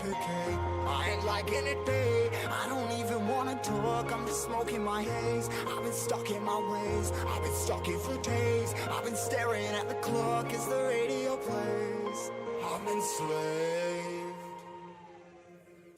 suffocate. I ain't liking it, babe. I don't even wanna talk, I'm just smoking my haze. I've been stuck in my ways, I've been stuck here for days. I've been staring at the clock as the radio plays. I'm enslaved.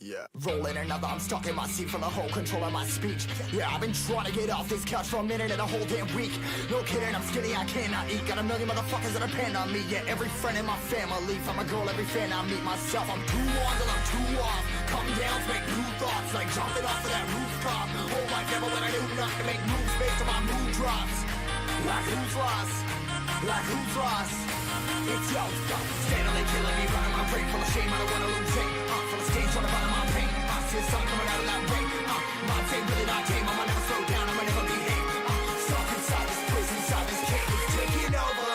Yeah. Rolling another, I'm stuck in my seat for the whole control of my speech. Yeah, I've been trying to get off this couch for a minute and a whole damn week. No kidding, I'm skinny, I cannot eat. Got a million motherfuckers that depend on me. Yeah, every friend in my family. From a girl, every fan I meet myself. I'm too on till I'm too off. Come down to make new thoughts, like jumping off of that rooftop. Whole life never when I do nothing to make moves based on my mood drops. Like who's lost? Like who's lost? It's yo, steadily killing me, running my brain full of shame. I don't wanna lose it. Full of stage, trying to find my pain. I see the sun coming out of that rain. My day really not tame. I'ma never slow down. I'ma never behave. Stuck inside this prison, inside this cage. It's taking over.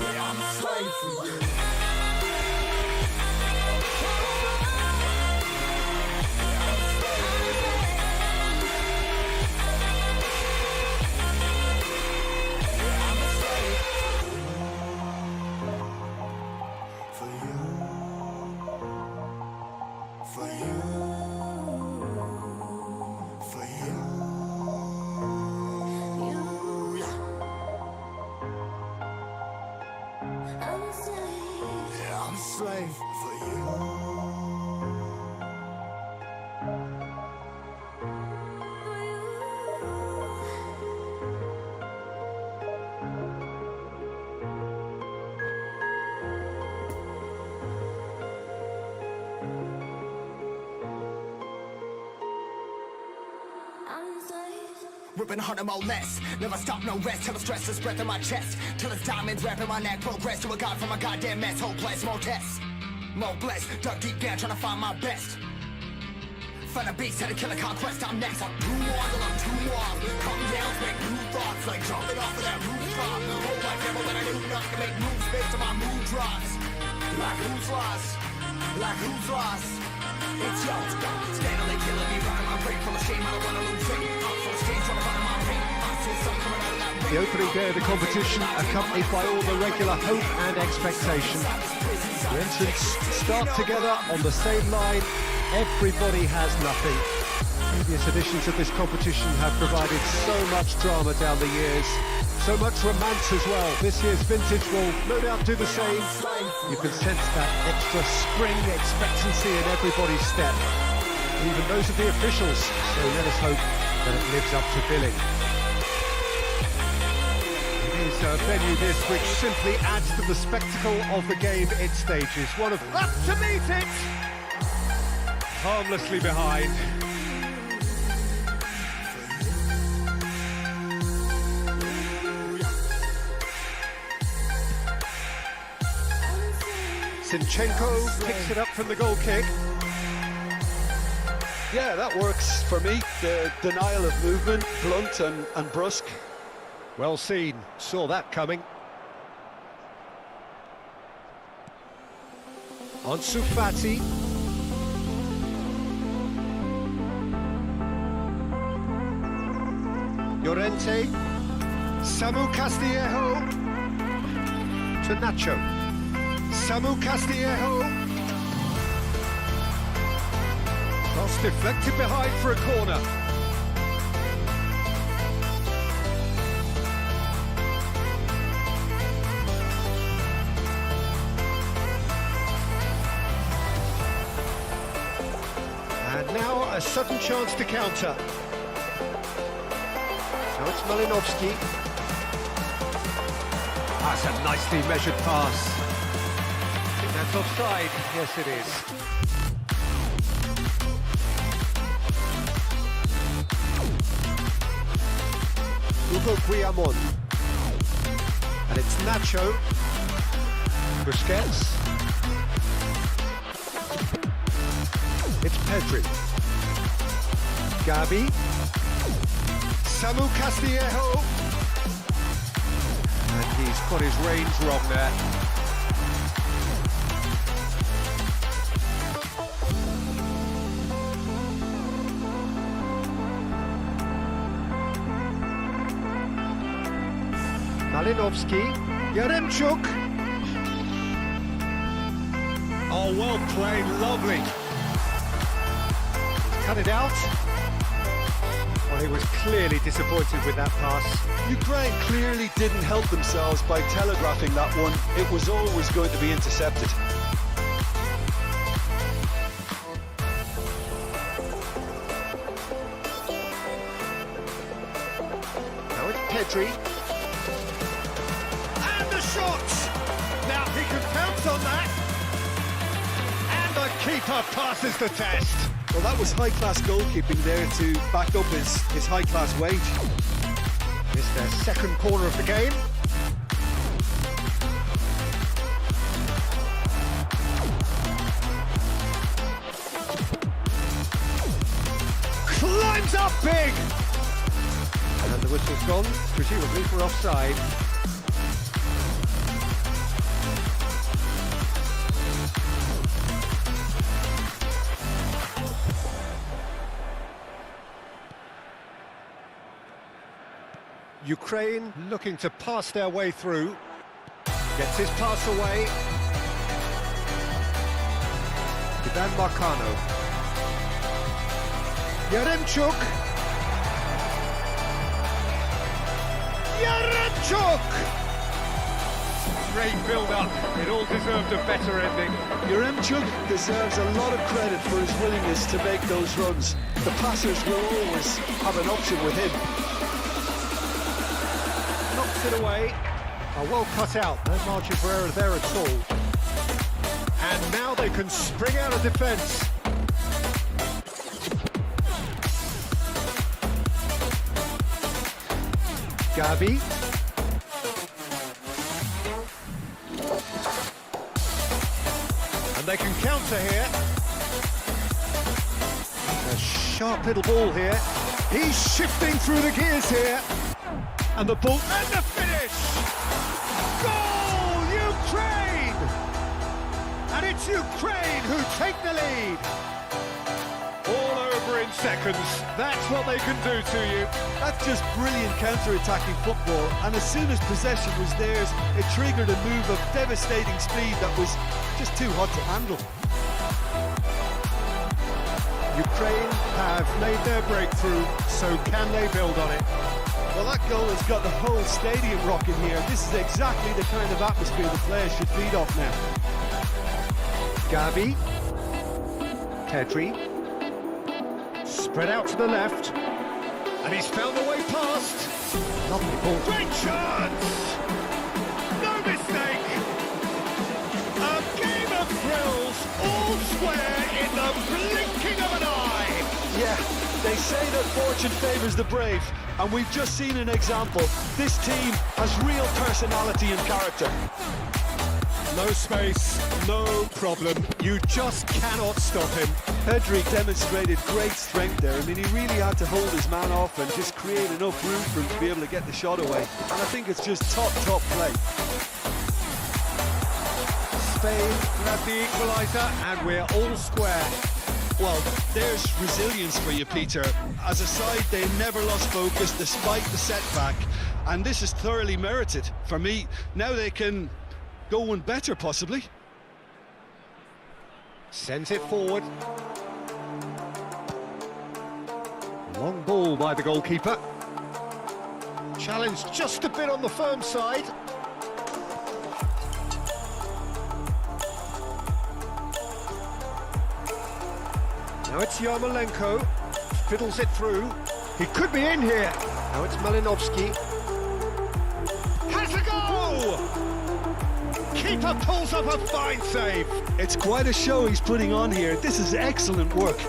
Yeah, I'm a slave for you. Slave for you. Ripping harder, more less. Never stop, no rest. Till the stress is breath in my chest. Till it's diamonds wrapping my neck. Progress to a god from a goddamn mess. Hopeless, more tests. More blessed. Dug deep down, trying to find my best. Find a beast, had to kill a conquest. I'm next. I'm too on till I'm too off. Come down, make new thoughts. Like jumping off of that rooftop. Whole life never when I do nothing to make moves based on my mood drops. Like who's lost? Like who's lost? It's yo, steadily killing me, running my brain full of shame. I don't wanna lose it. The opening day of the competition accompanied by all the regular hope and expectation. The entrants start together on the same line. Everybody has nothing. Previous editions of this competition have provided so much drama down the years, so much romance as well. This year's vintage will no doubt do the same. You can sense that extra spring expectancy in everybody's step, even those of the officials, so let us hope that it lives up to billing. It is a venue this which simply adds to the spectacle of the game it stages. One of up to meet it! Harmlessly behind. Zinchenko picks it up from the goal kick. Yeah, that works for me. The denial of movement, blunt and brusque. Well seen, saw that coming. Ansu Fati. Llorente. Samu Castillejo. To Nacho. Samu Castillejo. Cross deflected behind for a corner. And now a sudden chance to counter. Now it's Malinovsky. That's a nicely measured pass. I think that's offside. Yes, it is. Hugo Guillamon. And it's Nacho. Busquets. It's Pedri. Gabi. Samu Castillejo. And he's got his range wrong there. Malinovsky, Yaremchuk. Oh, well played, lovely. Cut it out. Well, he was clearly disappointed with that pass. Ukraine clearly didn't help themselves by telegraphing that one. It was always going to be intercepted. Now it's Pedri. And the shot! Now he can pounce on that. And the keeper passes the test. Well, that was high-class goalkeeping there to back up his high-class wage. It's their second corner of the game. Climbs up big! And the whistle's gone, presumably for offside. Ukraine looking to pass their way through. Gets his pass away. Ivan Marcano. Yaremchuk. Yaremchuk! Great build-up. It all deserved a better ending. Yaremchuk deserves a lot of credit for his willingness to make those runs. The passers will always have an option with him. Knocks it away. Oh, well cut out. No margin for error there at all. And now they can spring out of defence. Gavi. And they can counter here. A sharp little ball here. He's shifting through the gears here. And the ball, and the finish! Goal, Ukraine! And it's Ukraine who take the lead. All over in seconds. That's what they can do to you. That's just brilliant counter-attacking football, and as soon as possession was theirs, it triggered a move of devastating speed that was just too hot to handle. Ukraine have made their breakthrough, so can they build on it? Well, that goal has got the whole stadium rocking here. This is exactly the kind of atmosphere the players should feed off now. Gavi. Pedri. Spread out to the left. And he's found the way past. Lovely ball. Great chance! No mistake! A game of thrills, all square in the blinking of an eye. Yeah, they say that fortune favours the brave, and we've just seen an example. This team has real personality and character. No space, no problem. You just cannot stop him. Pedri demonstrated great strength there. I mean, he really had to hold his man off and just create enough room for him to be able to get the shot away. And I think it's just top play. Spain grab the equaliser, and we're all square. Well, there's resilience for you, Peter. As a side, they never lost focus despite the setback, and this is thoroughly merited. For me, now they can go one better, possibly. Sends it forward. Long ball by the goalkeeper. Challenge just a bit on the firm side. Now it's Yarmolenko, fiddles it through. He could be in here. Now it's Malinovsky. Has a goal! Keeper pulls up a fine save. It's quite a show he's putting on here. This is excellent work.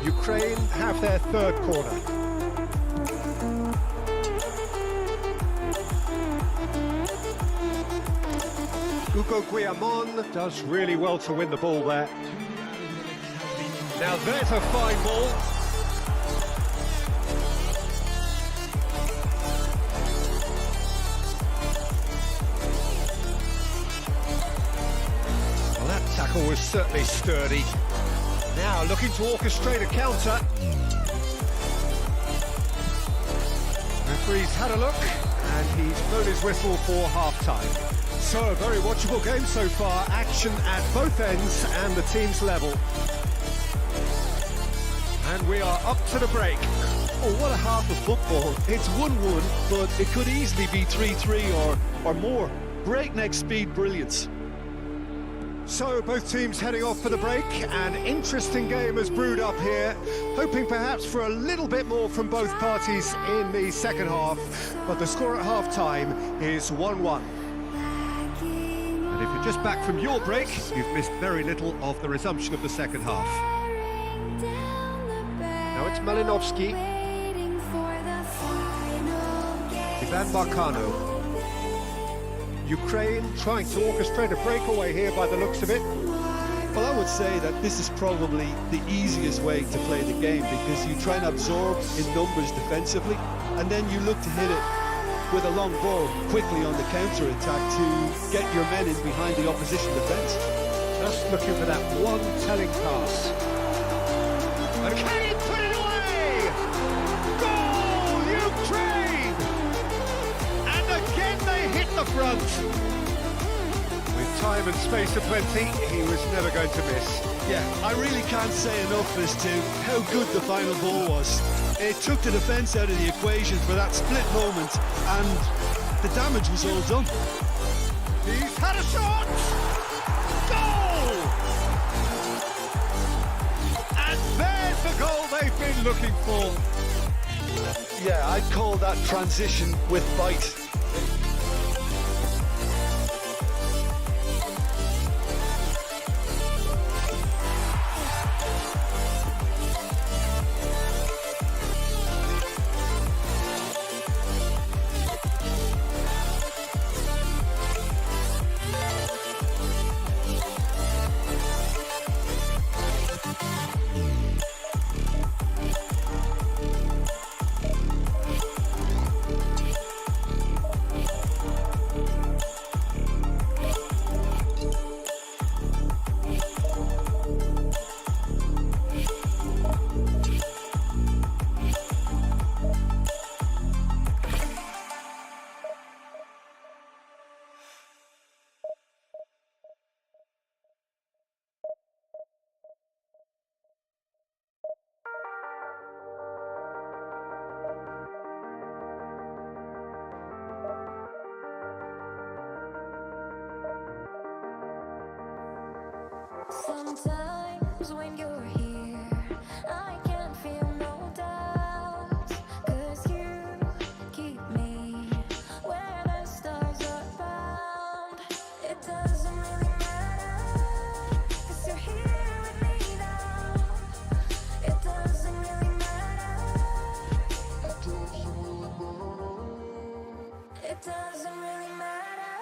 Ukraine have their third corner. Hugo Guillamon does really well to win the ball there. Now there's a fine ball. Well, that tackle was certainly sturdy. Now looking to orchestrate a counter. And referee's had a look, and he's blown his whistle for half-time. So, a very watchable game so far. Action at both ends and the team's level. And we are up to the break. Oh, what a half of football. It's 1-1, but it could easily be 3-3 or more. Breakneck speed brilliance. So, both teams heading off for the break. An interesting game has brewed up here, hoping perhaps for a little bit more from both parties in the second half, but the score at half-time is 1-1. And if you're just back from your break, you've missed very little of the resumption of the second half. Now it's Malinovsky, Ivan Barkano. Ukraine trying to orchestrate a breakaway here by the looks of it. Well, I would say that this is probably the easiest way to play the game, because you try and absorb in numbers defensively, and then you look to hit it with a long ball quickly on the counter-attack to get your men in behind the opposition defence. Just looking for that one telling pass. And can he put it away? Goal, Ukraine! And again they hit the front. With time and space aplenty, he was never going to miss. Yeah, I really can't say enough as to how good the final ball was. It took the defence out of the equation for that split moment, and the damage was all done. He's had a shot! Goal! And there's the goal they've been looking for. Yeah, I'd call that transition with bite. Sometimes when you're here, I can feel no doubt, 'cause you keep me where the stars are bound. It doesn't really matter, 'cause you're here with me now. It doesn't really matter. It doesn't really matter,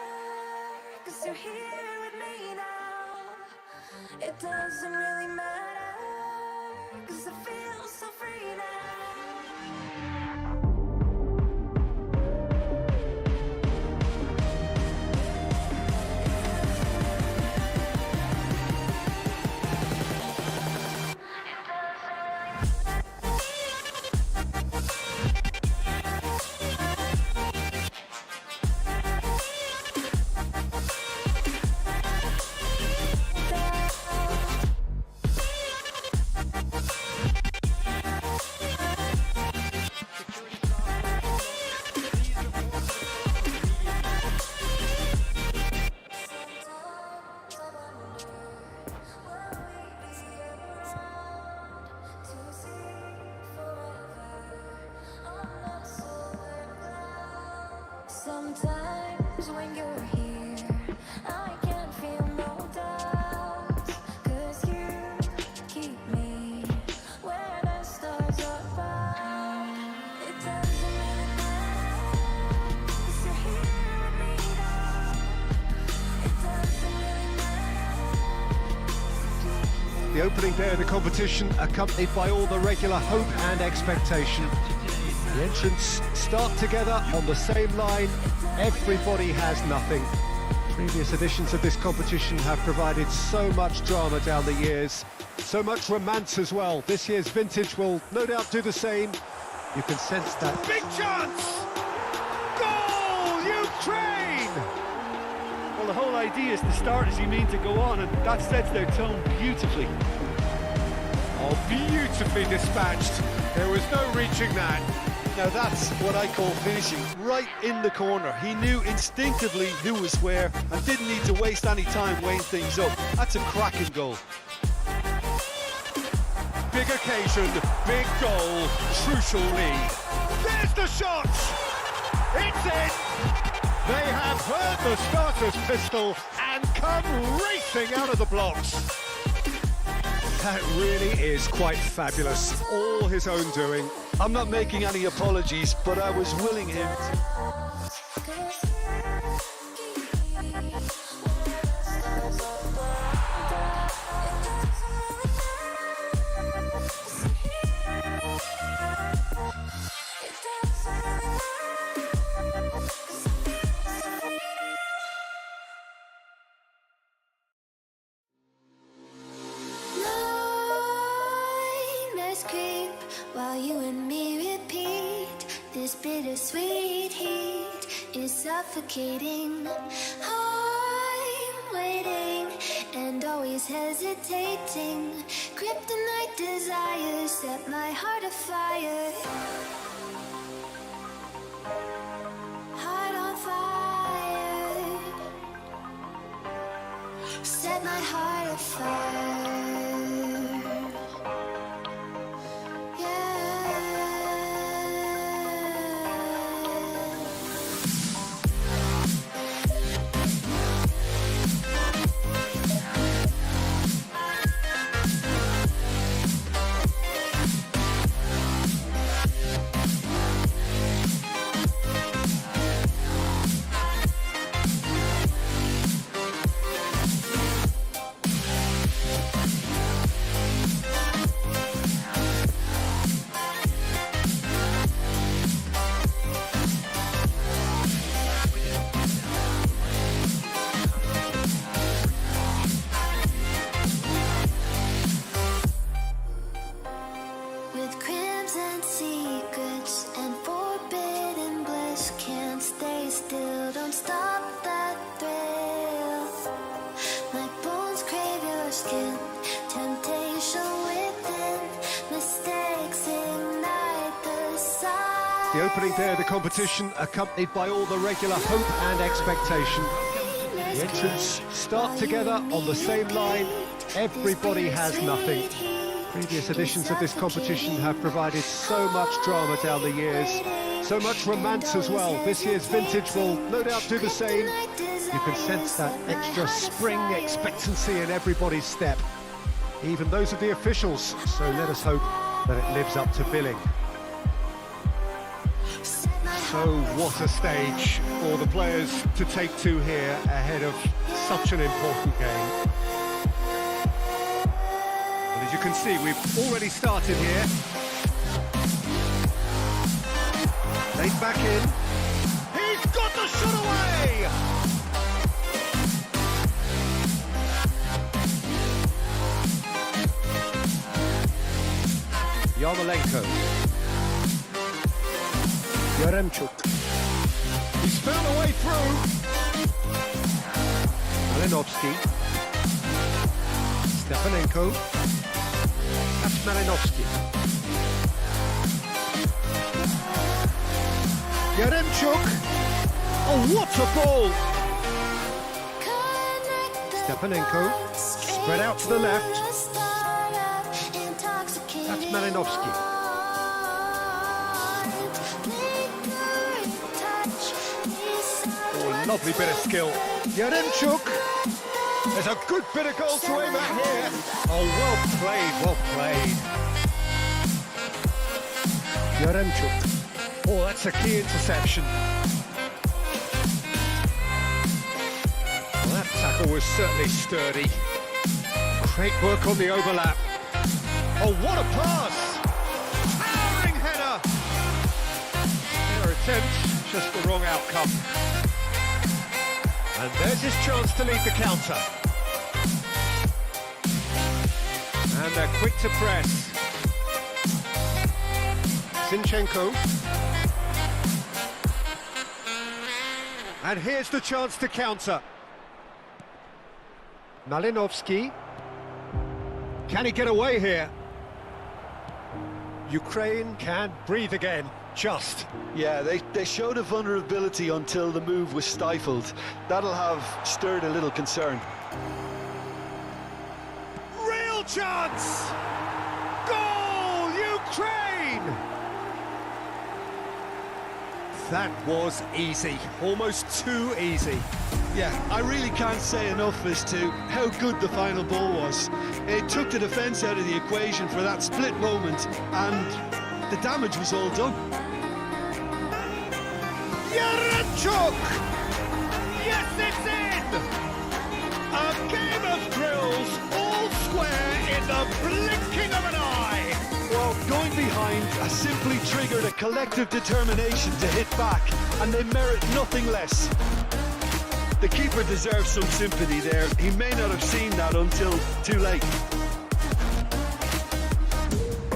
'cause you're here with me now. It doesn't really matter, 'cause I feel so free now. Sometimes when you're here, I can feel no doubt, 'cause you keep me where the stars are bound. It doesn't really matter, 'cause you're here with me now. It doesn't really matter. The opening day of the competition accompanied by all the regular hope and expectation. The entrants start together on the same line. Everybody has nothing. Previous editions of this competition have provided so much drama down the years, so much romance as well. This year's vintage will no doubt do the same. You can sense that. Big chance! the whole idea is to start as you mean to go on, and that sets their tone beautifully. Oh, beautifully dispatched. There was no reaching that. Now that's what I call finishing, right in the corner. He knew instinctively who was where and didn't need to waste any time weighing things up. That's a cracking goal. Big occasion, big goal, crucial lead. There's the shot! It's in! They have heard the starter's pistol and come racing out of the blocks. That really is quite fabulous. All his own doing. I'm not making any apologies, but I was willing him to... Creep while you and me repeat. This bittersweet heat is suffocating. I'm waiting and always hesitating. Kryptonite desires set my heart afire. Heart on fire. Set my heart afire. The opening day of the competition, accompanied by all the regular hope and expectation. The entrants start together on the same line. Everybody has nothing. Previous editions of this competition have provided so much drama down the years, so much romance as well. This year's vintage will no doubt do the same. You can sense that extra spring expectancy in everybody's step, even those of the officials. So let us hope that it lives up to billing. So what a stage for the players to take to here ahead of such an important game. And as you can see, we've already started here. Laid back in. He's got the shot away! Yarmolenko. Yaremchuk. He's found a way through. Malinovsky. Stepanenko. That's Malinovsky. Yaremchuk. Oh, what a ball! Stepanenko. Spread out to the left. That's Malinovsky. Lovely bit of skill. Yaremchuk. There's a good bit of goal to aim at here. Oh, well played, well played. Yaremchuk. Oh, that's a key interception. Well, that tackle was certainly sturdy. Great work on the overlap. Oh, what a pass! Towering header! Their attempt, just the wrong outcome. And there's his chance to lead the counter. And they're quick to press. Zinchenko. And here's the chance to counter. Malinovsky. Can he get away here? Ukraine can breathe again, just. Yeah, they showed a vulnerability until the move was stifled. That'll have stirred a little concern. Real chance! Goal, Ukraine! That was easy, almost too easy. Yeah, I really can't say enough as to how good the final ball was. It took the defence out of the equation for that split moment, and the damage was all done. Yaranchuk! Yes, it's in! A game of thrills, all square in the blinking of an eye! Well, going behind has simply triggered a collective determination to hit back, and they merit nothing less. The keeper deserves some sympathy there. He may not have seen that until too late.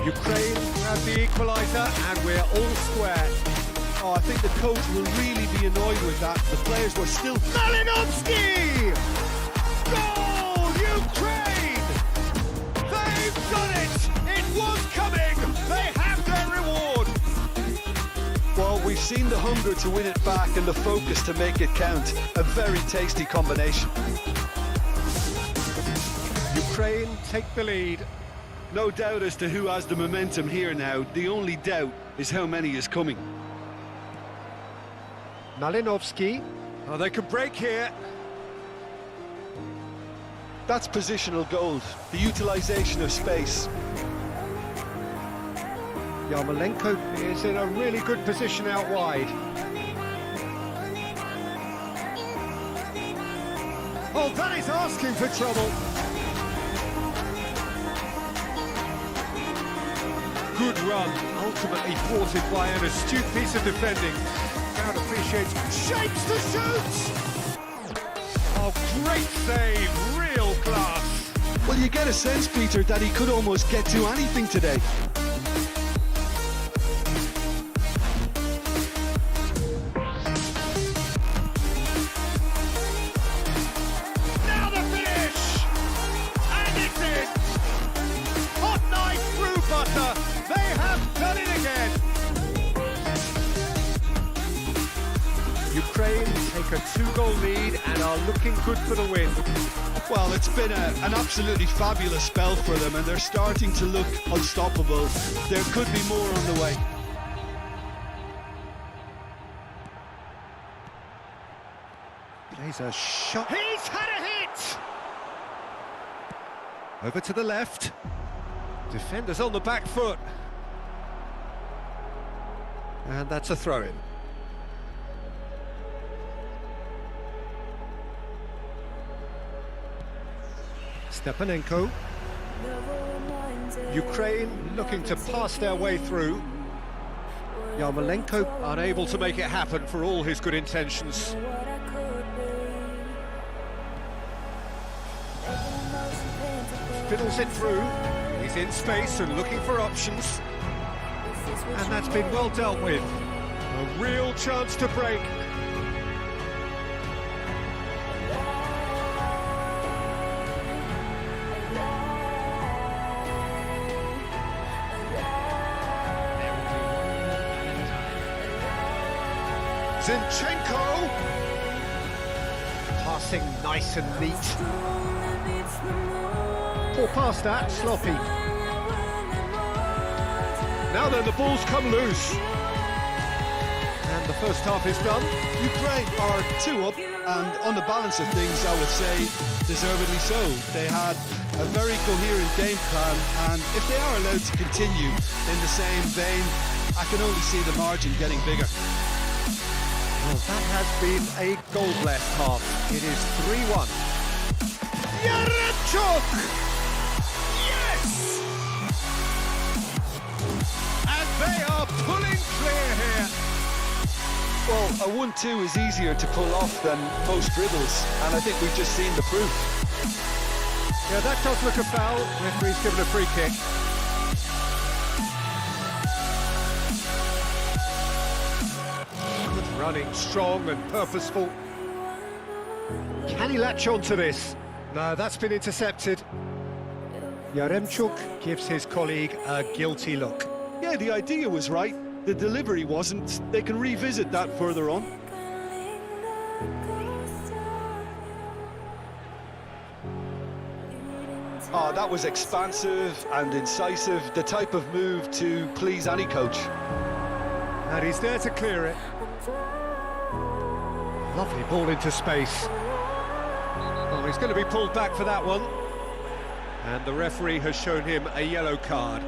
Ukraine have the equaliser, and we're all square. Oh, I think the coach will really be annoyed with that. The players were still... Malinovsky! Goal, Ukraine! They've done it! It was coming! They have their reward! Well, we've seen the hunger to win it back and the focus to make it count. A very tasty combination. Ukraine take the lead. No doubt as to who has the momentum here now. The only doubt is how many is coming. Malinovsky. Oh, they could break here. That's positional gold, the utilisation of space. Yarmolenko is in a really good position out wide. Oh, that is asking for trouble. Good run, ultimately thwarted by an astute piece of defending. Crowd appreciates, shapes to shoot! Oh, great save, real class. Well, you get a sense, Peter, that he could almost get to anything today. Now the finish! And it's in! Hot knife through butter! They have done it again! Ukraine take a 2-goal lead and are looking good for the win. Well, it's been an absolutely fabulous spell for them, and they're starting to look unstoppable. There could be more on the way. Plays a shot. He's had a hit! Over to the left. Defenders on the back foot. And that's a throw-in. Stepanenko. Ukraine looking to pass their way through. Yarmolenko unable to make it happen for all his good intentions. Fiddles it through. He's in space and looking for options. And that's been well dealt with. A real chance to break. Zinchenko! Passing nice and neat. Poor pass that, sloppy. Now then, the ball's come loose. And the first half is done. Ukraine are 2 up, and on the balance of things, I would say deservedly so. They had a very coherent game plan, and if they are allowed to continue in the same vein, I can only see the margin getting bigger. Well, that has been a goal-blessed half. It is 3-1. Yaranchuk! Yes! And they are pulling clear here. Well, a 1-2 is easier to pull off than most dribbles, and I think we've just seen the proof. Yeah, that does look a foul. Referee's given a free kick. Running strong and purposeful. Can he latch on to this? No, that's been intercepted. Yaremchuk gives his colleague a guilty look. Yeah, the idea was right. The delivery wasn't. They can revisit that further on. Oh, that was expansive and incisive, the type of move to please any coach. And he's there to clear it. Lovely ball into space. Oh, he's going to be pulled back for that one. And the referee has shown him a yellow card.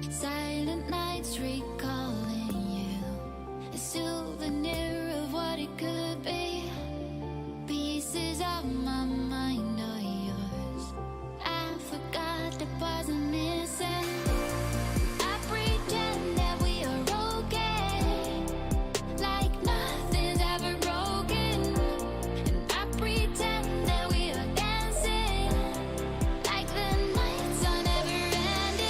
Silent nights recalling you, a souvenir of what it could be. Pieces of my mind are yours. I forgot the parts I'm missing. I pretend that we are okay, like nothing's ever broken. And I pretend that we are dancing, like the nights are never ending.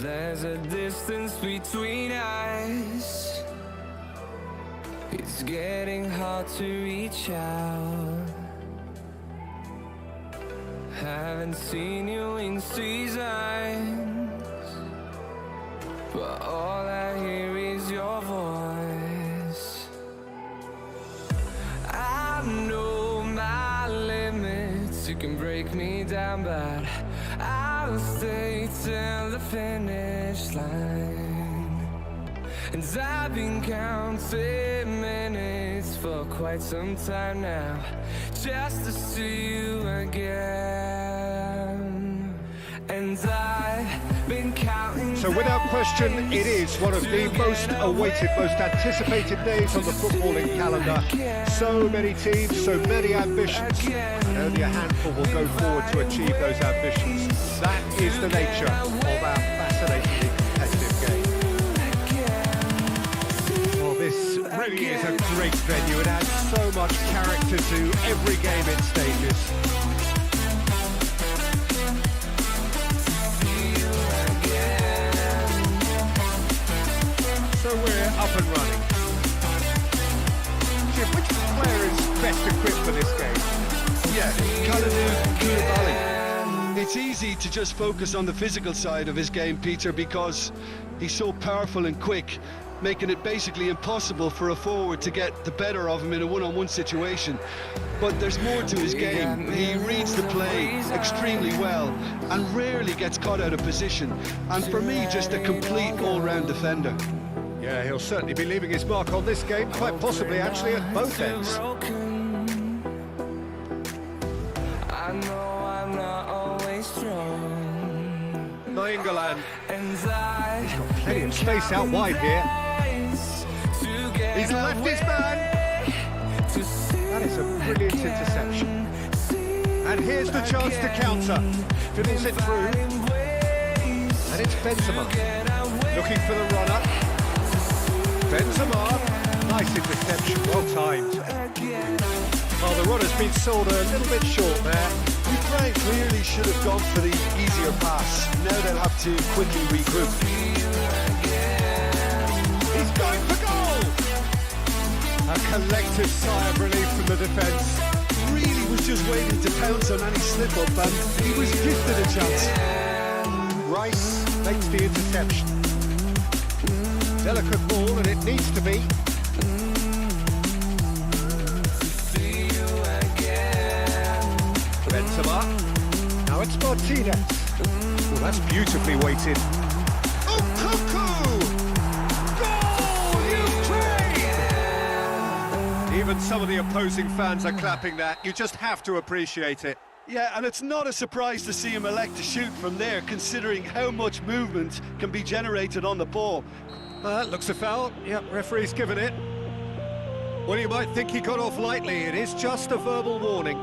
there's a distance between us. It's getting hard to reach out. Haven't seen you in seasons, but all I hear is your voice. I know my limits, you can break me down, but I'll stay till the finish line. And I've been counting minutes for quite some time now, just to see you again. And I've been counting. So without question, it is one of the most awaited, most anticipated days on the footballing calendar. So many teams, so many ambitions, and only a handful will go forward to achieve those ambitions. That is the nature of our fascinatingly competitive game. Well, this really is a great venue. It adds so much character to every game it stages. So we're up and running. Jim, which player is best equipped for this game? Yeah, Kalidou Koulibaly. It's easy to just focus on the physical side of his game, Peter, because he's so powerful and quick, making it basically impossible for a forward to get the better of him in a one-on-one situation. But there's more to his game. He reads the play extremely well and rarely gets caught out of position. And for me, just a complete all-round defender. Yeah, he'll certainly be leaving his mark on this game, quite possibly actually at both ends. I know I'm not always strong. Nainggolan. And I've got plenty of space out wide here. He's left his man. That is a brilliant interception. And here's the chance to counter. Fiddles it through. And it's Benzema looking for the runner. Benzema, nice interception, well timed. Well, the runner's been sold a little bit short there. Ukraine clearly should have gone for the easier pass. Now they'll have to quickly regroup. He's going for goal! A collective sigh of relief from the defence. Really was just waiting to pounce on any slip-up, and he was gifted a chance. Rice makes the interception. Delicate ball, and it needs to be. Benzema. Now it's Martinez. Oh, that's beautifully weighted. Oh, Cuckoo! Goal, Ukraine! Even some of the opposing fans are clapping that. You just have to appreciate it. Yeah, and it's not a surprise to see him elect to shoot from there, considering how much movement can be generated on the ball. Looks a foul. Yep, referee's given it. Well, you might think he got off lightly. It is just a verbal warning.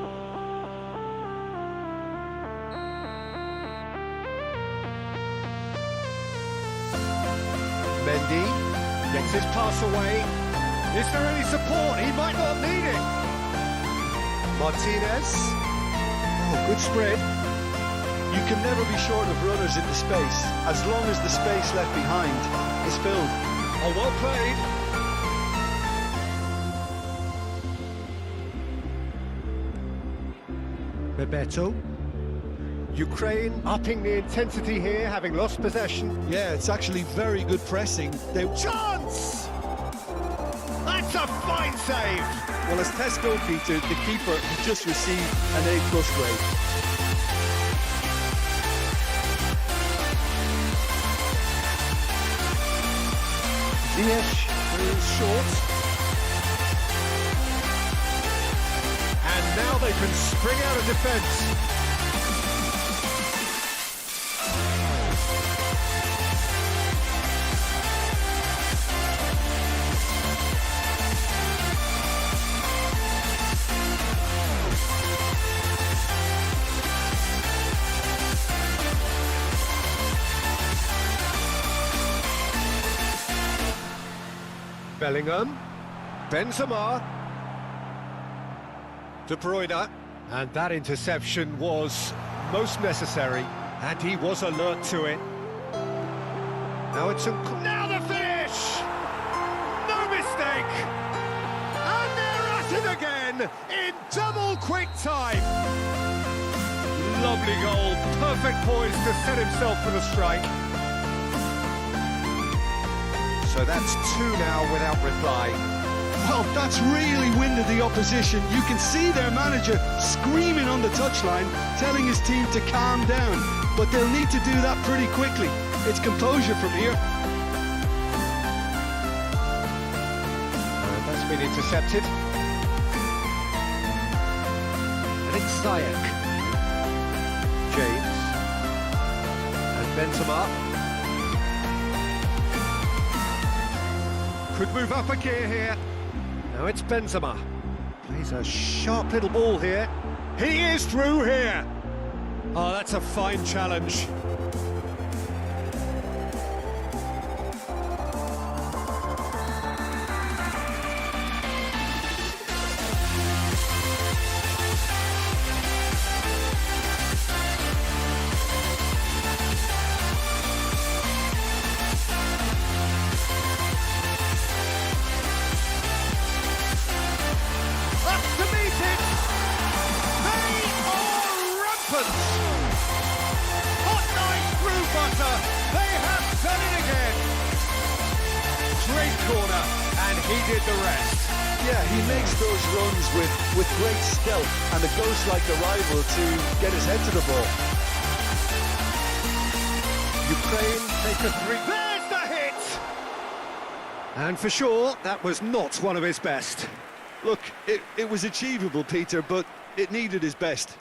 Mendy gets his pass away. Is there any support? He might not need it. Martinez. Oh, good spread. You can never be short of runners in the space, as long as the space left behind is filled. Oh, well played. Bebeto. Ukraine upping the intensity here, having lost possession. Yeah, it's actually very good pressing. Chance! That's a fine save! Well, as test goalkeeper, the keeper has just received an A+ grade. Ziyech is short. And now they can spring out of defence. Bellingham, Benzema, De Bruyne, and that interception was most necessary, and he was alert to it. Now it's now the finish! No mistake! And they're at it again in double quick time. Lovely goal, perfect poise to set himself for the strike. So that's 2 now without reply. Well, that's really winded the opposition. You can see their manager screaming on the touchline, telling his team to calm down. But they'll need to do that pretty quickly. It's composure from here. And that's been intercepted. And it's Ziyech. James. And Benzema. Could move up a gear here. Now it's Benzema. Plays a sharp little ball here. He is through here. Oh, that's a fine challenge. Up to meet it! They are rampant! Hot knife through butter! They have done it again! Straight corner, and he did the rest. Yeah, he makes those runs with great stealth and a ghost-like arrival to get his head to the ball. Ukraine take a 3. There's the hit! And for sure, that was not one of his best. Look, it was achievable, Peter, but it needed his best.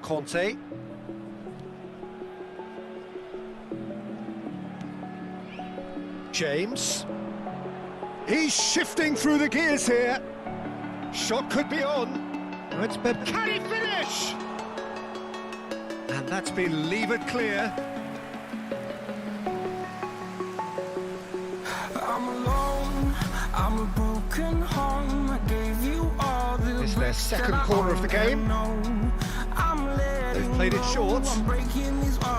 Conte. James. He's shifting through the gears here. Shot could be on. Oh, it's Pep. Can he finish? And that's been levered clear. I'm alone, I'm a broken home. I gave you all the This is their second corner of the game. They've played it short.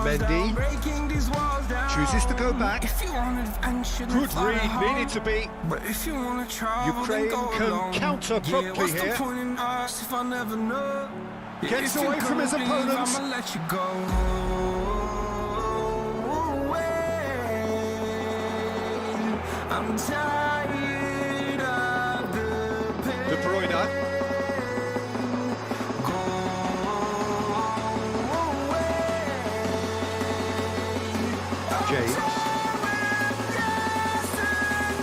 Mendy chooses to go back. Good read, needed to be. Ukraine can counter promptly here. Gets away from his opponents. I'm tired of the pain. De Bruyne. James.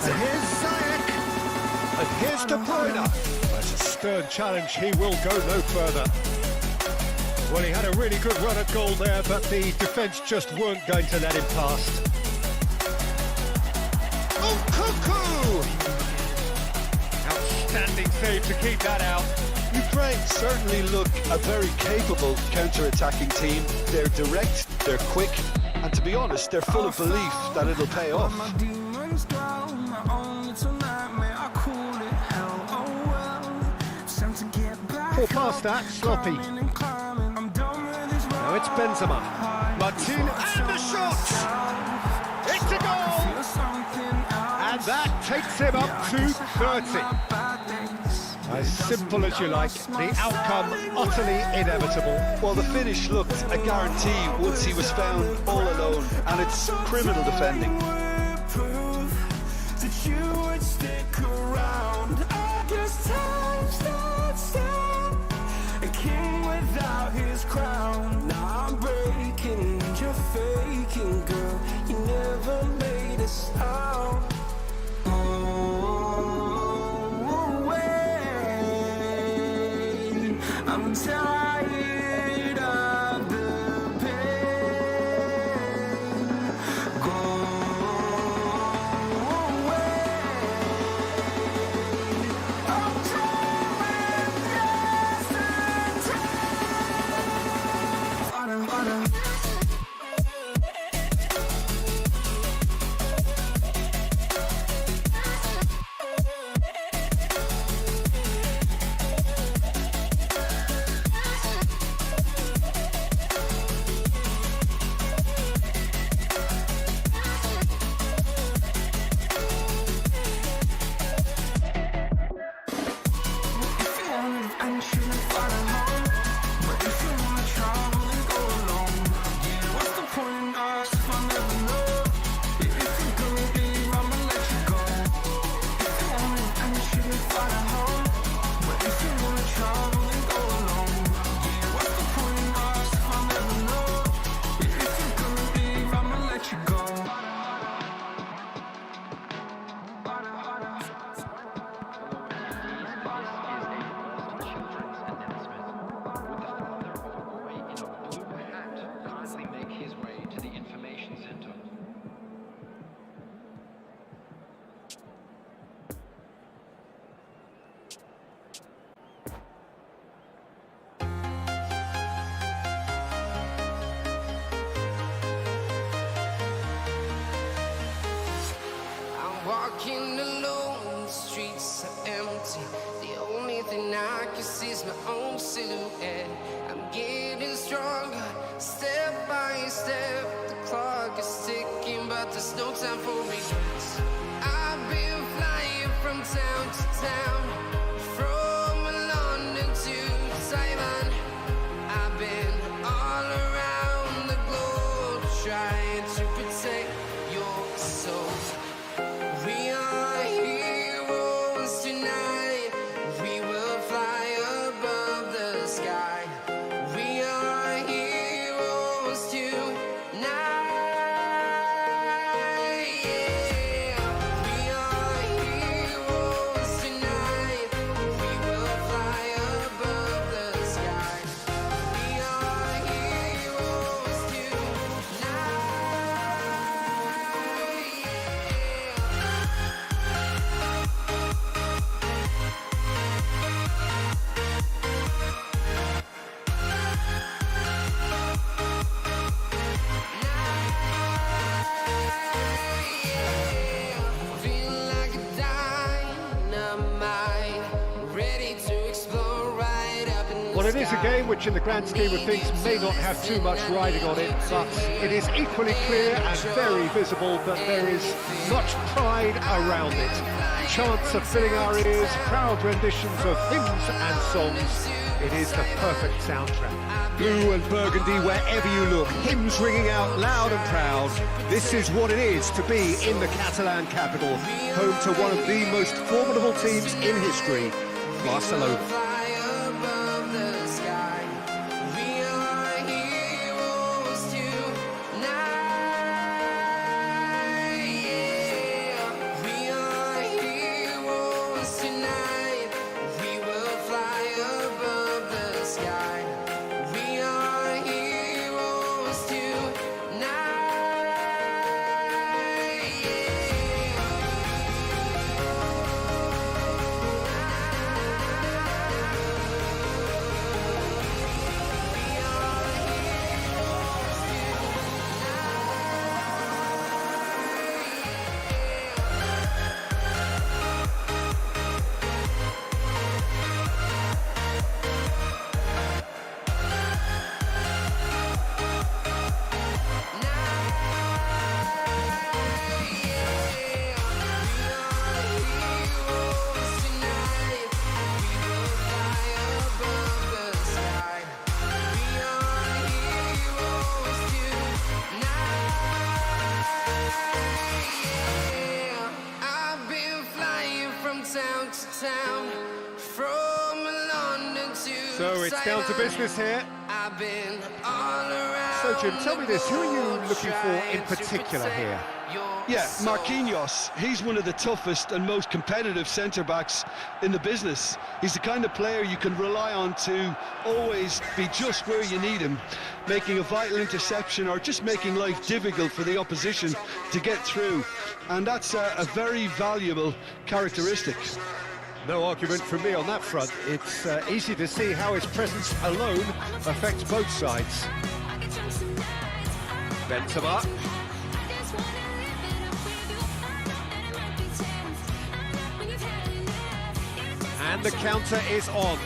And here's Ziyech. And here's De Bruyne. That's a stern challenge. He will go no further. Well, he had a really good run at goal there, but the defence just weren't going to let him past. Oh, Cuckoo! Outstanding save to keep that out. Ukraine certainly look a very capable counter-attacking team. They're direct, they're quick, and to be honest, they're full of belief that it'll pay off. Poor pass that, sloppy. Now it's Benzema. Martin, and the shot! It's a goal! And that takes him up to 30. As simple as you like, the outcome utterly inevitable. Well, the finish looked a guarantee once he was found all alone, and it's criminal defending. I'm tired of the pain. Go away. I'm tired of and you shouldn't find a home. But if you wanna travel, then go alone. Yeah, what's the point in us if I never know? If you're gonna leave, I'ma let you go. If you want it and you shouldn't find a home. But if you wanna travel, then go alone. Yeah, what's the point in us if I never know? If you're gonna leave, I'ma let you go. Walking alone, the streets are empty. The only thing I can see is my own silhouette. I'm getting stronger, step by step. The clock is ticking, but there's no time for regrets. I've been flying from town to town, from London to Taiwan. I've been all around the globe, trying to protect your soul. We are heroes tonight. We will fly above the sky. We are heroes tonight. Yeah. We are heroes tonight. We will fly above the sky. We are heroes tonight. Feel like a dynamite, ready to explode right up in the Well, it is a sky. game which in the grand scheme of things may not have too much riding on it, but it is equally clear and very visible that there is much pride around it. Chants are filling our ears, proud renditions of hymns and songs. It is the perfect soundtrack. Blue and burgundy wherever you look, hymns ringing out loud and proud. This is what it is to be in the Catalan capital, home to one of the most formidable teams in history, Barcelona. Fly above the sky. We are heroes tonight. Yeah. We are heroes tonight. We will fly above the sky. We are heroes tonight. I've been flying from town to town, from London to So it's down to business here. I've been all around. So Jim, tell me this, who are you looking for in particular here? Yeah, Marquinhos, he's one of the toughest and most competitive centre-backs in the business. He's the kind of player you can rely on to always be just where you need him, making a vital interception or just making life difficult for the opposition to get through. And that's a very valuable characteristic. No argument from me on that front. It's easy to see how his presence alone affects both sides. Benzema. And the counter is on.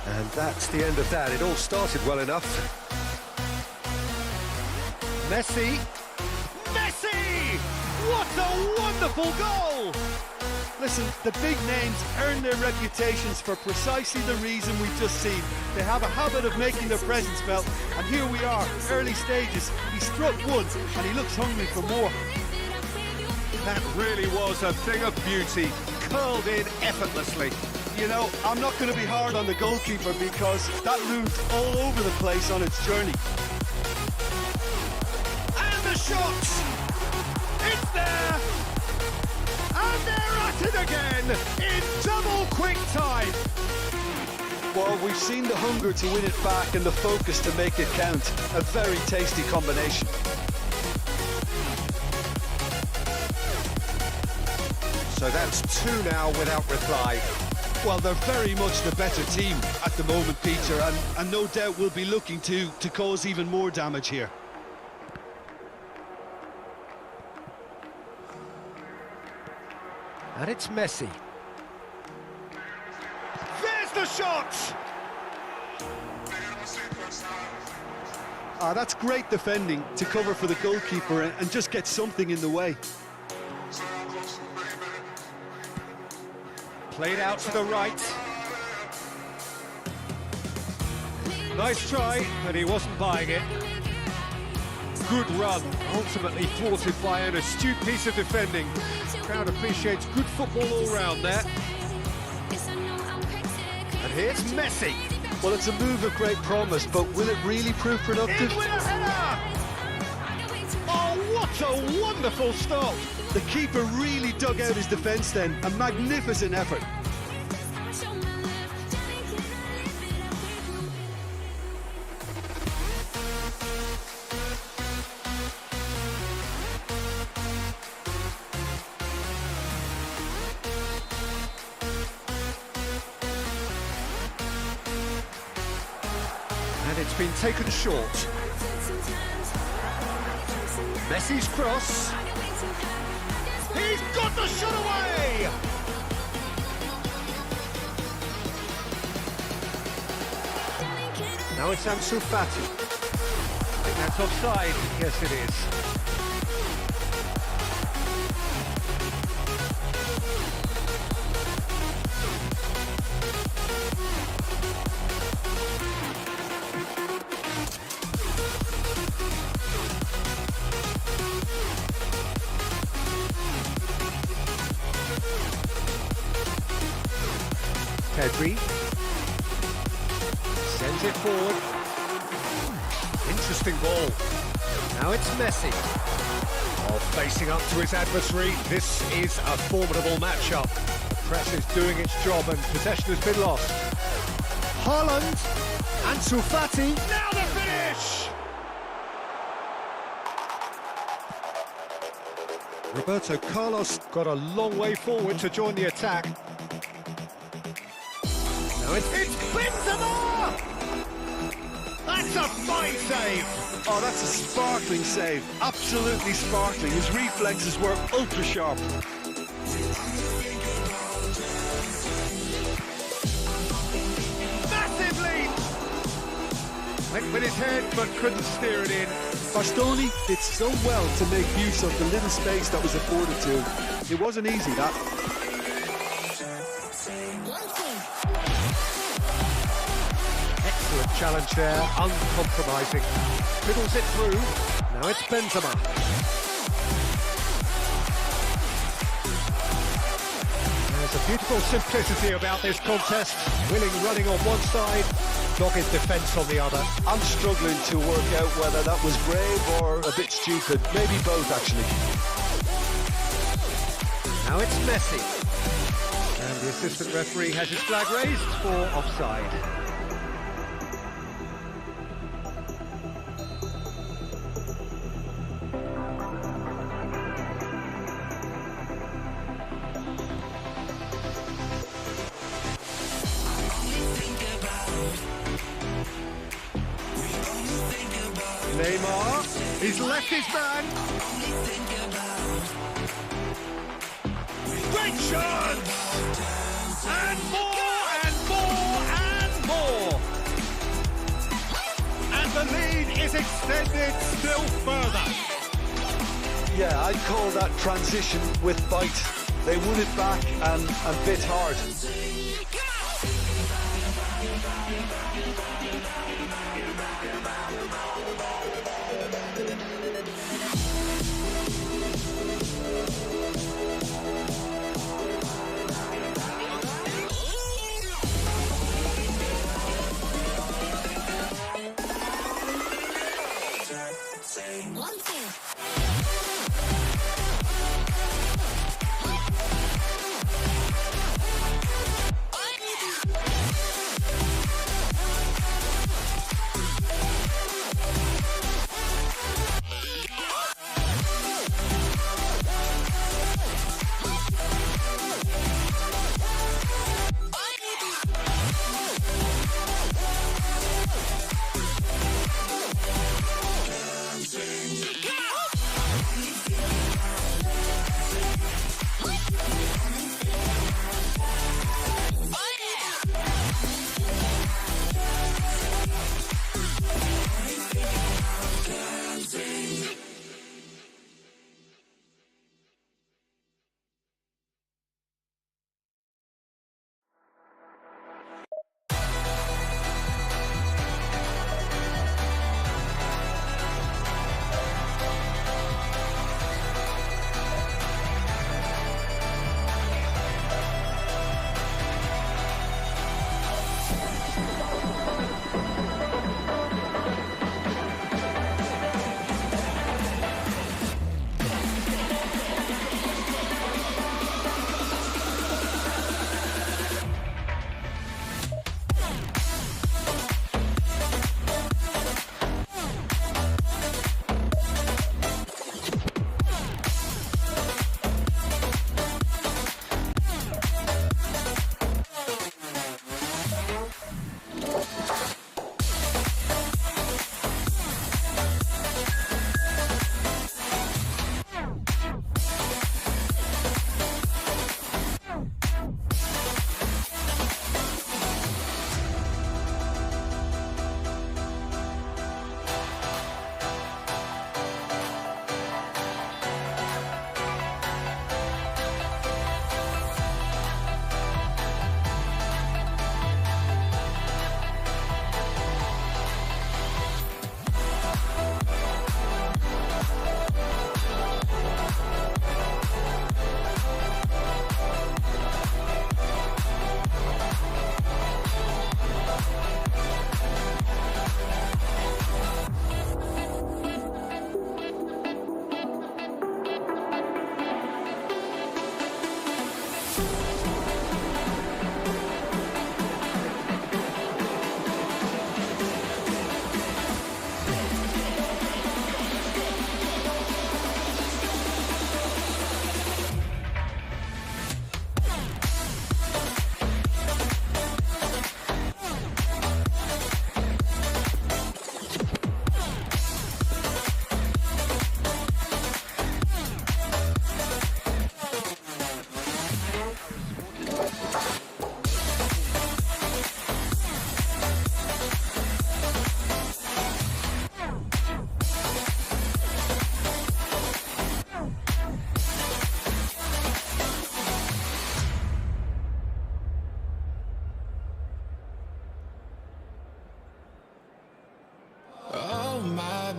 And that's the end of that. It all started well enough. Messi! Messi! What a wonderful goal! Listen, the big names earn their reputations for precisely the reason we've just seen. They have a habit of making their presence felt, and here we are, early stages. He struck once, and he looks hungry for more. That really was a thing of beauty, curled in effortlessly. You know, I'm not going to be hard on the goalkeeper because that moved all over the place on its journey. And the shot! It's there! And they're at it again in double quick time. Well, we've seen the hunger to win it back and the focus to make it count. A very tasty combination. So that's 2 now without reply. Well, they're very much the better team at the moment, Peter, and no doubt will be looking to cause even more damage here. And it's Messi. There's the shot! That's great defending to cover for the goalkeeper and just get something in the way. Played out to the right. Nice try, but he wasn't buying it. Good run, ultimately thwarted by an astute piece of defending. Crowd appreciates good football all round there. And here's Messi. Well, it's a move of great promise, but will it really prove productive? In with a header! Oh, what a wonderful stop! The keeper really dug out his defence then. A magnificent effort. And it's been taken short. Messi's cross. He's got the shot away! Now it's Ansu Fati. I think that's offside. Yes, it is. Pedri sends it forward. Interesting ball. Now it's Messi. Oh, facing up to his adversary. This is a formidable matchup. The press is doing its job and possession has been lost. Haaland, Ansu Fati. Now the finish! Roberto Carlos got a long way forward to join the attack. Now it's Benzema! That's a fine save! Oh, that's a sparkling save. Absolutely sparkling. His reflexes were ultra sharp. Massive lead! Went with his head but couldn't steer it in. Bastoni did so well to make use of the little space that was afforded to him. It wasn't easy, that. Excellent challenge there, uncompromising. Fiddles it through. Now it's Benzema. There's a beautiful simplicity about this contest. Willing running on one side, dogged defence on the other. I'm struggling to work out whether that was brave or a bit stupid. Maybe both, actually. Now it's Messi. And the assistant referee has his flag raised for offside. Neymar, he's left his man. Great chance! And more, and more, and more! And the lead is extended still further. Yeah, I'd call that transition with bite. they won it back and bit hard.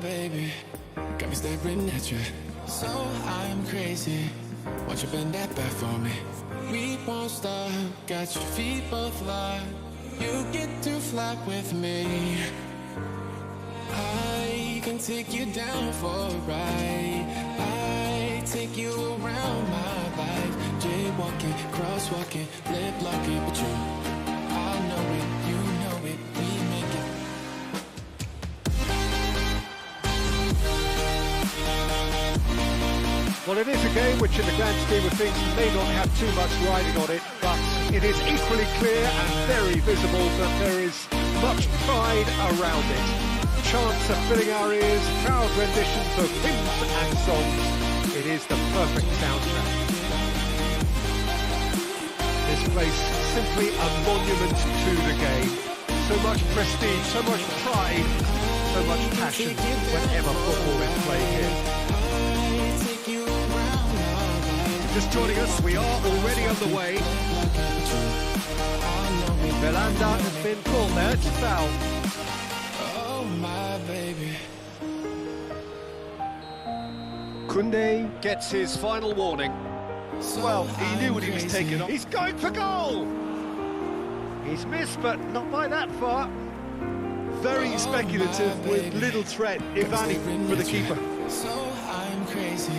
baby, got me staring at you. So I'm crazy, won't you bend that back for me? We won't stop, got your feet both locked. You get to fly with me. I can take you down for a ride. I take you around my life. Jaywalking, crosswalking, lip locking, but you, I know it, you know it, we make it. Well, it is a game which in the grand scheme of things may not have too much riding on it, but it is equally clear and very visible that there is much pride around it. Chants are filling our ears, proud renditions of hymns and songs. It is the perfect soundtrack. This place simply a monument to the game. So much prestige, so much pride, so much passion whenever football is played here. just joining us, we are already on the way. Belanda has been caught there, it's a foul. Oh, my baby. Koundé gets his final warning. Well, he knew what he was taking on. He's going for goal! He's missed, but not by that far. Very speculative with little threat, if any, for the keeper. So I'm crazy.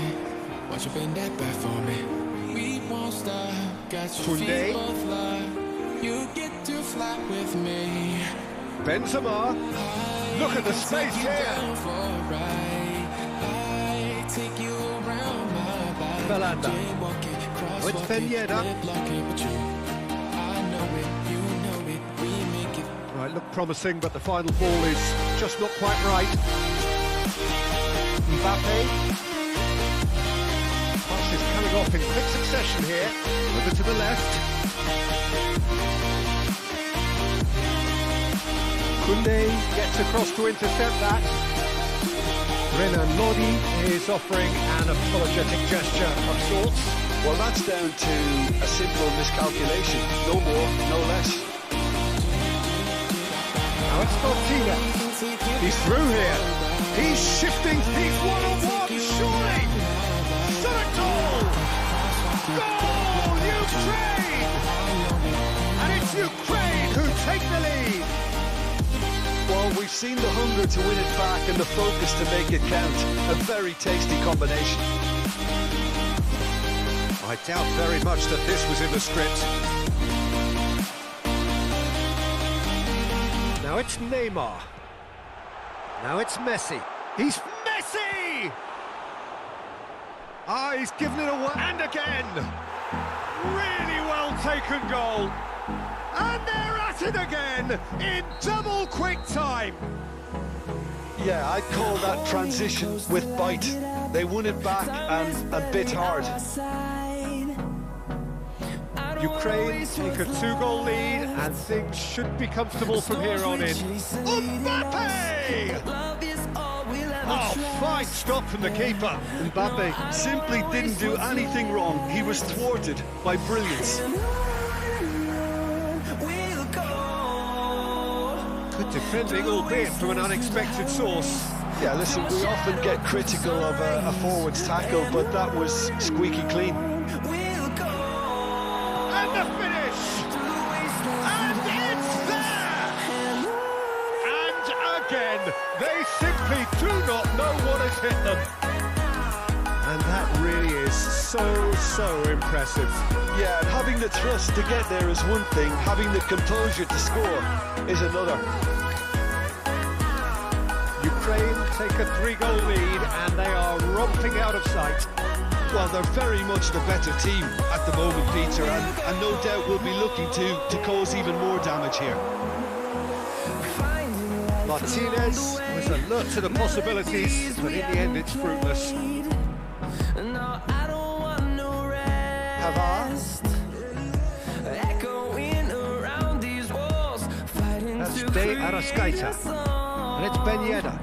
Won't you bend that back for me? We won't stop. Got your Koundé. feet both fly. You get to fly with me. Benzema. Look at the space Take you here. down for a ride. I take you around my body. Belanda. Jaywalking, Oh, it's crosswalking, Ben Yedder. lip-locking, but you, I know it, you know it. We make it. Right, look promising, but the final ball is just not quite right. Mbappe. Pass is coming off in quick succession here. Over to the left. Koundé gets across to intercept that. Renan Lodi is offering an apologetic gesture of sorts. Well, that's down to a simple miscalculation. No more, no less. Now it's Martina. He's through here. He's shifting. He's one-on-one, surely. Shot a goal! Goal! Ukraine! And it's Ukraine who take the lead. Well, we've seen the hunger to win it back and the focus to make it count. A very tasty combination. I doubt very much that this was in the script. Now it's Neymar. Now it's Messi. He's Messi! Ah, he's given it away. And again! Really well taken goal. And they're at it again in double quick time. Yeah, I'd call that transition with bite. They won it back and bit hard. Ukraine take a 2-goal lead and things should be comfortable from here on in. Mbappe! Oh, fine stop from the keeper. Mbappe simply didn't do anything wrong. He was thwarted by brilliance. Good defending, albeit from an unexpected source. Yeah, listen, we often get critical of a forward's tackle, but that was squeaky clean. And the finish! And it's there! And again, they simply do not know what has hit them. And that really is so impressive. Yeah, and having the thrust to get there is one thing, having the composure to score is another. Ukraine take a 3-goal lead and they are romping out of sight. Well, they're very much the better team at the moment, Peter, and no doubt will be looking to cause even more damage here. Martinez was alert to the possibilities, but in the end it's fruitless. Pavard. That's De Arrascaeta. And it's Ben Yedder.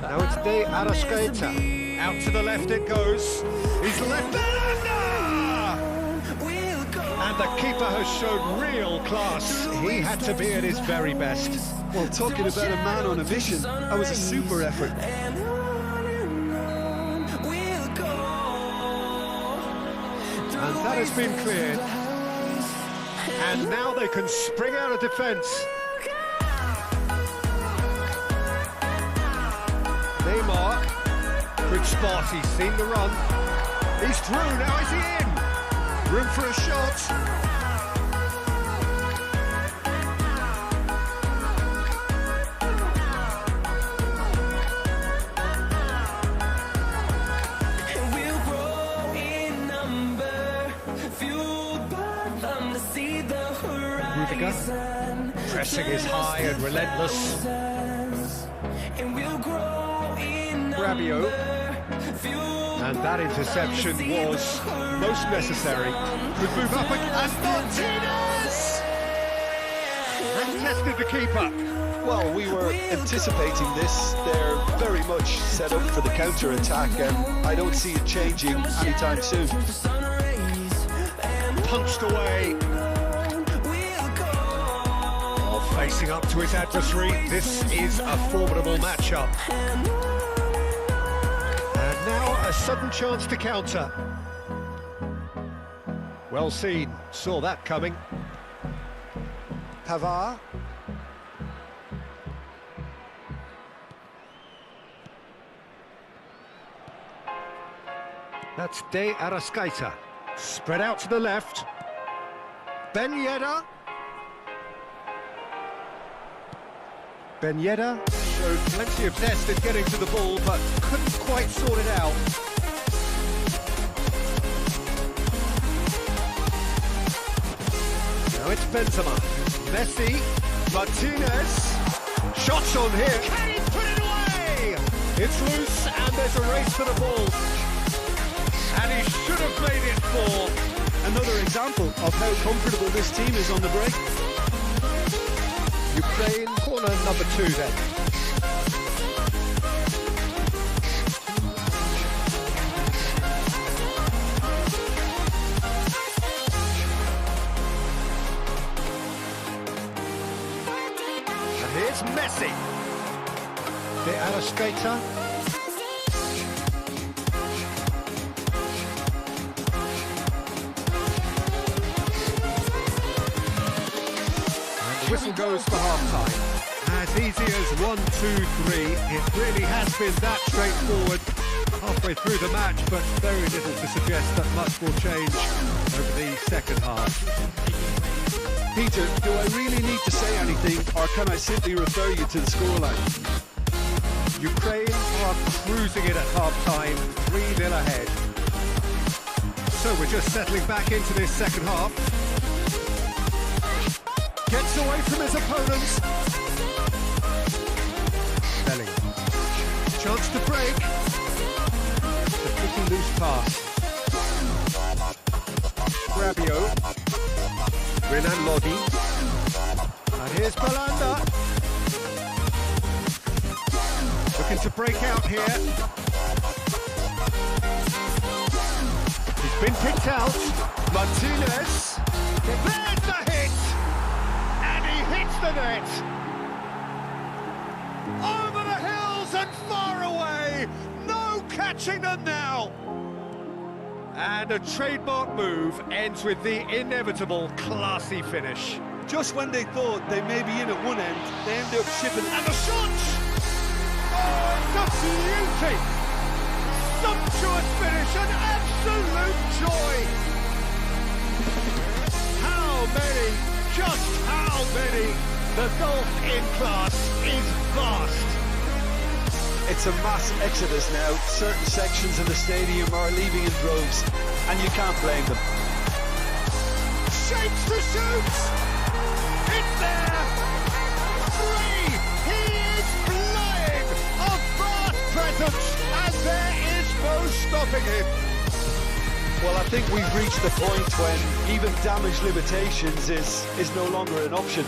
Now it's De Arrascaeta. Out to the left it goes. He's left. And the keeper has shown real class. He had to be at his very best. Well, talking about a man on a mission, that was a super effort. And that has been cleared. And now they can spring out of defence. Neymar, quick spot, he's seen the run. He's through, now is he in? Room for a shot. Pressing is high and relentless. Rabiot. And that interception was most necessary. Could move up and Martinez! And tested the keeper. Well, we were anticipating this. They're very much set up for the counter-attack, and I don't see it changing anytime soon. punched away. While facing up to his adversary, this is a formidable matchup. And now a sudden chance to counter. Well seen, saw that coming. Pavard. That's De Arrascaeta. Spread out to the left. Ben Yedder. Ben Yedder showed plenty of zest in getting to the ball, but couldn't quite sort it out. Now it's Benzema. Messi. Martinez. Shots on here. Can he put it away? It's loose and there's a race for the ball. And he should have made it four. Another example of how comfortable this team is on the break. Ukraine, corner number 2 then. And here's Messi. De Arrascaeta. Whistle goes for half-time. As easy as 1, 2, 3. It really has been that straightforward halfway through the match, but very little to suggest that much will change over the second half. Peter, do I really need to say anything, or can I simply refer you to the scoreline? Ukraine are cruising it at half-time, 3-0 ahead. So we're just settling back into this second half. Gets away from his opponents. Belling. Chance to break. A pretty loose pass. Rabiot. Renan Lodi. And here's Belanda. Looking to break out here. He's been picked out. Martinez. There's the hit! Hits the net! Over the hills and far away! No catching them now! And a trademark move ends with the inevitable classy finish. Just when they thought they may be in at one end, they end up shipping. And the shot! Oh, it's a beauty! Sumptuous finish, an absolute joy! How many? Just how many? The golf in class is vast. It's a mass exodus now. Certain sections of the stadium are leaving in droves, and you can't blame them. Shapes to shoot! It's there! 3! He is flying! A vast presence, and there is no stopping him. Well, I think we've reached the point when even damage limitations is no longer an option.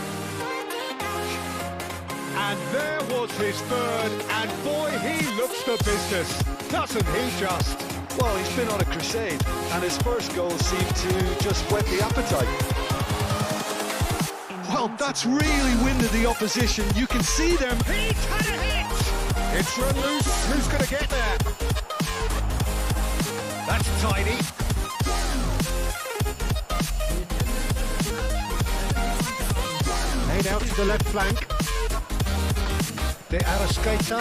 And there was his third, and boy, he looks the business, doesn't he just? Well, he's been on a crusade, and his first goal seemed to just whet the appetite. Well, that's really winded the opposition. You can see them. He's had a hit! It's run loose. Who's going to get there? That's tiny. Laid out to the left flank. De Arrascaeta.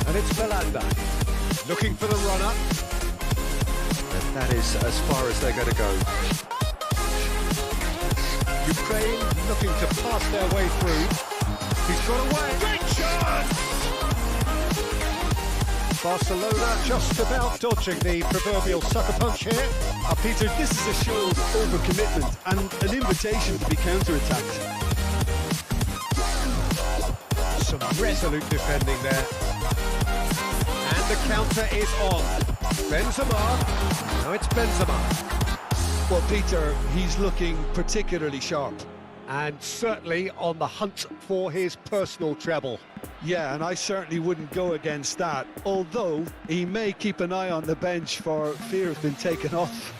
And it's Belanda. Looking for the runner. And that is as far as they're going to go. Ukraine looking to pass their way through. He's got away. Great chance! Barcelona just about dodging the proverbial sucker punch here. Peter, this is a show of overcommitment and an invitation to be counter-attacked. Some resolute defending there. And the counter is on. Benzema. Now it's Benzema. Well, Peter, he's looking particularly sharp. and certainly on the hunt for his personal treble. Yeah, and I certainly wouldn't go against that, although he may keep an eye on the bench for fear of being taken off.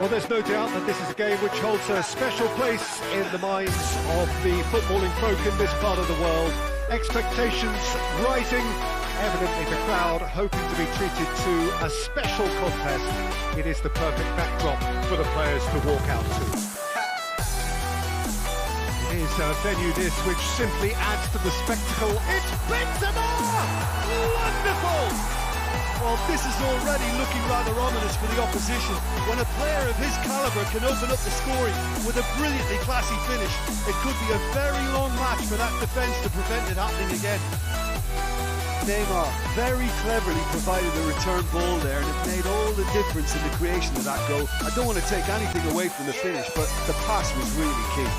Well, there's no doubt that this is a game which holds a special place in the minds of the footballing folk in this part of the world. Expectations rising, evidently the crowd hoping to be treated to a special contest. It is the perfect backdrop for the players to walk out to. It is a venue this which simply adds to the spectacle. It's Benzema! Wonderful! Well, this is already looking rather ominous for the opposition. When a player of his calibre can open up the scoring with a brilliantly classy finish, it could be a very long match for that defence to prevent it happening again. Neymar very cleverly provided a return ball there, and it made all the difference in the creation of that goal. I don't want to take anything away from the finish, but the pass was really key.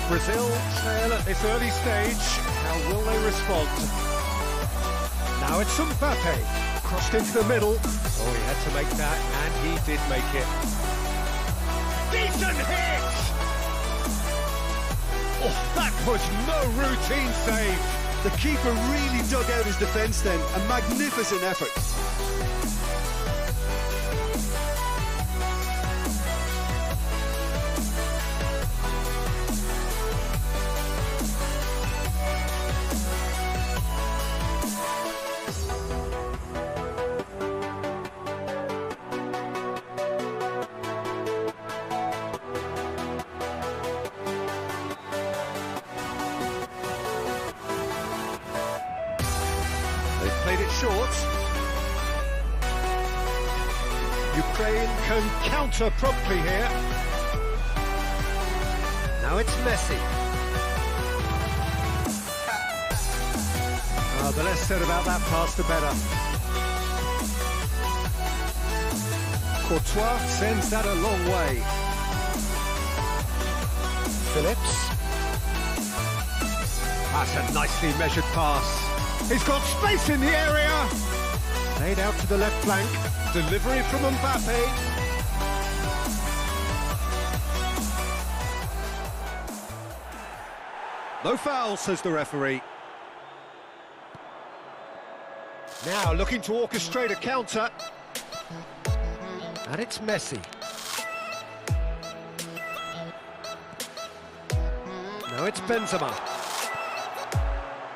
Brazil trail at this early stage. How will they respond? Now it's Mbappe, crossed into the middle. Oh, he had to make that, and he did make it. Decent hit! Oh, that was no routine save. The keeper really dug out his defence then. A magnificent effort. Played it short. Ukraine can counter promptly here. Now it's Messi. The less said about that pass, the better. Courtois sends that a long way. Phillips. That's a nicely measured pass. He's got space in the area. Laid out to the left flank. Delivery from Mbappe. No foul, says the referee. Now looking to orchestrate a counter. And it's Messi. Now it's Benzema.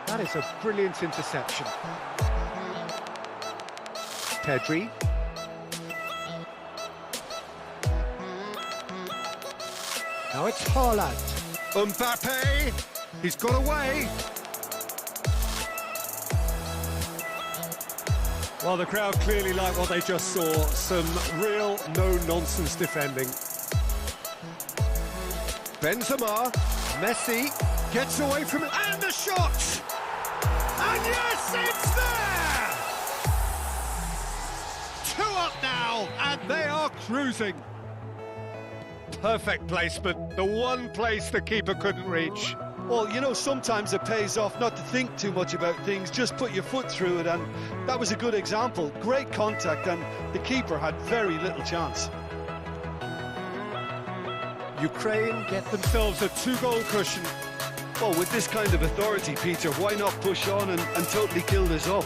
That is a brilliant interception. Pedri. Now it's Haaland. Mbappe. He's got away. Well, the crowd clearly like what they just saw. Some real no-nonsense defending. Benzema. Messi gets away from it. And the shot! And yes, it's there! 2 up now, and they are cruising. Perfect placement, the one place the keeper couldn't reach. Well, you know, sometimes it pays off not to think too much about things, just put your foot through it, and that was a good example. Great contact, and the keeper had very little chance. Ukraine get themselves a 2-goal cushion. Well, with this kind of authority, Peter, why not push on and totally kill this off?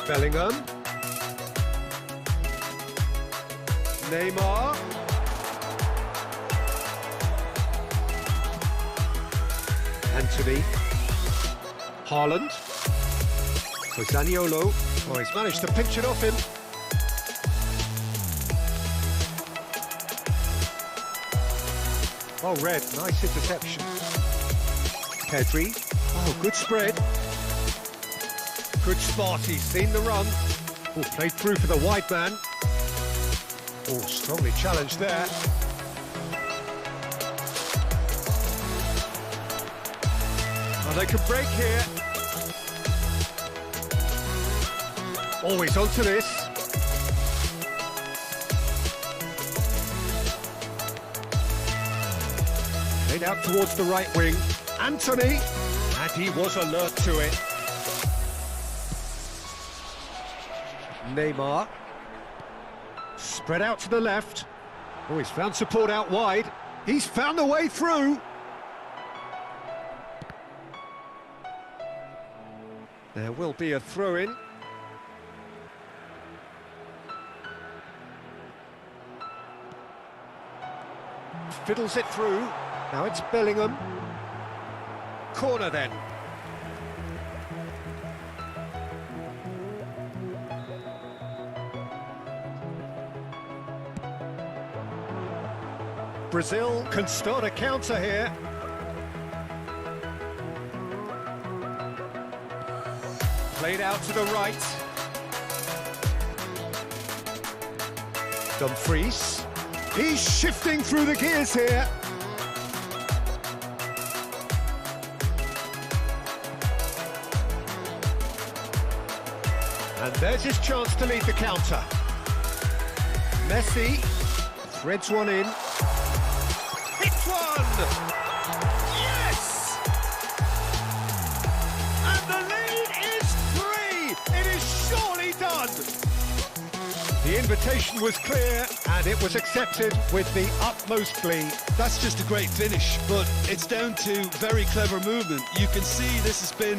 Bellingham. Neymar. Anthony. Haaland. So Zaniolo. Oh, he's managed to pinch it off him. Oh, Red, nice interception. Pedri. Oh, good spread. Good spot, he's seen the run. Oh, played through for the wide man. Oh, strongly challenged there. Oh, they can break here. Always onto this. Played out towards the right wing. Anthony. And he was alert to it. Neymar. Spread out to the left. Oh, he's found support out wide. He's found a way through. There will be a throw-in. fiddles it through. Now it's Bellingham. Corner then. Brazil can start a counter here. Played out to the right. Dumfries. He's shifting through the gears here. And there's his chance to lead the counter. Messi threads one in. Hits one! Yes! And the lead is 3! It is surely done! The invitation was clear and it was accepted with the utmost glee. That's just a great finish, but it's down to very clever movement. You can see this has been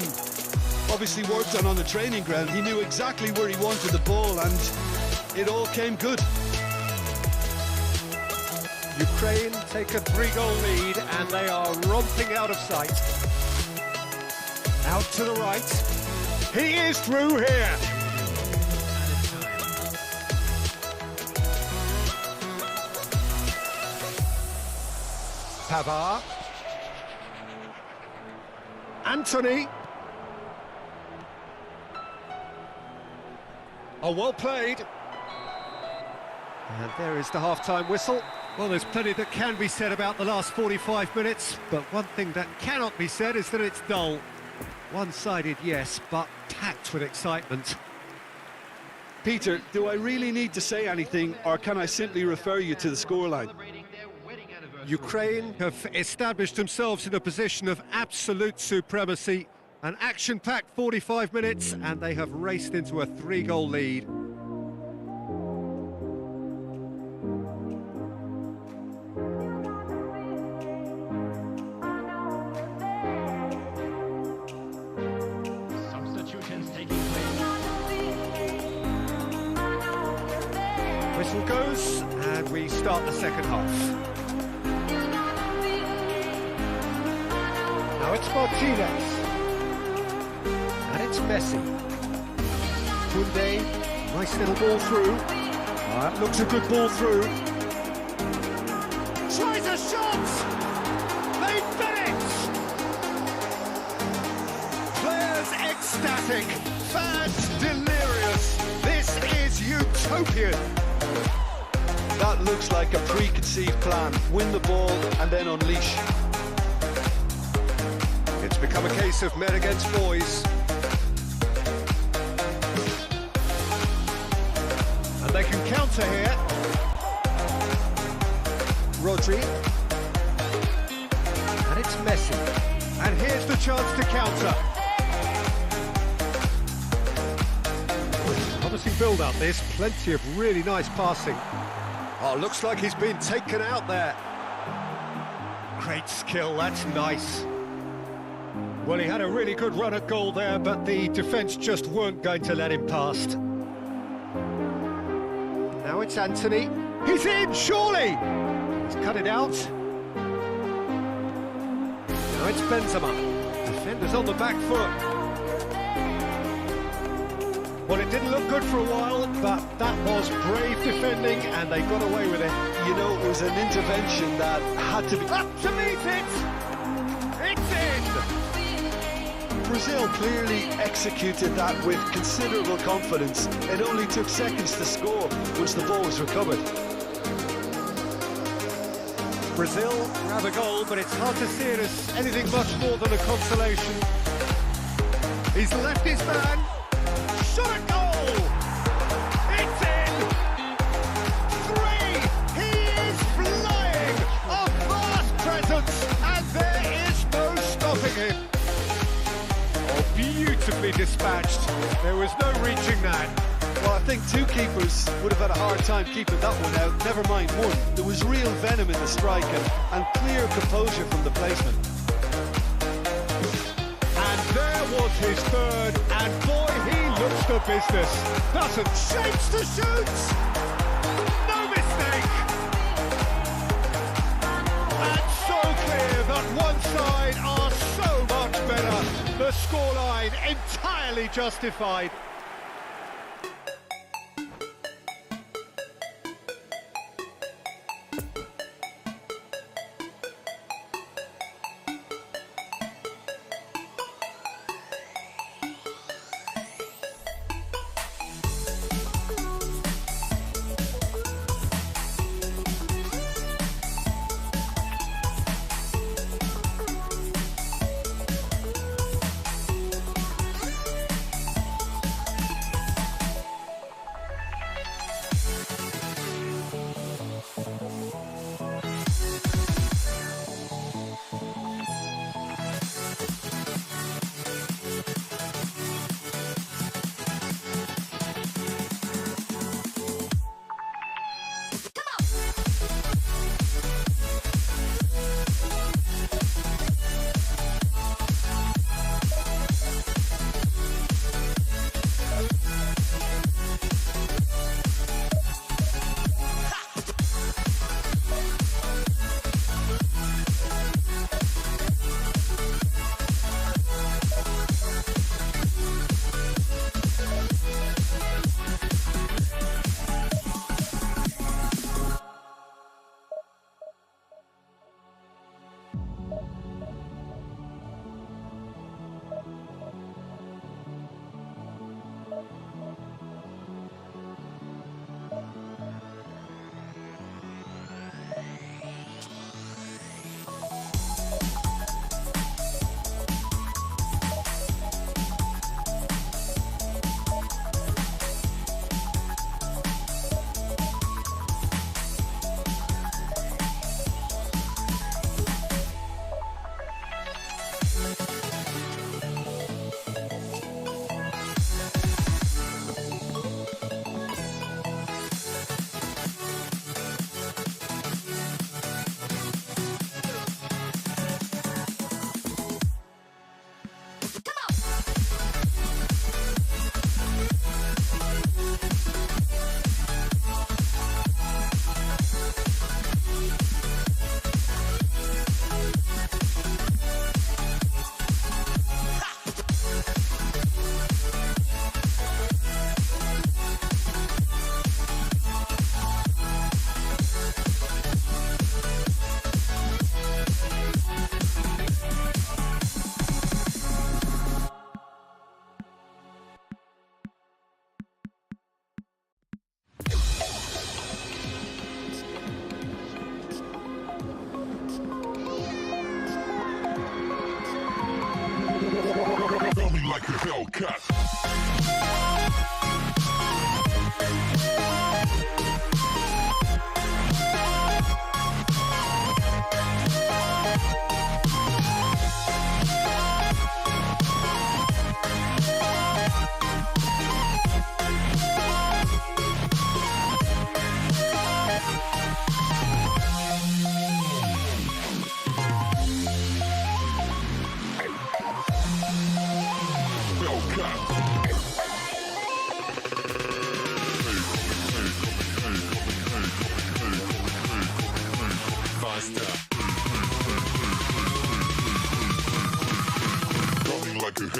obviously worked on the training ground. He knew exactly where he wanted the ball and it all came good. Ukraine take a 3-goal lead and they are romping out of sight. Out to the right. He is through here. Pavard. Anthony. Oh, well played. And there is the half-time whistle. Well, there's plenty that can be said about the last 45 minutes, but one thing that cannot be said is that it's dull. One-sided, yes, but packed with excitement. Peter, do I really need to say anything, or can I simply refer you to the scoreline? Ukraine have established themselves in a position of absolute supremacy. An action-packed 45 minutes, and they have raced into a 3-goal lead. Substitutions taking place. Whistle goes, and we start the second half. Now it's Martinez. And it's Messi. Koundé, nice little ball through. That looks a good ball through. Tries a shot! They've done it! Players ecstatic, fans delirious. This is utopian. That looks like a preconceived plan. Win the ball and then unleash. It's become a case of men against boys. And they can counter here. Rodri. And it's Messi. And here's the chance to counter. Promising build-up, there's plenty of really nice passing. Oh, looks like he's been taken out there. Great skill, that's nice. Well, he had a really good run at goal there, but the defence just weren't going to let him past. Now it's Anthony. He's in, surely! He's cut it out. Now it's Benzema. Defenders on the back foot. Well, it didn't look good for a while, but that was brave defending, and they got away with it. You know, it was an intervention that had to be... Up to meet it! It's in! Brazil clearly executed that with considerable confidence. It only took seconds to score once the ball was recovered. Brazil have a goal, but it's hard to see it as anything much more than a consolation. He's left his man. Shot a goal! It's in! 3! He is flying! A vast presence, and there is no stopping him. Oh, beautifully dispatched. There was no reaching that. Well, I think two keepers would have had a hard time keeping that one out, never mind one. There was real venom in the strike and clear composure from the placement. And there was his third, and boy, he looks the business. Doesn't shapes to shoot. No mistake. side are so much better. The scoreline entirely justified. like a Hellcat. Like a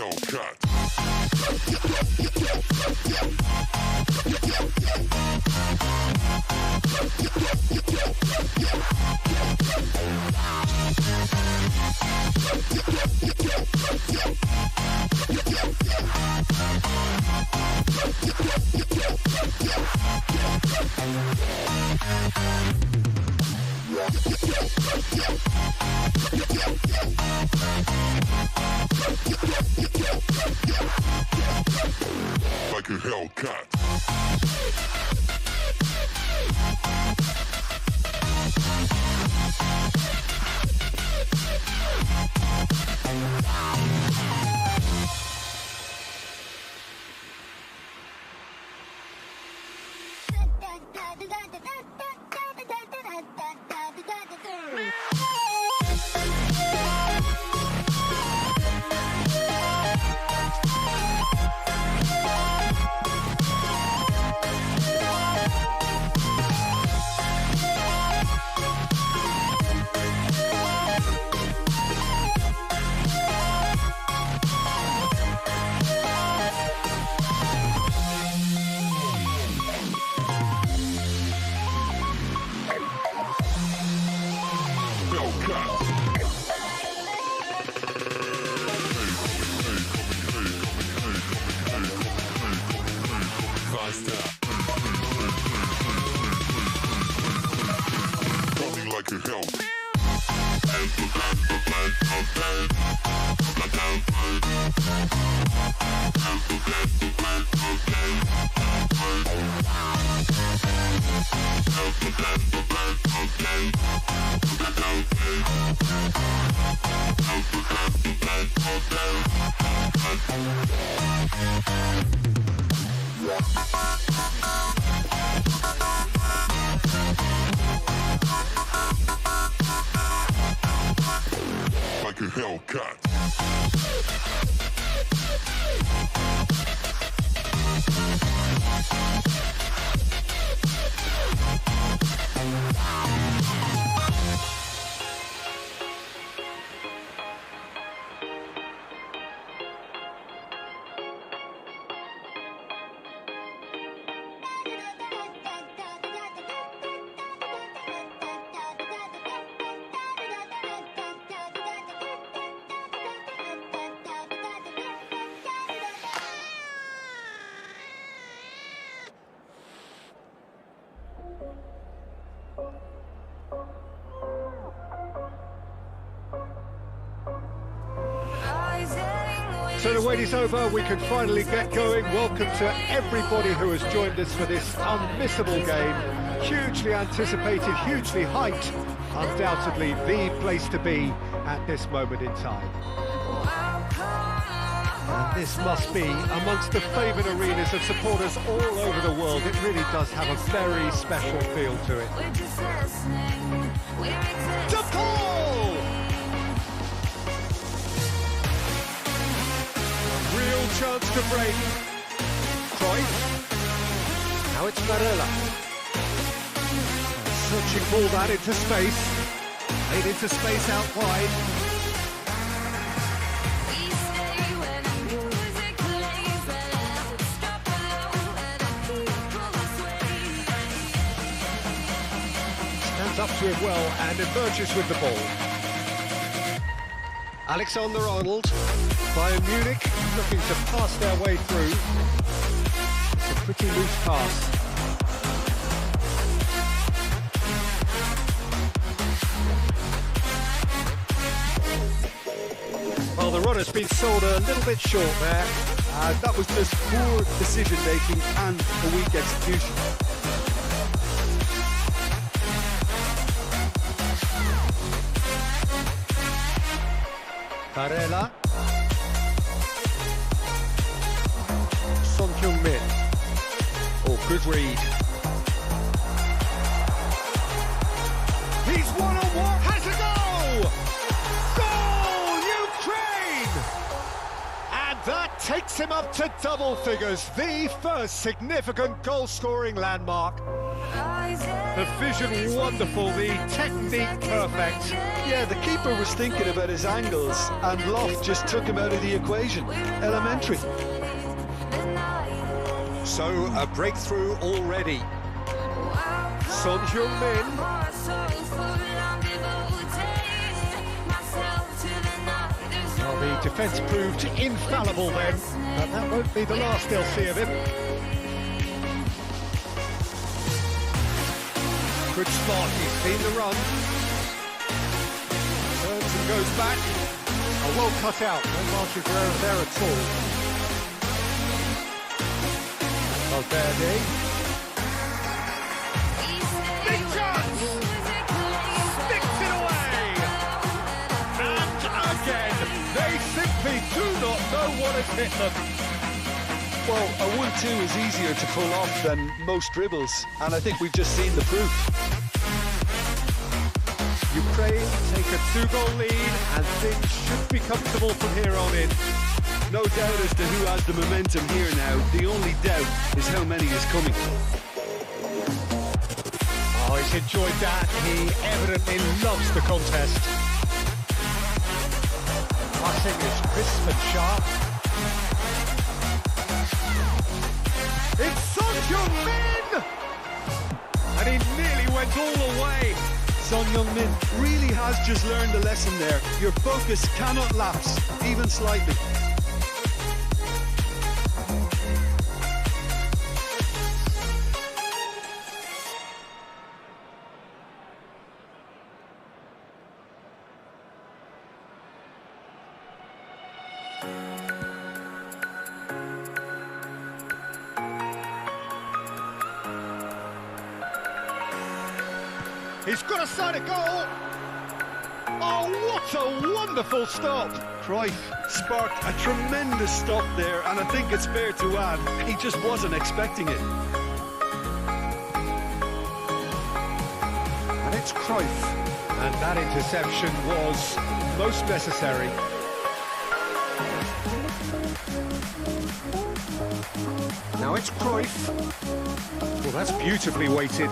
Hellcat. faster. Running like a hell. Like a Hellcat. So the wait is over, we can finally get going. Welcome to everybody who has joined us for this unmissable game. Hugely anticipated, hugely hyped, undoubtedly the place to be at this moment in time. And this must be amongst the favoured arenas of supporters all over the world. It really does have a very special feel to it. To Paul! Real chance to break. Cruyff. Now it's Varela. Searching ball that into space. Played into space out wide. Stands up to it well and emerges with the ball. Alexander-Arnold. Bayern Munich looking to pass their way through. It's a pretty loose pass. Well, the runner's been sold a little bit short there. That was just poor decision-making and a weak execution. Varela. Min. Oh, good read. He's one-on-one, has a goal! Goal, Ukraine! And that takes him up to double figures, the first significant goal-scoring landmark. The vision wonderful, the technique perfect. Yeah, the keeper was thinking about his angles, and Loft just took him out of the equation. Elementary. So, a breakthrough already. Son Heung-min. Well, the defence proved infallible then, but that won't be the last they'll see of him. Good spot, he's seen the run. Turns and goes back. Oh, well cut out, no Martin Guerrero there at all. Valverde. Big chance! Sticks it away! And again, they simply do not know what has hit them. Well, a 1-2 is easier to pull off than most dribbles, and I think we've just seen the proof. Ukraine take a 2-goal lead, and things should be comfortable from here on in. No doubt as to who has the momentum here now. The only doubt is how many is coming. Oh, he's enjoyed that. He evidently loves the contest. Passing is crisp and sharp. It's Son Heung-min! And he nearly went all the way. Son Heung-min really has just learned a lesson there. Your focus cannot lapse, even slightly. He's got a side of goal. Oh, what a wonderful stop. Cruyff sparked a tremendous stop there, and I think it's fair to add, he just wasn't expecting it. And it's Cruyff. And that interception was most necessary. Now it's Cruyff. Well, that's beautifully weighted.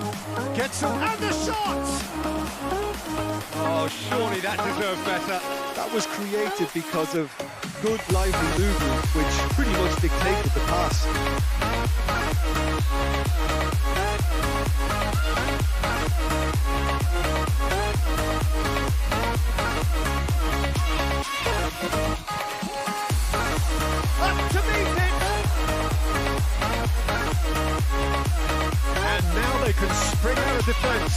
Gets him, and the shot! Oh, surely that deserved better. That was created because of good lively movement, which pretty much dictated the pass. Up to meet it! And now they can spring out of defence.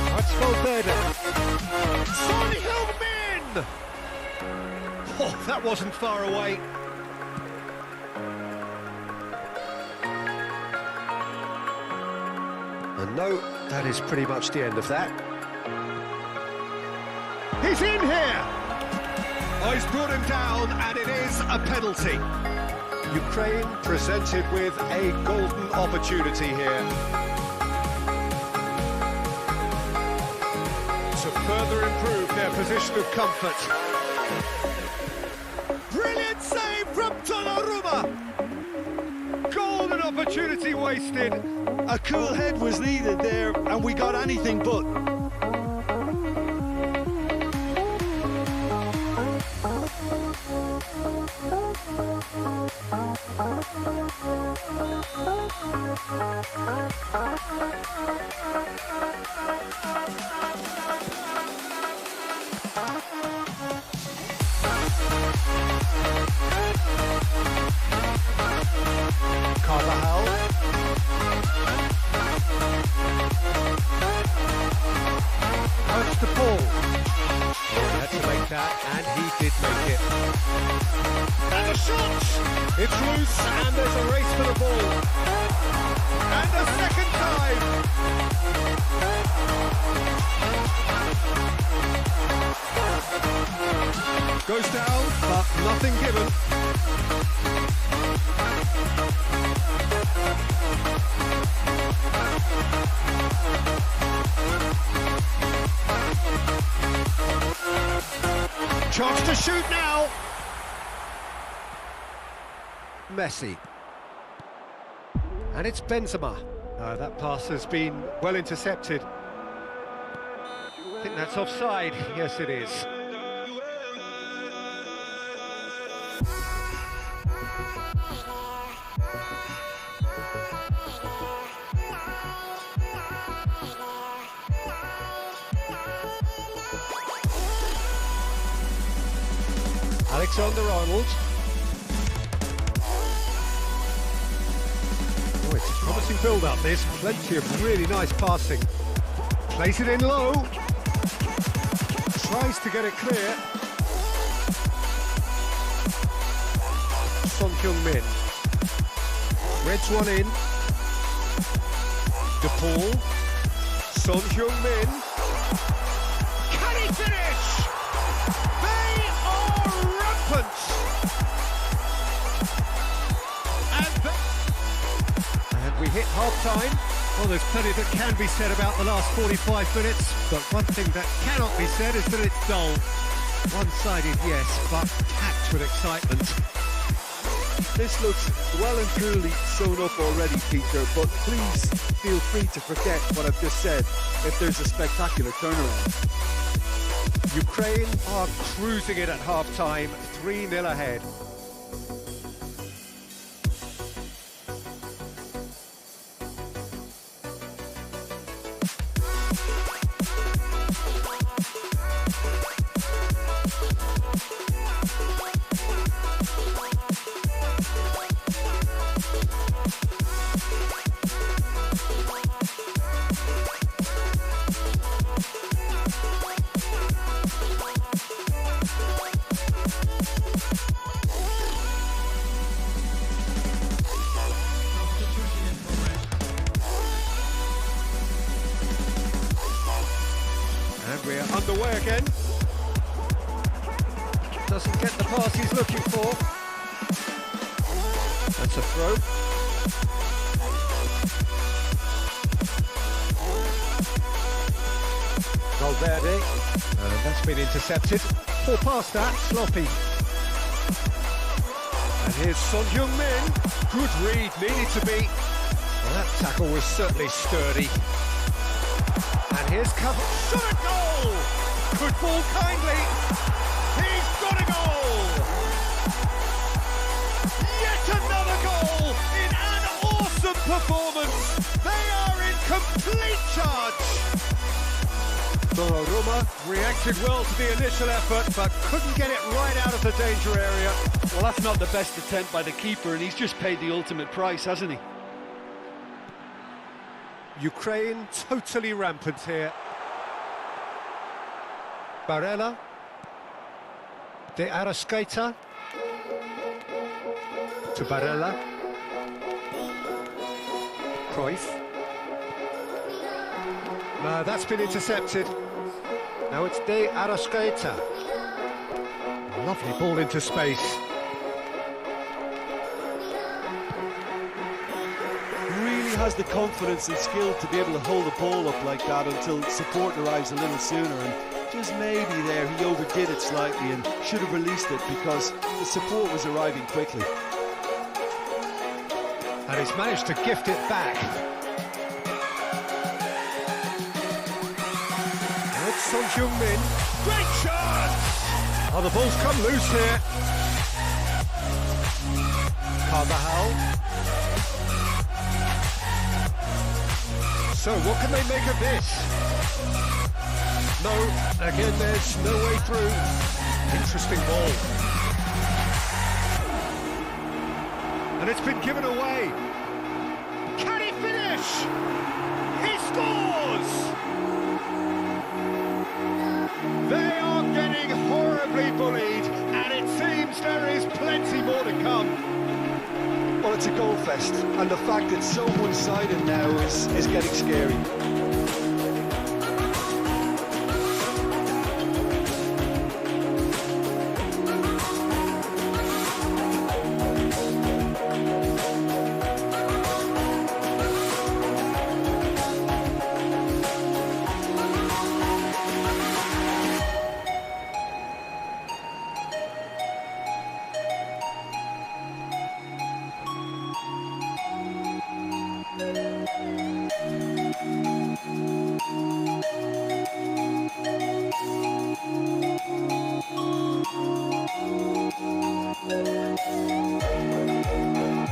That's Valverde. Son Heung-min! Oh, that wasn't far away. And no, that is pretty much the end of that. He's in here! Oh, he's brought him down, and it is a penalty. Ukraine presented with a golden opportunity here to further improve their position of comfort. Brilliant save from Donnarumma! Golden opportunity wasted. A cool head was needed there, and we got anything but. Carvajal. That's the ball. He had to make that, and he did make it. And the shot! It's loose, and there's a race for the ball. And the second time! Goes down, but nothing given. Chance to shoot now. Messi. And it's Benzema. That pass has been well intercepted. I think that's offside. Yes, it is. Alexander-Arnold. Oh, it's a promising build-up, this. Plenty of really nice passing. Plays it in low. Tries to get it clear. Son Heung-min. Reds one in. De Paul. Son Heung-min. Can he finish? They are rampant! And we hit half-time. Well, there's plenty that can be said about the last 45 minutes, but one thing that cannot be said is that it's dull. One-sided, yes, but packed with excitement. This looks well and truly sewn up already, Peter, but please feel free to forget what I've just said if there's a spectacular turnaround. Ukraine are cruising it at half-time, 3-0 ahead. underway again. Doesn't get the pass he's looking for. That's a throw. Valverde. That's been intercepted. Poor pass that, sloppy. And here's Son Heung-min. Good read, needed to be. Well, that tackle was certainly sturdy. And here's cover. Shot a goal! Good ball kindly. He's got a goal! Yet another goal in an awesome performance. They are in complete charge. Roma reacted well to the initial effort, but couldn't get it right out of the danger area. Well, that's not the best attempt by the keeper, and he's just paid the ultimate price, hasn't he? Ukraine totally rampant here. Barella. De Arrascaeta. To Barella. Cruyff. No, that's been intercepted. Now it's De Arrascaeta. Lovely ball into space. Really has the confidence and skill to be able to hold the ball up like that until support arrives a little sooner, and just maybe there he overdid it slightly and should have released it because the support was arriving quickly. And he's managed to gift it back. It's Son Heung-min. Great chance! Oh, the ball's come loose here. Carvajal. So, what can they make of this? No, again, there's no way through. Interesting ball. And it's been given away. Can he finish? He scores! They are getting horribly bullied, and it seems there is plenty more to come. Well, it's a goal fest, and the fact it's so one-sided now is getting scary.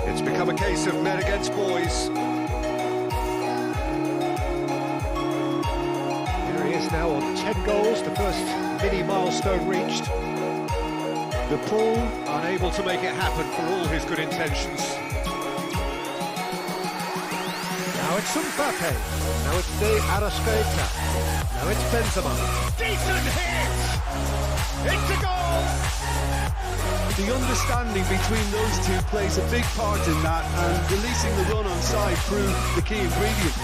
It's become a case of men against boys. Here he is now on 10 goals, the first mini milestone reached. The Paul unable to make it happen for all his good intentions. Now it's Mbappe. Now it's De Arrascaeta. Now it's Benzema. Decent hit! It's a goal! The understanding between those two plays a big part in that, and releasing the run on side proved the key ingredient.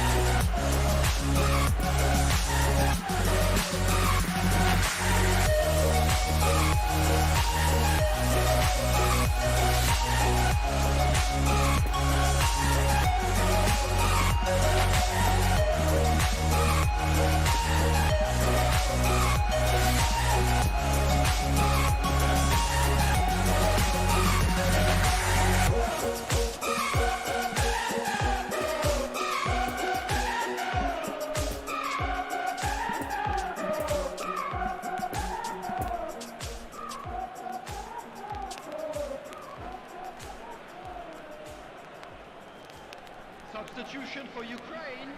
Substitution for Ukraine.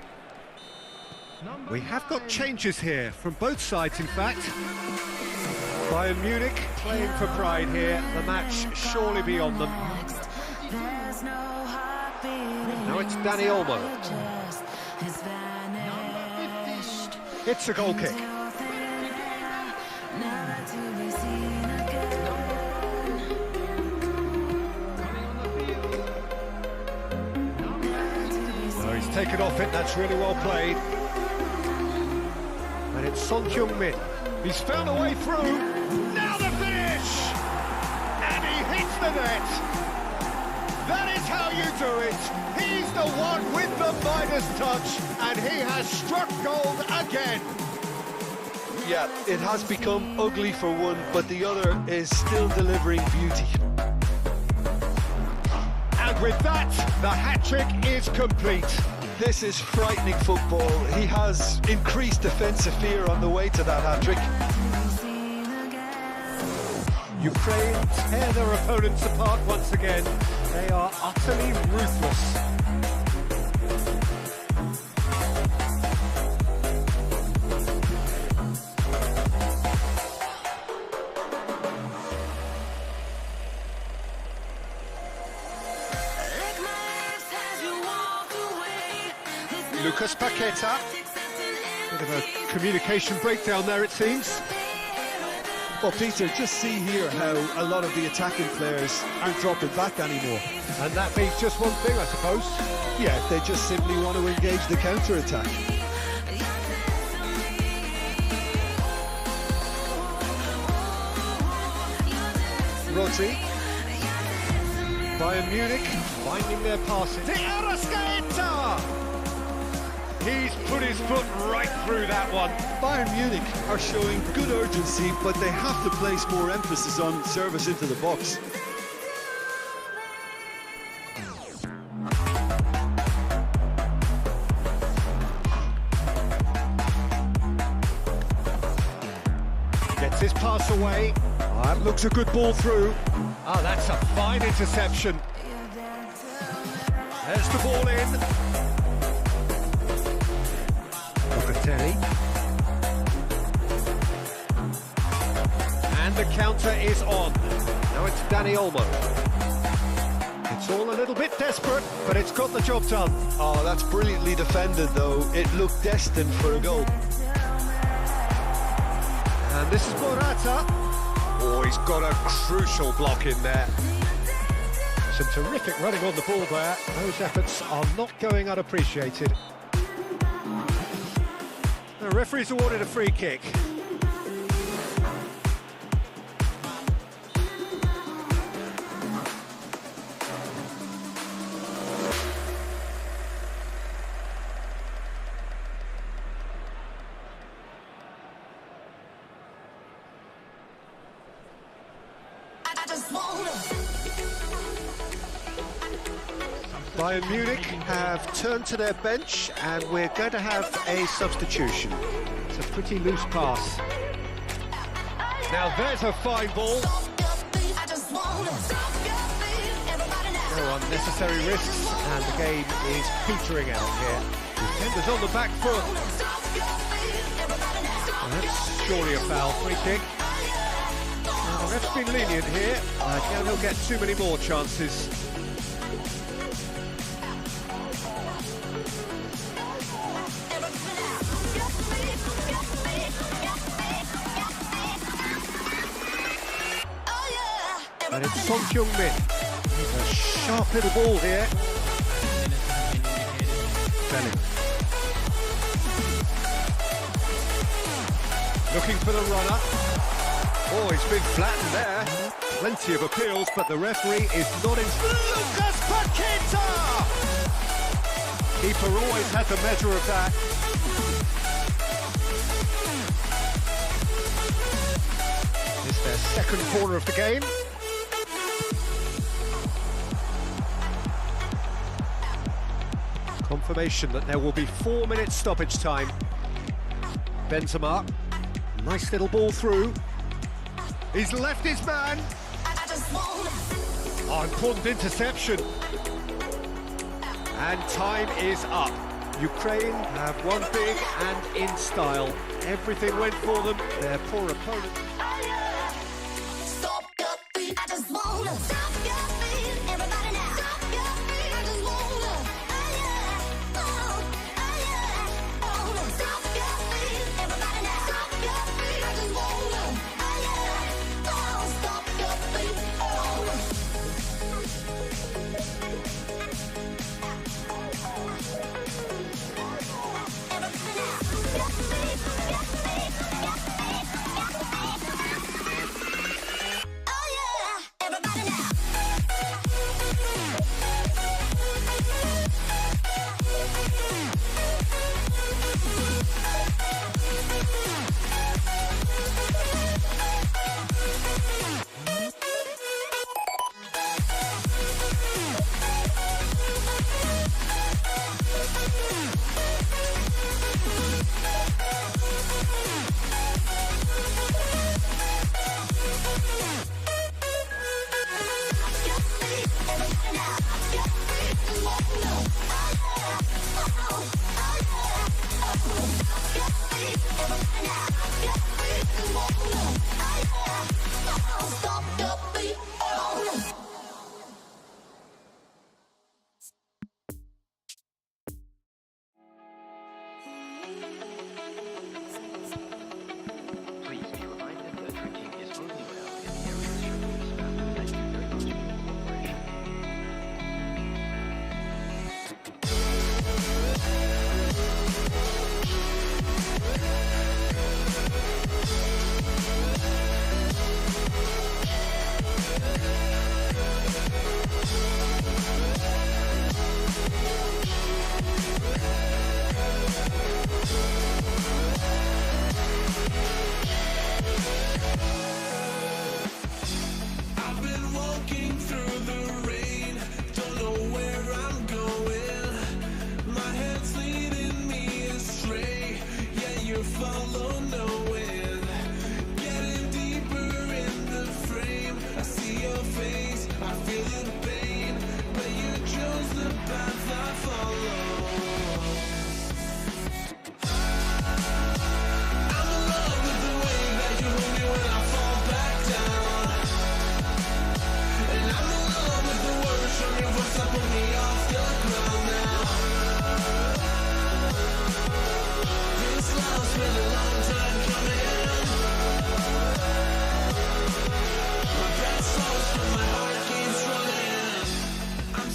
We have got changes here, from both sides in fact. Bayern Munich playing for pride here, the match surely beyond them. Now it's Dani Olmo. It's a goal kick. Oh, he's taken off it, that's really well played. And it's Son Heung-min. He's found a way through. Now the finish! And he hits the net. That is how you do it. He's the one with the Midas touch, and he has struck gold again. Yeah, it has become ugly for one, but the other is still delivering beauty. And with that, the hat-trick is complete. This is frightening football. He has increased defensive fear on the way to that hat-trick. Ukraine tear their opponents apart once again. They are utterly ruthless. Lucas Paqueta. Bit of a communication breakdown there, it seems. Well, Peter, just see here how a lot of the attacking players aren't dropping back anymore. And that means just one thing, I suppose. Yeah, they just simply want to engage the counter-attack. Rodri. Bayern Munich finding their passes. The Arrascaeta! He's put his foot right through that one. Bayern Munich are showing good urgency, but they have to place more emphasis on service into the box. Gets his pass away. That looks a good ball through. Oh, that's a fine interception. There's the ball in. Locatelli. And the counter is on. Now it's Dani Olmo. It's all a little bit desperate, but it's got the job done. Oh, that's brilliantly defended, though. It looked destined for a goal. And this is Morata. Oh, he's got a crucial block in there. Some terrific running on the ball there. Those efforts are not going unappreciated. The referee's awarded a free kick. Bayern Munich have turned to their bench and we're going to have a substitution. It's a pretty loose pass. Now there's a fine ball. No unnecessary risks and the game is petering out here. Defenders on the back foot. And that's surely a foul. Free kick. Now, the ref's been lenient here. I doubt he'll get too many more chances. And it's Son Heung-min. A sharp little ball here. Bellingham. Looking for the runner. Oh, he's been flattened there. Plenty of appeals, but the referee is not in... Lucas Paqueta! Keeper always had the measure of that. It's their second corner of the game. Confirmation that there will be 4 minutes stoppage time. Benzema, nice little ball through. He's left his man. Oh, important interception. And time is up. Ukraine have won big and in style. Everything went for them. Their poor opponent.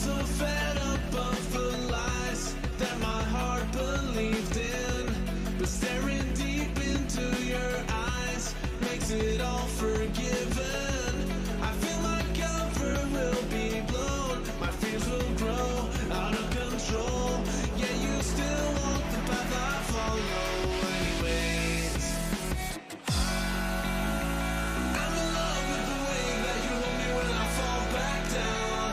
so fed up of the lies that my heart believed in, but staring deep into your eyes makes it all forgiven. I feel my cover will be blown, my fears will grow out of control. Yeah, you still walk the path I follow anyways. I'm in love with the way that you hold me when I fall back down,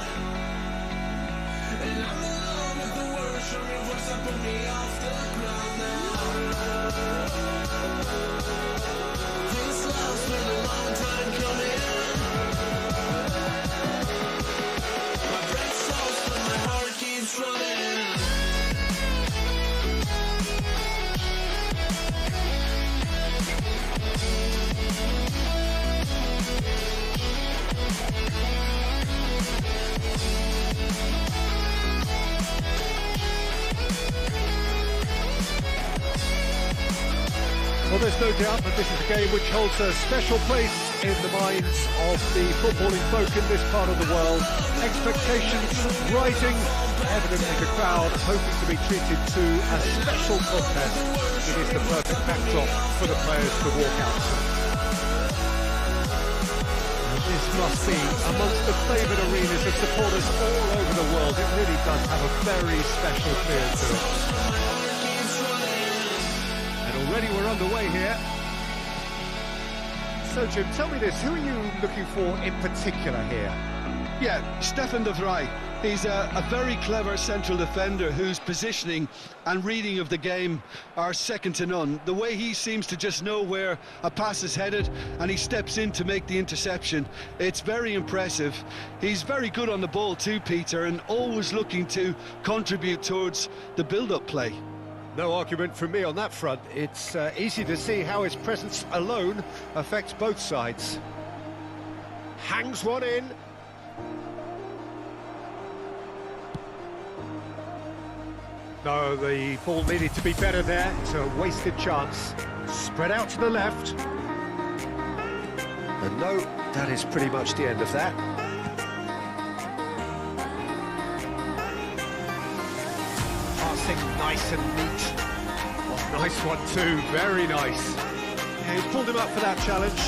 and I'm in love with the words from your voice that put me off the ground now. This love's been a long time coming. My breath slows but my heart keeps running. Well, there's no doubt that this is a game which holds a special place in the minds of the footballing folk in this part of the world. Expectations rising, evidently the crowd hoping to be treated to a special contest. It is the perfect backdrop for the players to walk out to. And this must be amongst the favoured arenas of supporters all over the world. It really does have a very special feel to it. Already we're underway here. So Jim, tell me this, who are you looking for in particular here? Yeah, Stefan de Vrij. He's a very clever central defender whose positioning and reading of the game are second to none. The way he seems to just know where a pass is headed and he steps in to make the interception, it's very impressive. He's very good on the ball too, Peter, and always looking to contribute towards the build-up play. No argument from me on that front. It's easy to see how his presence alone affects both sides. Hangs one in. No, the ball needed to be better there. It's a wasted chance. Spread out to the left. And no, that is pretty much the end of that. Passing nice and neat. Oh, nice one too, very nice. Yeah, he's pulled him up for that challenge.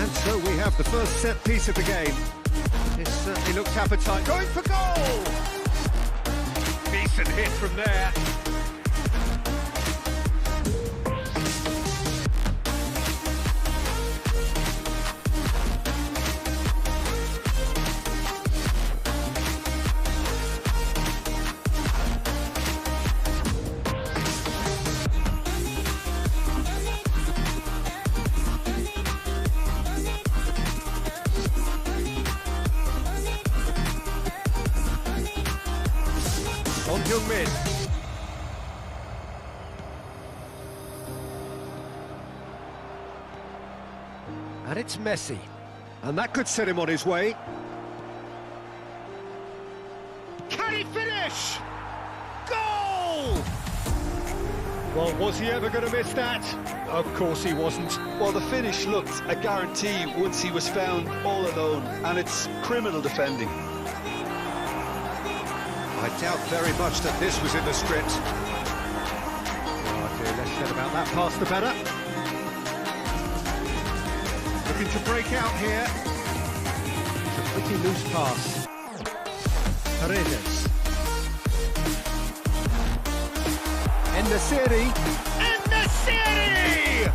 And so we have the first set piece of the game. This certainly looked appetite. Going for goal! Decent hit from there. On Jung-min. And it's Messi. And that could set him on his way. Can he finish? Goal! Well, was he ever going to miss that? Of course he wasn't. Well, the finish looked a guarantee once he was found all alone, and it's criminal defending. I doubt very much that this was in the script. Oh dear, less said about that pass the better. Looking to break out here. It's a pretty loose pass. Paredes. En-Nesyri. En-Nesyri!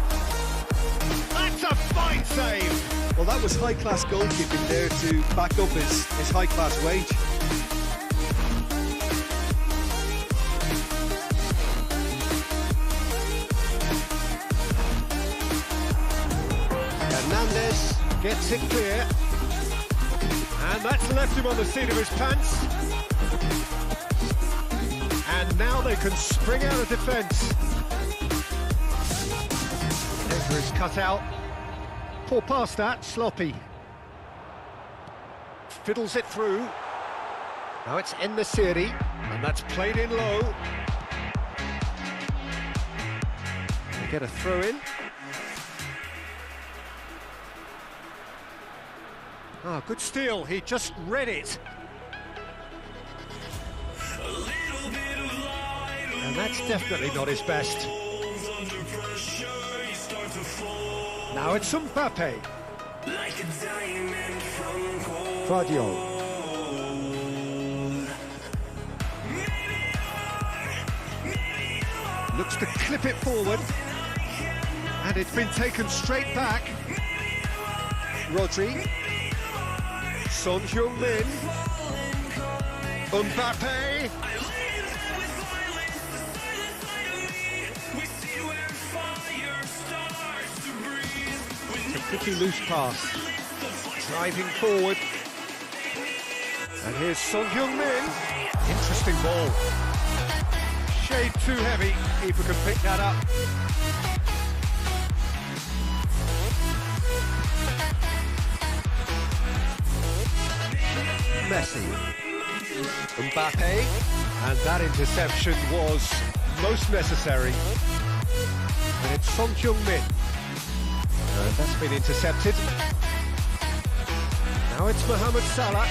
That's a fine save! Well, that was high-class goalkeeping there to back up his high-class wage. Gets it clear, and that's left him on the seat of his pants. And now they can spring out of defence. Never is cut out. Poor pass that, sloppy. Fiddles it through. Now it's En-Nesyri, and that's played in low. They get a throw in. Ah, good steal, he just read it. And that's definitely not his best. Now it's Mbappe. Guardiola. Looks to clip it forward. And it's been taken straight back. Rodri. Son Heung-min. Mbappe. It's a pretty loose pass. Driving forward. And here's Son Heung-min. Interesting ball. Shade too heavy. Keeper can pick that up. Messi. Mbappe. And that interception was most necessary. And it's Son Heung-min. And that's been intercepted. Now it's Mohamed Salah.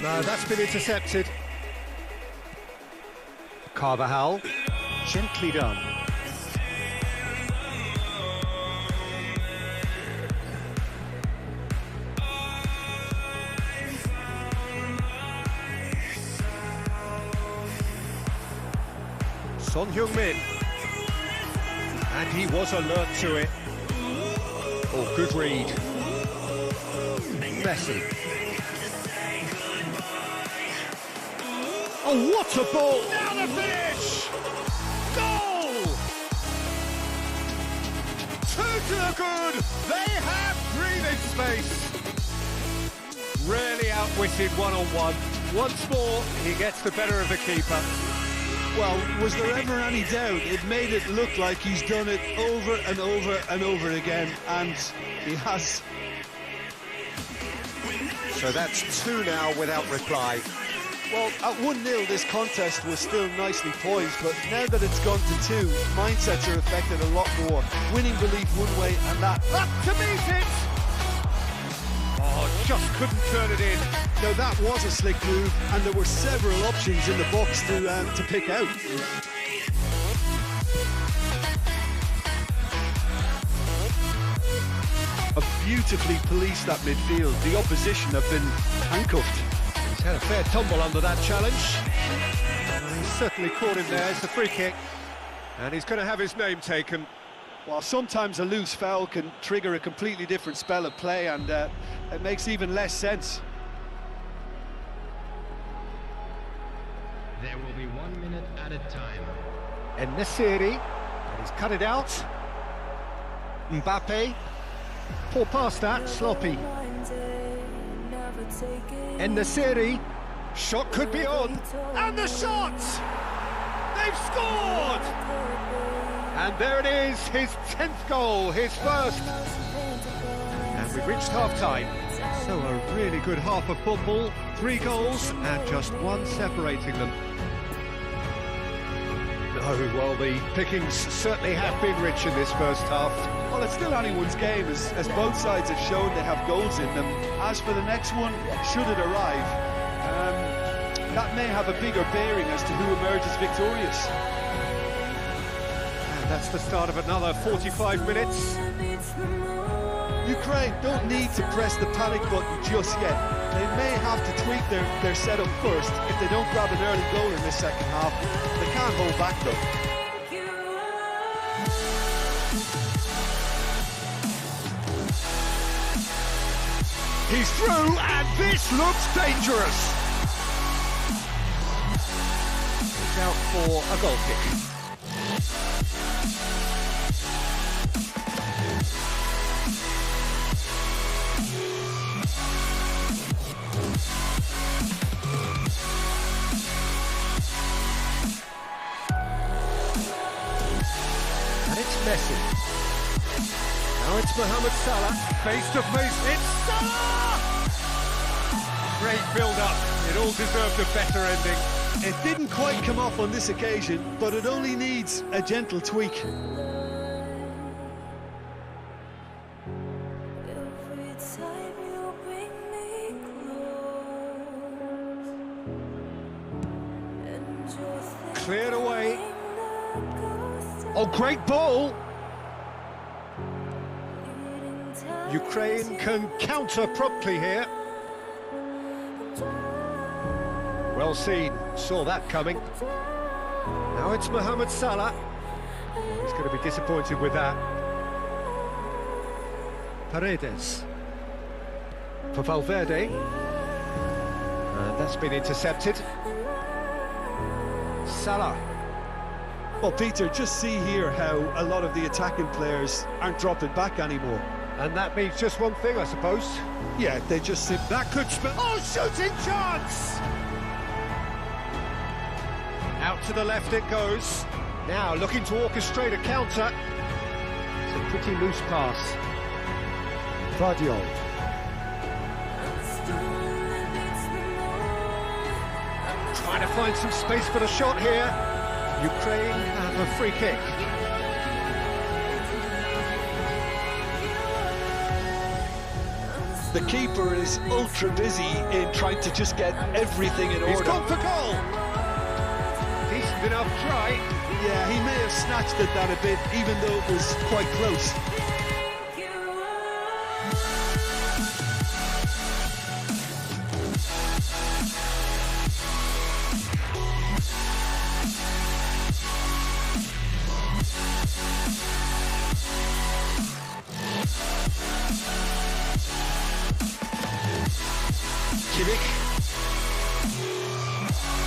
No, that's been intercepted. Carvajal, gently done. Son Heung-min. And he was alert to it. Oh, good read. Messi. Oh, what a ball! Now the finish! Goal! Two to the good! They have breathing space. Really outwitted one-on-one. Once more, he gets the better of the keeper. Well, was there ever any doubt? It made it look like he's done it over and over and over again, and he has. So that's two now without reply. Well, at 1-0, this contest was still nicely poised, but now that it's gone to 2, mindsets are affected a lot more. Winning belief one way and that Up to meet it! Oh, just couldn't turn it in. Now that was a slick move, and there were several options in the box to pick out. Beautifully policed that midfield. The opposition have been handcuffed. He's had a fair tumble under that challenge. He's certainly caught him there. It's a free kick. And he's going to have his name taken. While sometimes a loose foul can trigger a completely different spell of play, and it makes even less sense. There will be 1 minute at a time. En-Nesyri, and he's cut it out. Mbappe, poor pass that, sloppy. En-Nesyri, shot could be on, and the shot! They've scored! And there it is, his 10th goal, his first. And we've reached half-time. So a really good half of football, 3 goals and just 1 separating them. Oh, well, the pickings certainly have been rich in this first half. Well, it's still anyone's game, as both sides have shown they have goals in them. As for the next one, should it arrive, that may have a bigger bearing as to who emerges victorious. And that's the start of another 45 minutes. Ukraine don't need to press the panic button just yet. They may have to tweak their setup first if they don't grab an early goal in this second half. They can't hold back though. He's through, and this looks dangerous. It's out for a goal kick. And it's Messi. Now it's Mohamed Salah, face to face, it's Salah! Great build-up, it all deserved a better ending. It didn't quite come off on this occasion, but it only needs a gentle tweak. Every time you Cleared away. Oh, great ball! Ukraine can counter promptly here. Well seen, saw that coming. Now it's Mohamed Salah. He's going to be disappointed with that. Paredes. For Valverde. And that's been intercepted. Salah. Well, Peter, just see here how a lot of the attacking players aren't dropping back anymore. And that means just one thing, I suppose. Yeah, they just sit. That could spell. Oh, shooting chance! Out to the left it goes. Now looking to orchestrate a counter. It's a pretty loose pass. Vardiol. Trying to find some space for the shot here. Ukraine have a free kick. The keeper is ultra busy in trying to just get everything in order. He's gone for goal. Decent enough try. Yeah, he may have snatched at that a bit, even though it was quite close.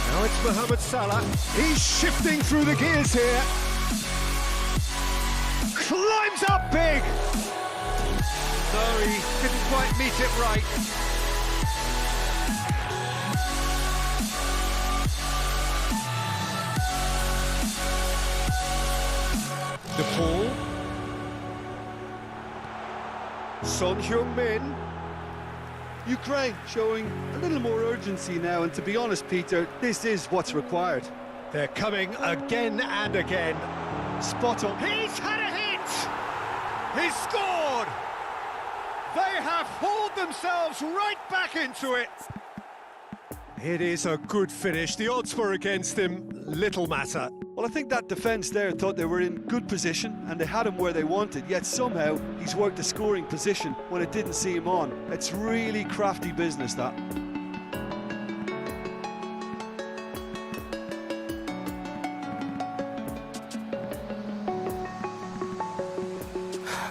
Now it's Mohamed Salah. He's shifting through the gears here. Climbs up big. No, he didn't quite meet it right. DePaul. Son Heung-min. Ukraine showing a little more urgency now, and to be honest, Peter, this is what's required. They're coming again and again. Spot on. He's had a hit! He's scored! They have hauled themselves right back into it. It is a good finish. The odds were against him, little matter. Well, I think that defence there thought they were in good position and they had him where they wanted, yet somehow he's worked a scoring position when it didn't see him on. It's really crafty business, that.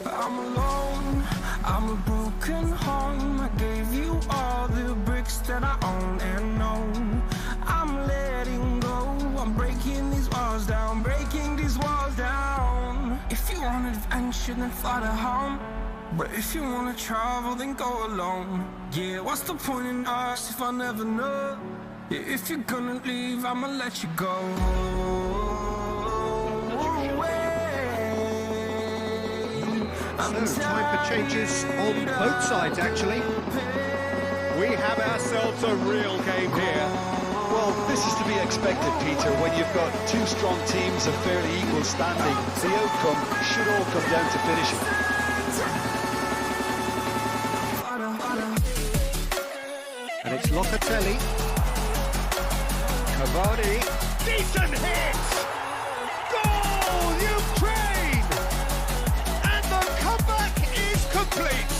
I'm alone, I'm a broken home. I gave you all the bricks that I own and know. I'm letting go, I'm breaking these walls down, breaking these walls down. If you want adventure, then fly to home. But if you wanna travel, then go alone. Yeah, what's the point in us if I never know? Yeah, if you're gonna leave, I'ma let you go. So, time for changes on both sides, actually. We have ourselves a real game here. Well, this is to be expected, Peter, when you've got two strong teams of fairly equal standing. The outcome should all come down to finishing. And it's Locatelli. Cavani. Decent hit! Goal, Ukraine! And the comeback is complete.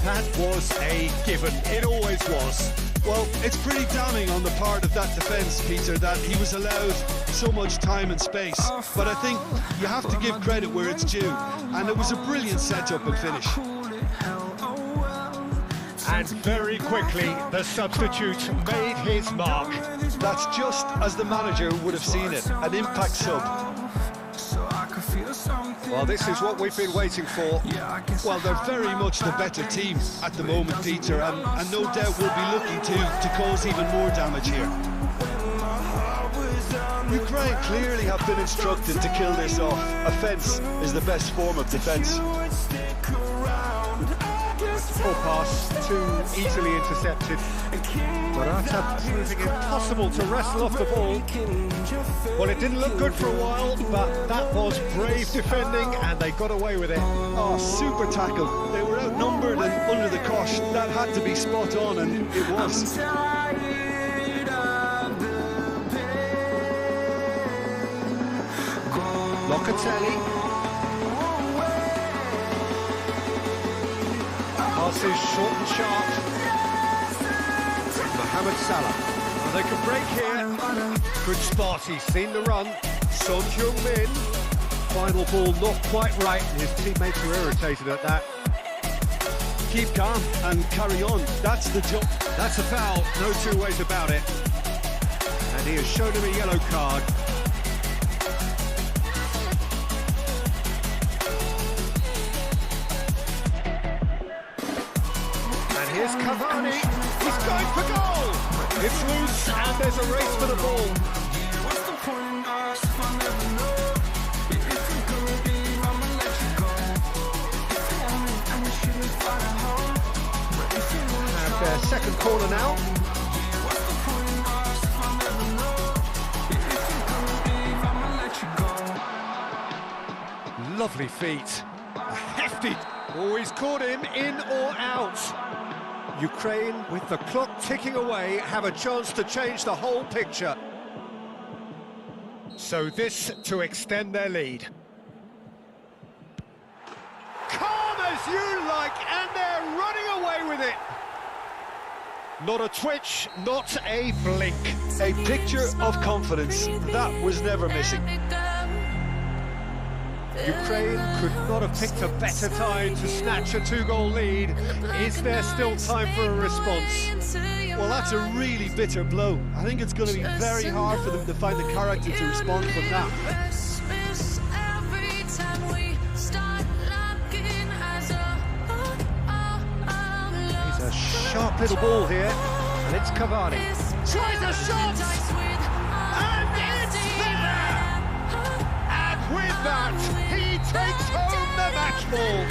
That was a given. It always was. Well, it's pretty damning on the part of that defence, Peter, that he was allowed so much time and space. But I think you have to give credit where it's due. And it was a brilliant setup and finish. And very quickly, the substitute made his mark. That's just as the manager would have seen it, an impact sub. Well, this is what we've been waiting for. Well, they're very much the better team at the moment, Peter, and no doubt will be looking to cause even more damage here. Ukraine clearly have been instructed to kill this off. Offence is the best form of defence. Poor pass, too easily intercepted. Morata proving impossible to wrestle off the ball. Well, it didn't look good for a while, but that was brave defending and they got away with it. Oh, super tackle. They were outnumbered and under the cosh. That had to be spot on, and it was. Locatelli. Passes short and sharp. Mohamed Salah. Well, they can break here. Good spot, he's seen the run. Son Heung-min. Final ball not quite right, and his teammates are irritated at that. Keep calm and carry on. That's the job. That's a foul, no two ways about it. And he has shown him a yellow card. And here's Cavani. He's going for goal. It's loose, and there's a race for the ball. And their second corner now. Lovely feet. Hefty. Always caught him in or out. Ukraine, with the clock ticking away, have a chance to change the whole picture. So this to extend their lead. Calm as you like, and they're running away with it. Not a twitch, not a blink. A picture of confidence that was never missing. Ukraine could not have picked a better time to snatch a two-goal lead. Is there still time for a response? Well, that's a really bitter blow. I think it's going to be very hard for them to find the character to respond from that. He's a sharp little ball here, and it's Cavani. Tries a shot! And it's there! And with that, he takes home the match ball.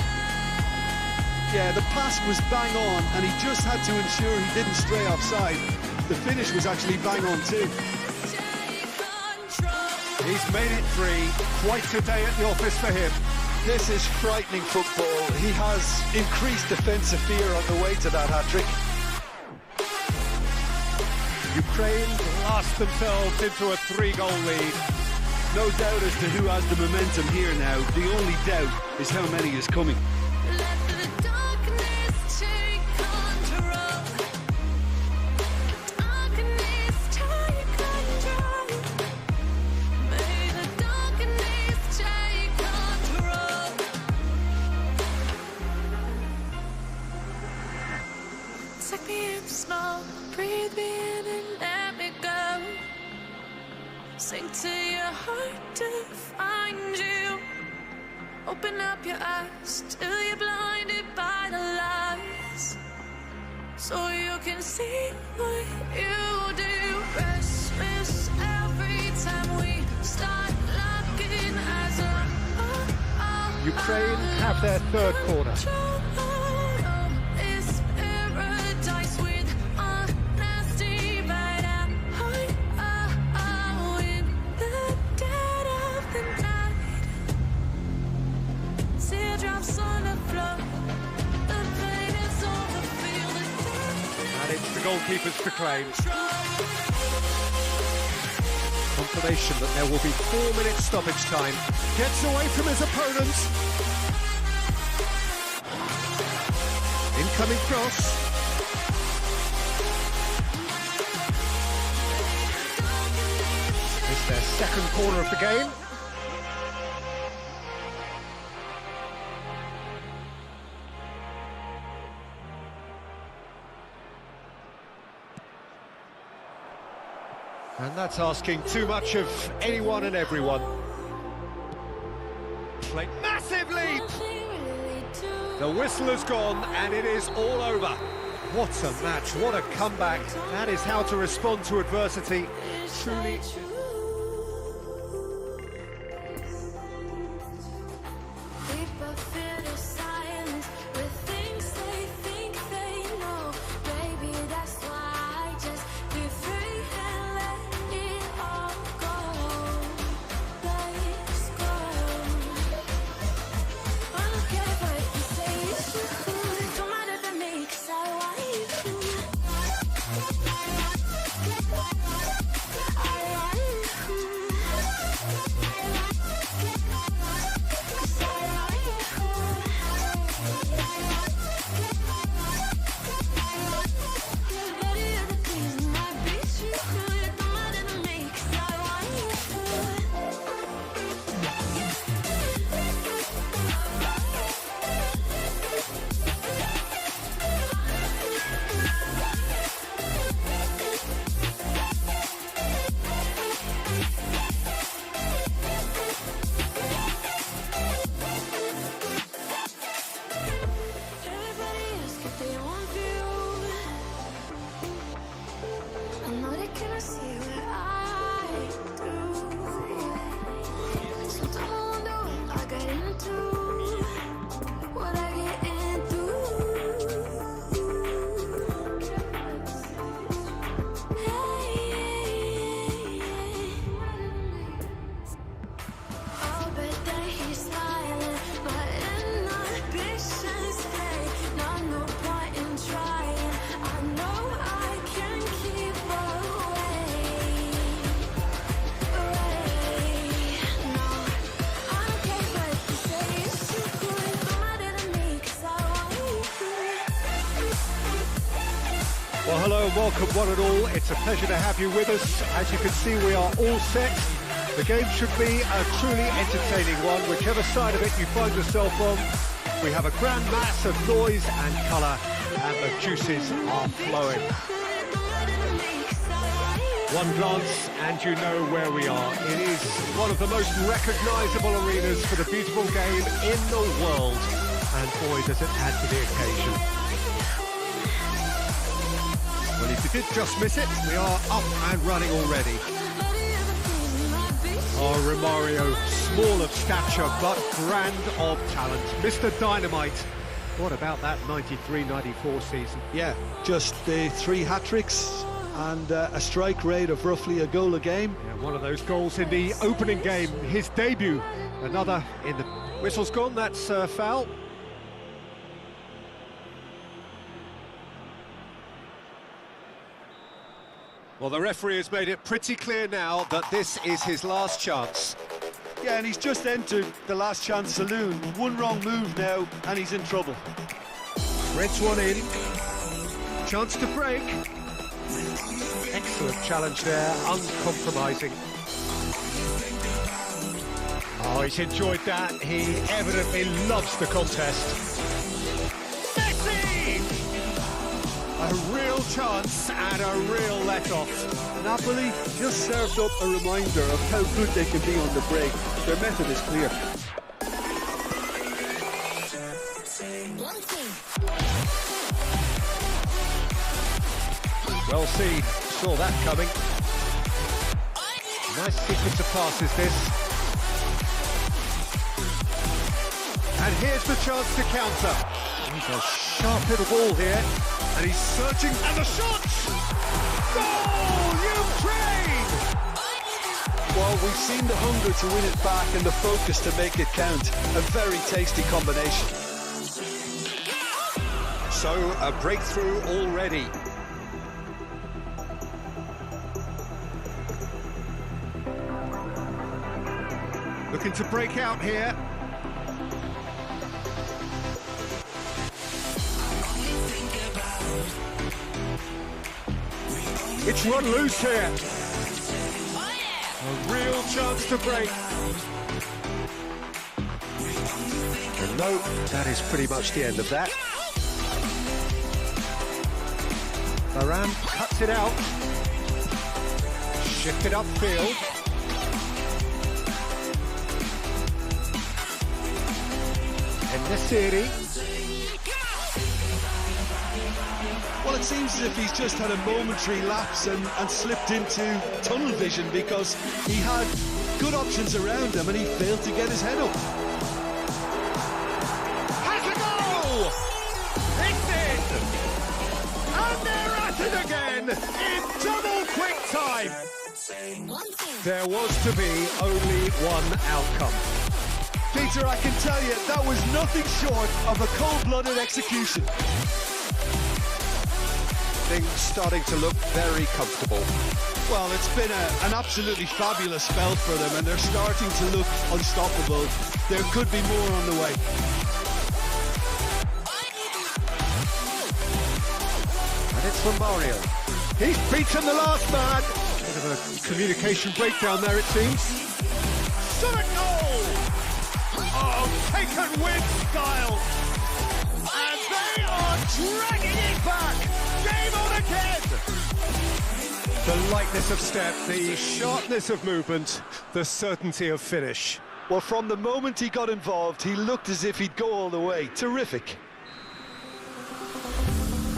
Yeah, the pass was bang on, and he just had to ensure he didn't stray offside. The finish was actually bang on too. He's made it three. Quite a day at the office for him. This is frightening football. He has increased defensive fear on the way to that hat-trick. Ukraine blast themselves into a three-goal lead. No doubt as to who has the momentum here now. The only doubt is how many is coming. Take me in small, breathe me in and let me go. Sink to your heart to find you. Open up your eyes till you're blinded by the lies, so you can see what you do. Restless every time we start looking as a Ukraine have their third corner. The goalkeeper's proclaimed. Confirmation that there will be 4 minutes stoppage time. Gets away from his opponent. Incoming cross. It's their second corner of the game. And that's asking too much of anyone and everyone. Play massive leap! The whistle has gone and it is all over. What a match, what a comeback. That is how to respond to adversity. Truly. Well, hello and welcome one and all. It's a pleasure to have you with us. As you can see, we are all set. The game should be a truly entertaining one, whichever side of it you find yourself on. We have a grand mass of noise and colour, and the juices are flowing. One glance and you know where we are. It is one of the most recognisable arenas for the beautiful game in the world. And boy, does it add to the occasion. Well, if you did just miss it, we are up and running already. Oh, Romario, small of stature, but grand of talent. Mr. Dynamite. What about that 93-94 season? Yeah, just the 3 hat-tricks and a strike rate of roughly a goal a game. Yeah, one of those goals in the opening game, his debut. Another in the... Whistle's gone, that's foul. Well, the referee has made it pretty clear now that this is his last chance. Yeah, and he's just entered the last chance saloon. One wrong move now, and he's in trouble. Threads one in. Chance to break. Excellent challenge there, uncompromising. Oh, he's enjoyed that. He evidently loves the contest. Messi! A real chance and a real let-off. Napoli just served up a reminder of how good they can be on the break. Their method is clear. Well seen, saw that coming. Nice sequence of passes this. And here's the chance to counter. He's a sharp little ball here. And he's searching, and the shot! Goal! Ukraine! Well, we've seen the hunger to win it back and the focus to make it count. A very tasty combination. So, a breakthrough already. Looking to break out here. It's run loose here. A real chance to break. And no, that is pretty much the end of that. Varane cuts it out. Shifted upfield. And Nesiri. Well, it seems as if he's just had a momentary lapse and slipped into tunnel vision because he had good options around him and he failed to get his head up. Has a goal! It's in! And they're at it again in double quick time. There was to be only one outcome. Peter, I can tell you, that was nothing short of a cold-blooded execution. Things starting to look very comfortable. Well, it's been an absolutely fabulous spell for them and they're starting to look unstoppable. There could be more on the way. And it's from Mario. He's beaten the last man. Bit of a communication breakdown there, it seems. Summit goal! Oh, taken with style. And they are dragging it back. Game on again. The lightness of step, the sharpness of movement, the certainty of finish. Well, from the moment he got involved, he looked as if he'd go all the way. Terrific.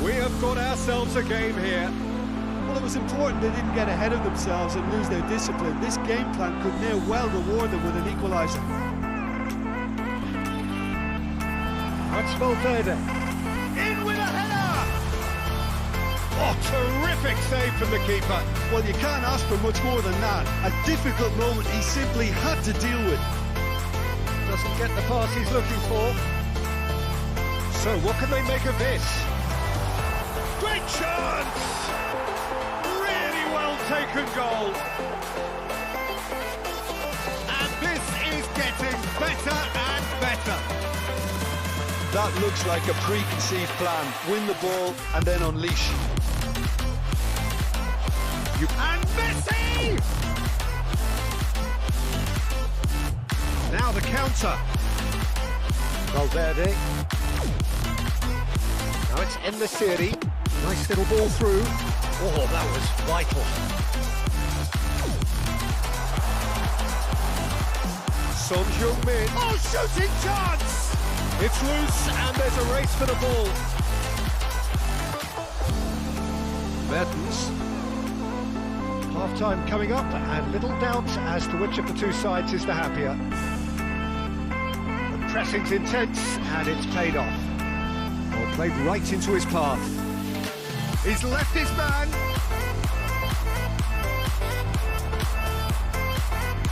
We have got ourselves a game here. Well, it was important they didn't get ahead of themselves and lose their discipline. This game plan could now well reward them with an equaliser. That's Valverde. In with a header! Oh, terrific save from the keeper. Well, you can't ask for much more than that. A difficult moment he simply had to deal with. Doesn't get the pass he's looking for. So what can they make of this? Great chance! Really well taken goal. And this is getting better and better. That looks like a preconceived plan. Win the ball and then unleash. And Messi! Now the counter. Valverde. Now it's En-Nesyri. Nice little ball through. Oh, that was vital. Son Heung-min. Oh, shooting chance! It's loose and there's a race for the ball. Mertens. Half-time coming up and little doubt as to which of the two sides is the happier. The pressing's intense and it's paid off. Well, played right into his path. He's left his man.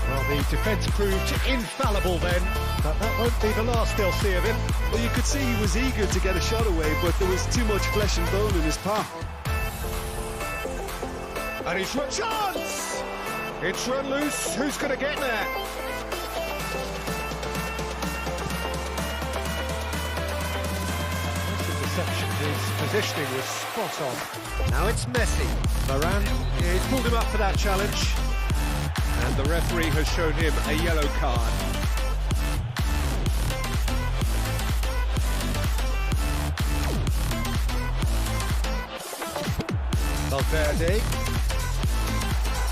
Well, the defence proved infallible then, but that won't be the last they'll see of him. Well, you could see he was eager to get a shot away, but there was too much flesh and bone in his path. And he's run chance! It's run loose, who's going to get there? Deception, his positioning was spot on. Now it's Messi. Varane, he's pulled him up for that challenge. And the referee has shown him a yellow card. Valverde.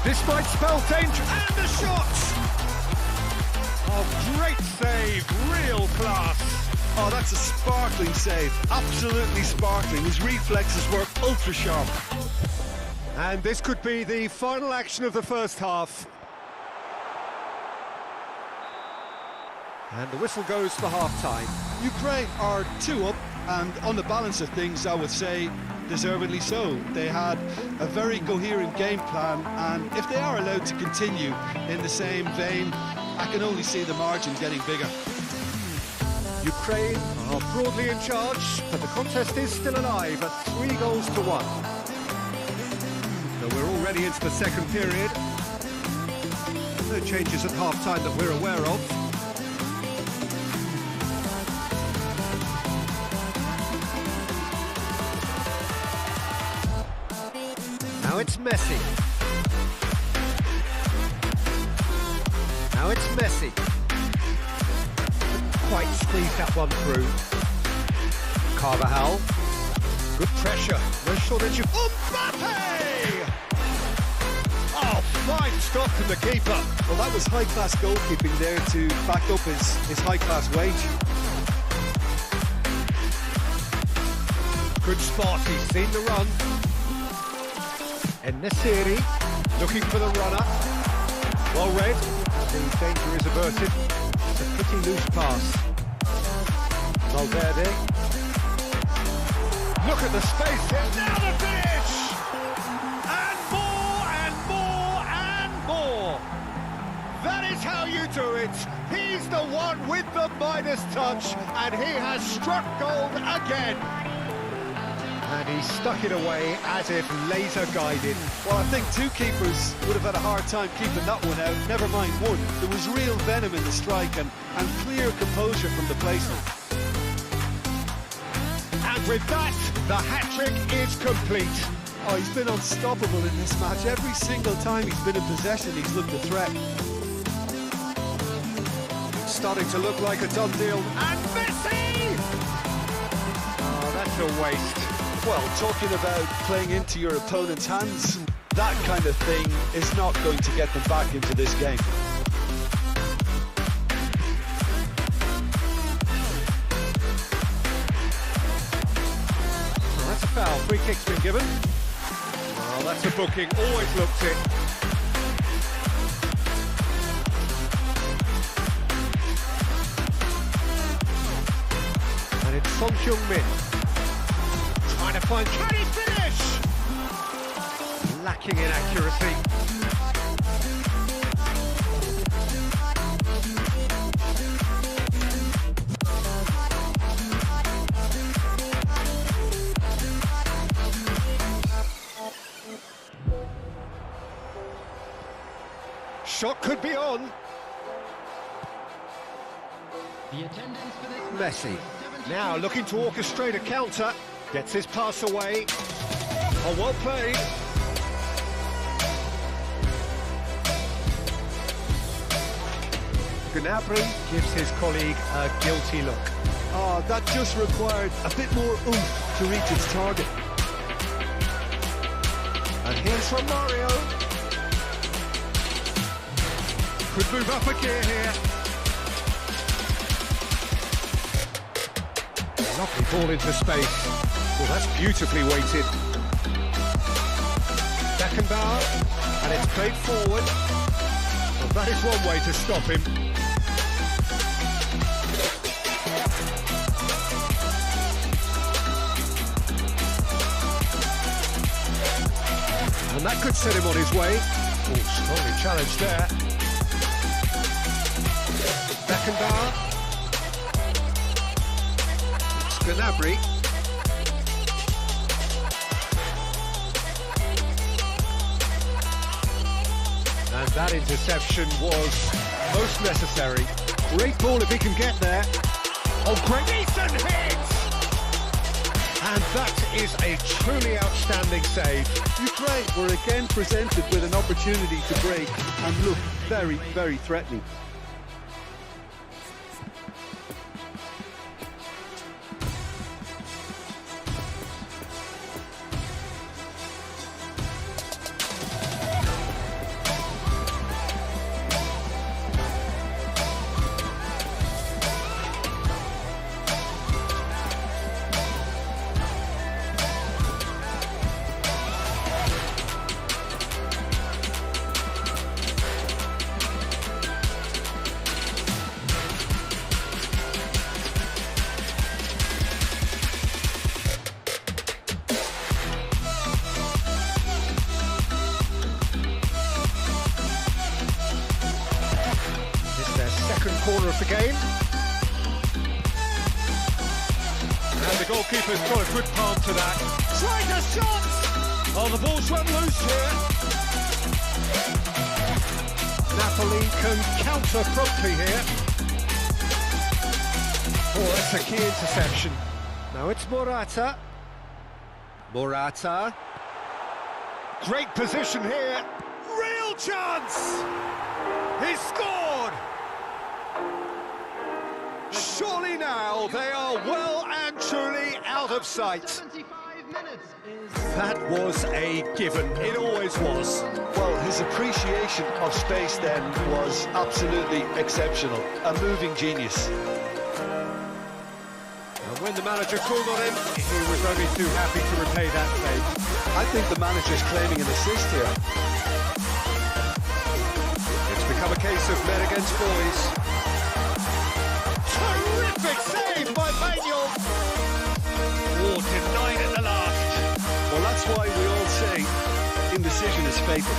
This might spell danger, and the shot! Oh, great save, real class. Oh, that's a sparkling save, absolutely sparkling. His reflexes were ultra sharp. And this could be the final action of the first half. And the whistle goes for half-time. Ukraine are 2 up, and on the balance of things, I would say deservedly so. They had a very coherent game plan, and if they are allowed to continue in the same vein, I can only see the margin getting bigger. Ukraine are broadly in charge, but the contest is still alive at 3-1. So we're already into the second period. No changes at half-time that we're aware of. Now it's Messi. Now it's Messi. Quite squeeze that one through. Carvajal. Good pressure. No shortage of... Mbappe! Oh, fine stop from the keeper. Well, that was high-class goalkeeping there to back up his high-class wage. Good spot. He's seen the run. En-Nesyri looking for the runner. Well read. The danger is averted. It's a pretty loose pass. Valverde. Look at the space here. Now the finish! And more and more and more. That is how you do it. He's the one with the Midas touch, and he has struck gold again. And he stuck it away as if laser-guided. Well, I think 2 keepers would have had a hard time keeping that one out, never mind 1. There was real venom in the strike and clear composure from the placement. And with that, the hat-trick is complete. Oh, he's been unstoppable in this match. Every single time he's been in possession, he's looked a threat. It's starting to look like a done deal. And Messi! Oh, that's a waste. Well, talking about playing into your opponent's hands, that kind of thing is not going to get them back into this game. Well, that's a foul. Free kick's been given. Well, that's a booking. Always looked it. And it's Son Heung-min. Trying to find... Can he finish? Lacking in accuracy. Shot could be on. The attendance for this Messi. Now looking to orchestrate a counter. Gets his pass away. Oh, well played. Gnabry gives his colleague a guilty look. Oh, that just required a bit more oomph to reach its target. And here's from Mario. Could move up a gear here. Lovely ball into space. Well, that's beautifully weighted. Beckenbauer, and it's played forward. Well, that is one way to stop him. And that could set him on his way. Oh, strongly challenged there. Beckenbauer. It's Gnabry. And that interception was most necessary. Great ball if he can get there. Oh, great! Decent hit! And that is a truly outstanding save. Ukraine were again presented with an opportunity to break and look very, very threatening. Second corner of the game. And the goalkeeper's got a good palm to that. Trying a shot! Oh, the ball's run loose here. Napoli can counter promptly here. Oh, that's a key interception. Now it's Morata. Morata. Great position here. Real chance! He's scored! Surely now they are well and truly out of sight. 75 minutes is... That was a given. It always was. Well, his appreciation of space then was absolutely exceptional. A moving genius. And when the manager called on him, he was only too happy to repay that save. I think the manager's claiming an assist here. It's become a case of men against boys. Terrific save by Manuel. Oh, denied at the last. Well, that's why we all say indecision is fatal.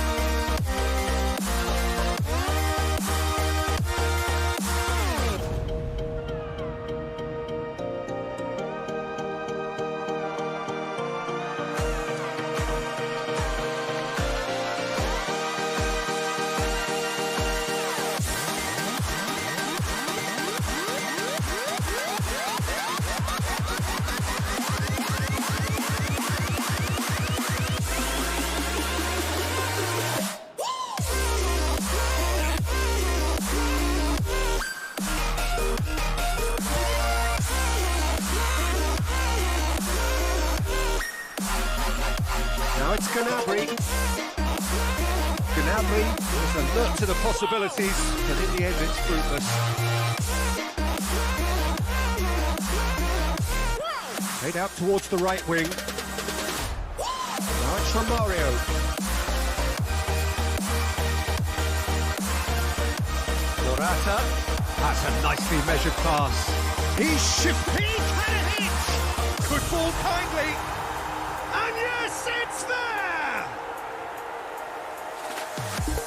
Now it's Gnabry. Gnabry is alert to the possibilities, but in the end it's fruitless. Played out towards the right wing. Now it's from Mario. Morata. That's a nicely measured pass. He's shifting. He had a hit. Good ball kindly. And yes, it's there!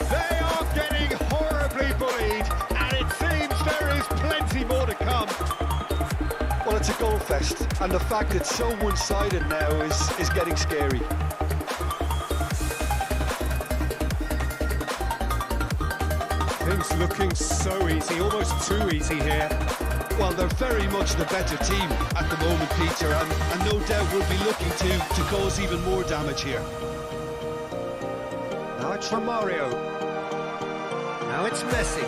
They are getting horribly bullied, and it seems there is plenty more to come. Well, it's a goal fest, and the fact it's so one-sided now is getting scary. Things looking so easy, almost too easy here. Well, they're very much the better team at the moment, Peter, and no doubt will be looking to cause even more damage here. Now it's from Mario. Now it's Messi.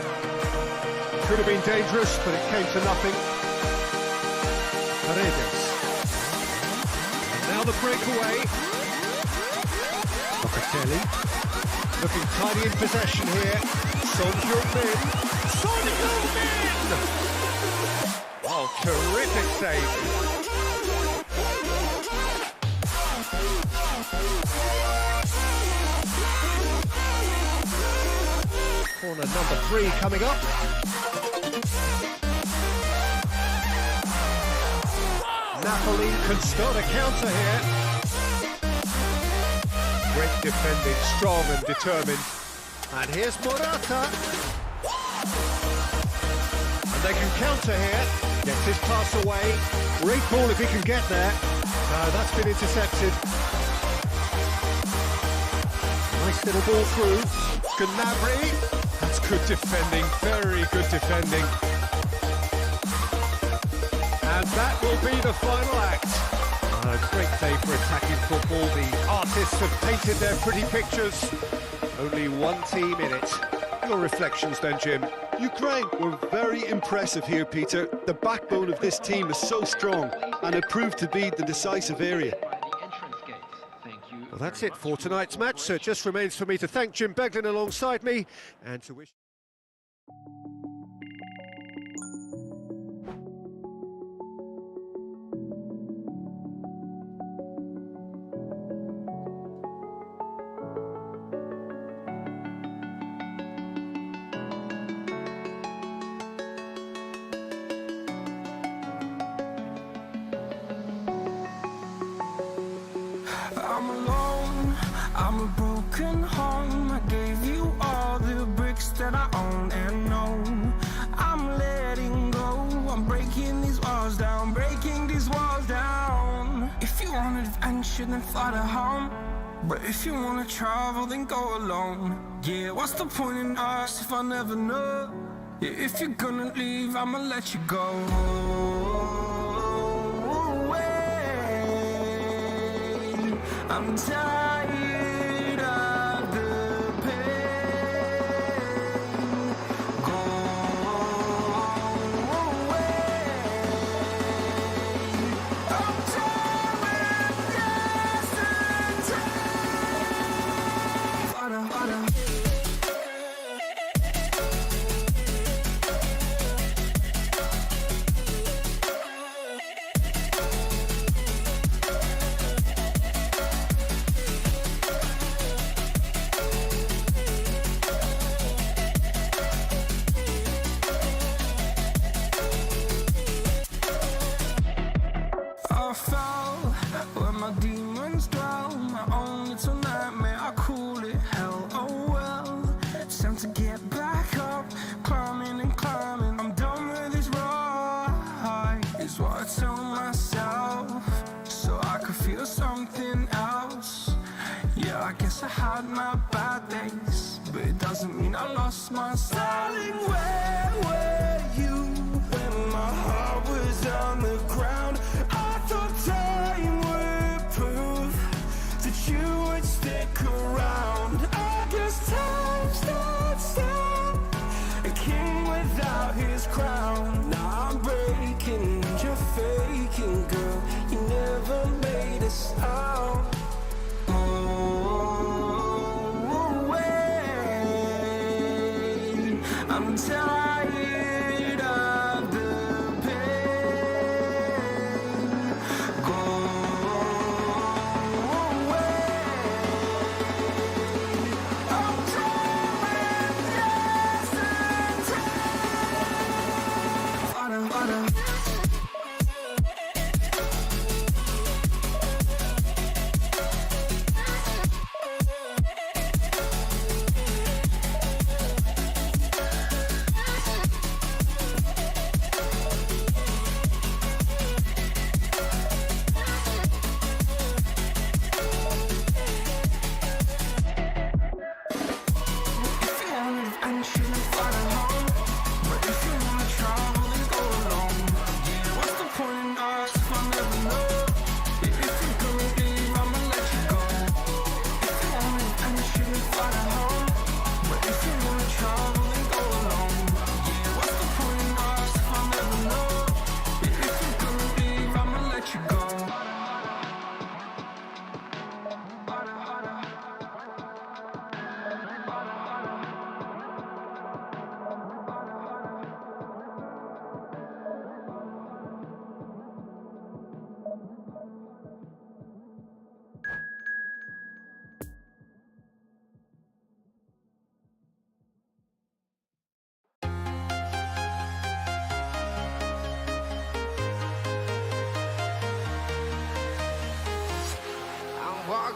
could have been dangerous, but it came to nothing. Paredes. And now the breakaway. Locatelli. Looking tidy in possession here. Son Heung-min. Son Heung-min! Oh, terrific save. Corner number 3 coming up. Napoli can start a counter here. Great defending, strong and determined. And here's Morata. And they can counter here. Gets his pass away. Great ball if he can get there. No, that's been intercepted. Nice little ball through. Gnabry. That's good defending, very good defending. And that will be the final act. A great day for attacking football. The artists have painted their pretty pictures. Only one team in it. Your reflections then, Jim? Ukraine were very impressive here, Peter. The backbone of this team is so strong, and it proved to be the decisive area. Well, that's it for tonight's match, so it just remains for me to thank Jim Beglin alongside me, and to wish... I'm alone, I'm a broken home. I gave you all the bricks that I own and know. I'm letting go, I'm breaking these walls down, breaking these walls down. If you want adventure, then fly to home. But if you wanna travel, then go alone. Yeah, what's the point in us if I never know? Yeah, if you're gonna leave, I'ma let you go. I'm tired of the pain. Go away. I'm tired of yesterday. Harder, harder. I fell where my demons dwell. My own little nightmare, I call it hell. Oh well, it's time to get back up, climbing and climbing. I'm done with this ride, is what I tell myself, so I could feel something else. Yeah, I guess I had my bad days, but it doesn't mean I lost my style. Darling, where were you when my heart was on the ground? I thought time would prove that you would stick around. I guess time stood still, a king without his crown. Now I'm breaking, you're faking, girl. You never made a sound. Oh, wait, I'm tired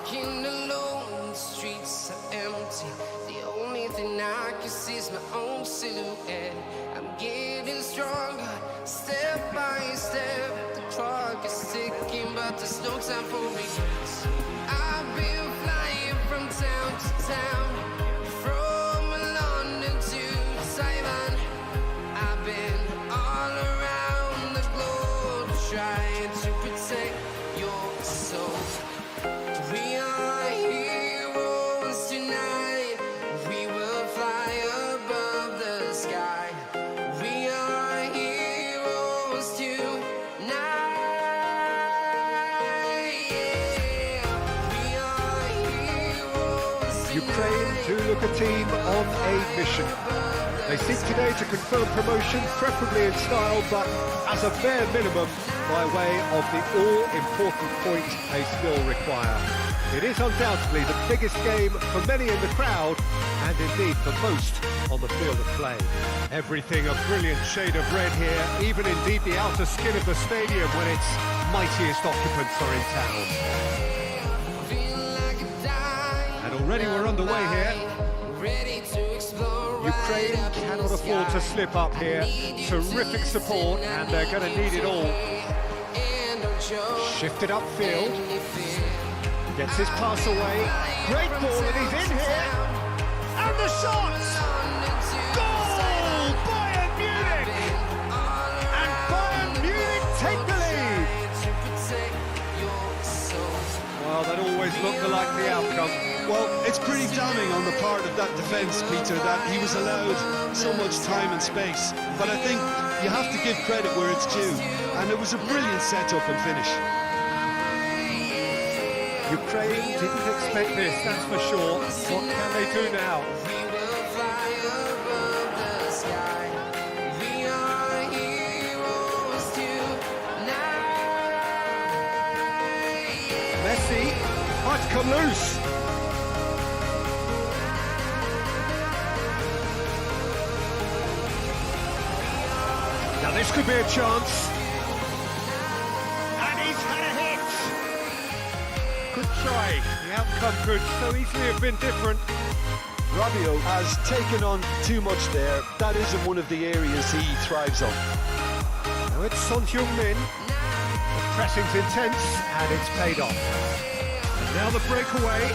walking alone, the streets are empty. The only thing I can see is my own silhouette. I'm getting stronger, step by step. The clock is ticking, but there's no time for regrets. I've been flying from town to town, from London to Taiwan. I've been all around the globe trying to protect your soul. We are heroes tonight. We will fly above the sky. We are heroes tonight. Yeah. We are heroes Ukraine do look a team on a mission. They seek today to confirm promotion, preferably in style, but as a bare minimum, by way of the all-important point they still require. It is undoubtedly the biggest game for many in the crowd, and indeed for most on the field of play. Everything a brilliant shade of red here, even indeed the outer skin of the stadium when its mightiest occupants are in town. And already we're underway here. Ukraine cannot afford to slip up here. Terrific support, and they're going to need it all. Shifted upfield. Gets his pass away. Great ball, and he's in here. And the shot! Goal! Bayern Munich! And Bayern Munich take the lead! Well, that always looked the likely outcome. Well, it's pretty damning on the part of that defence, Peter, that he was allowed so much time and space. But I think you have to give credit where it's due, and it was a brilliant set-up and finish. Ukraine didn't expect this, that's for sure. What can they do now? Messi might come loose. Now this could be a chance. And he's had a hit. Good try. The outcome could so easily have been different. Rabiot has taken on too much there. That isn't one of the areas he thrives on. Now it's Son Heung-min. The pressing's intense and it's paid off. And now the breakaway.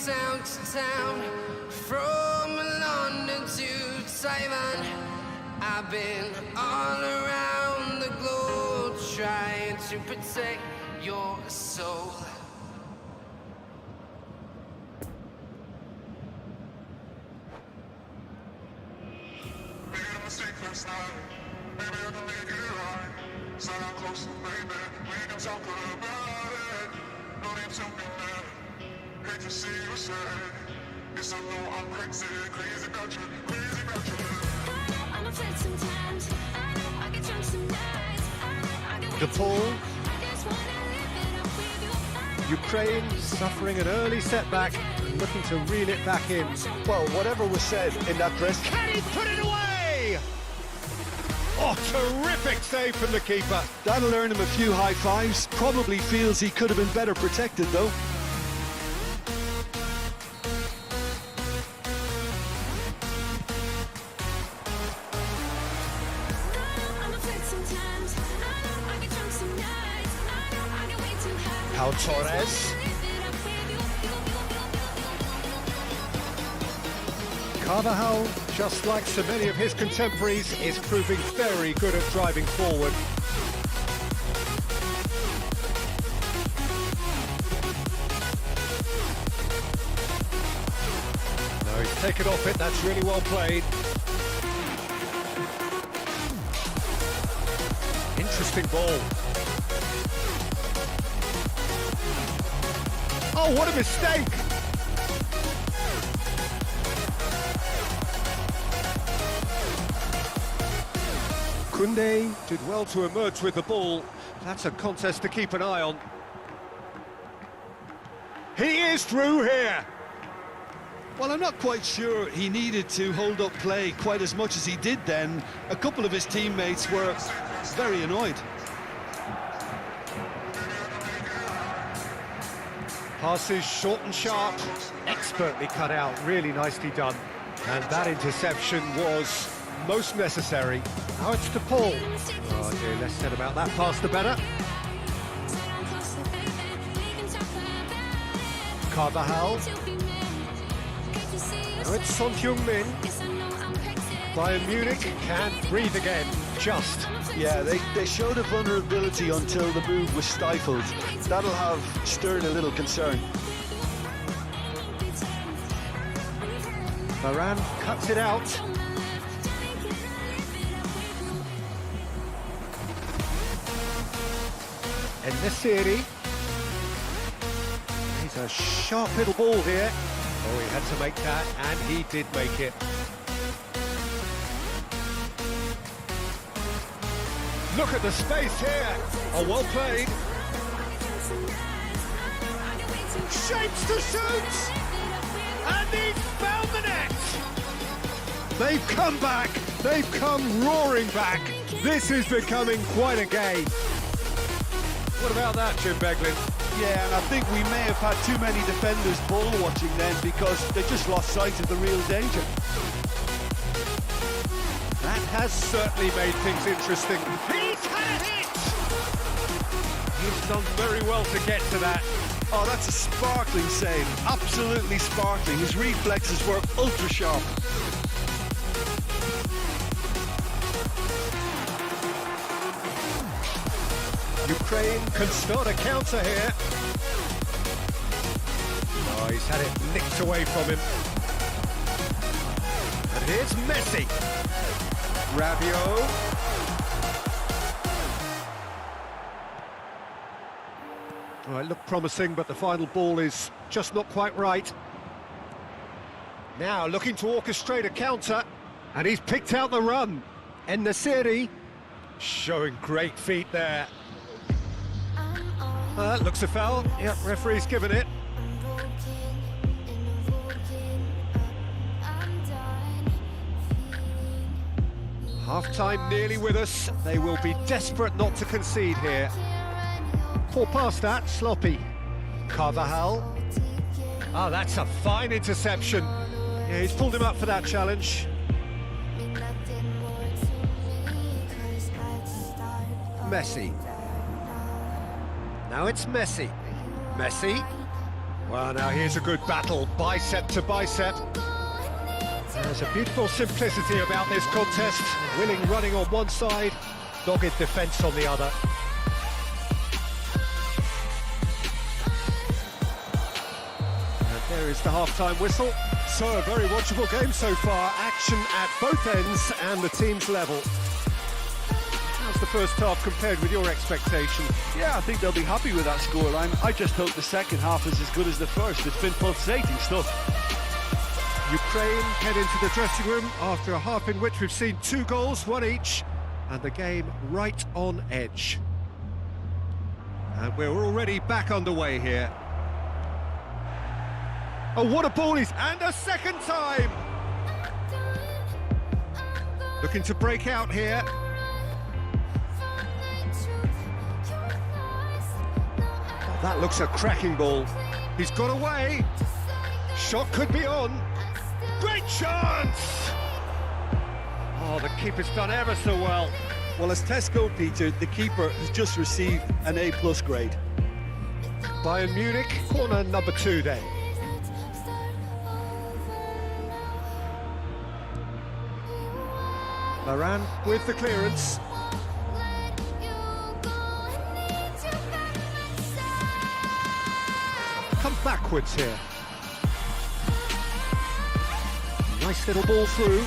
Town to town, from London to Taiwan. I've been all around the globe trying to protect your soul. Made a mistake last night. Maybe I can make it right. Slide down closer, baby. We can talk about it. No need to be mad. Hate to see you sad. Yes, I know I'm crazy, crazy about you, crazy about you. I'm afraid sometimes. I know I get drunk some nights. I get way De too Paul. high. I just wanna live it up with you. Ukraine suffering an early setback and looking to reel it back in. Well, whatever was said in that press. Can he put it away? Oh, terrific save from the keeper. That'll earn him a few high fives. Probably feels he could have been better protected, though. I'm afraid sometimes. I know I get drunk some nights. I know I get way too high. Pau I just wanna Torres. live it up with you. Carvajal, just like so many of his contemporaries, is proving very good at driving forward. No, he's taken off it, that's really well played. Interesting ball. Oh, what a mistake! Koundé did well to emerge with the ball. That's a contest to keep an eye on. He is through here. Well, I'm not quite sure he needed to hold up play quite as much as he did then. A couple of his teammates were very annoyed. Passes short and sharp, expertly cut out, really nicely done. And that interception was most necessary. Now it's to Paul. Oh dear, less said about that pass the better. Carvajal. Now it's Son Heung-min. Bayern Munich can't breathe again, just. Yeah, they showed a vulnerability until the move was stifled. That'll have stirred a little concern. Varane cuts it out. And Nesiri. He's a sharp little ball here. Oh, he had to make that, and he did make it. Look at the space here. Oh, well played. Shapes to shoot! And he's found the net! They've come back. They've come roaring back. This is becoming quite a game. What about that, Jim Beglin? Yeah, and I think we may have had too many defenders ball watching then because they just lost sight of the real danger. That has certainly made things interesting. He's had it! He's done very well to get to that. Oh, that's a sparkling save. Absolutely sparkling. His reflexes were ultra sharp. Ukraine can start a counter here. Oh, he's had it nicked away from him. And here's Messi. Rabiot. Oh, it looked promising, but the final ball is just not quite right. Now looking to orchestrate a counter, and he's picked out the run. En Nesiri showing great feet there. Looks a foul. Yep, referee's given it. Half-time nearly with us. They will be desperate not to concede here. Poor past that, sloppy. Carvajal. Oh, that's a fine interception. Yeah, he's pulled him up for that challenge. Messi. Now it's Messi. Messi. Well, now here's a good battle, bicep to bicep. There's a beautiful simplicity about this contest. Willing running on one side, dogged defence on the other. And there is the half-time whistle. So a very watchable game so far. Action at both ends and the team's level. How's the first half compared with your expectation? Yeah, I think they'll be happy with that scoreline. I just hope the second half is as good as the first. It's been pulsating stuff. Ukraine head into the dressing room after a half in which we've seen 2 goals, 1 each, and the game right on edge. And we're already back underway here. Oh, what a ball he's... And a second time! Looking to break out here. Oh, that looks a cracking ball. He's got away. Shot could be on. Great chance! Oh, the keeper's done ever so well. Well, as Tesco, Peter, the keeper has just received an A+ grade. Bayern Munich, corner number 2 then. Varane with the clearance. Come backwards here. Nice little ball through.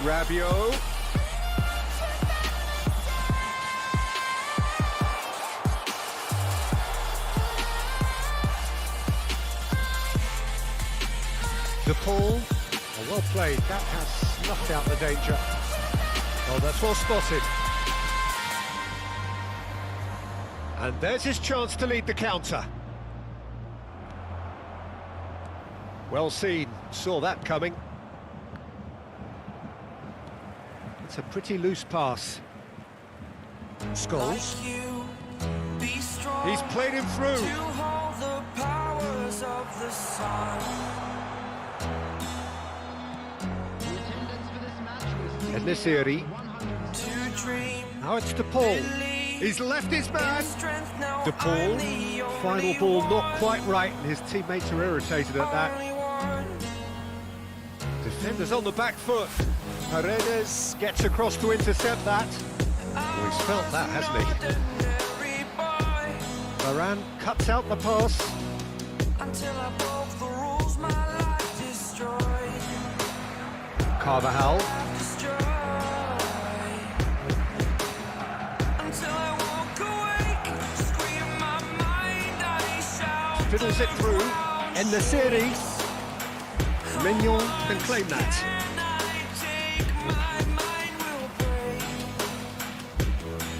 Rabiot. De Paul. Oh, well played. That has snuffed out the danger. Oh, that's well spotted. And there's his chance to lead the counter. Well seen, saw that coming. It's a pretty loose pass. Scholes. He's played him through. Enesiri. Now it's De Paul. He's left his man. De Paul. Final ball not quite right, and his teammates are irritated at that. Defenders on the back foot. Paredes gets across to intercept that. Oh, he's felt that, hasn't he? Varane cuts out the pass. Carvajal. Fiddles it through. Enesiri. Mignon can claim that.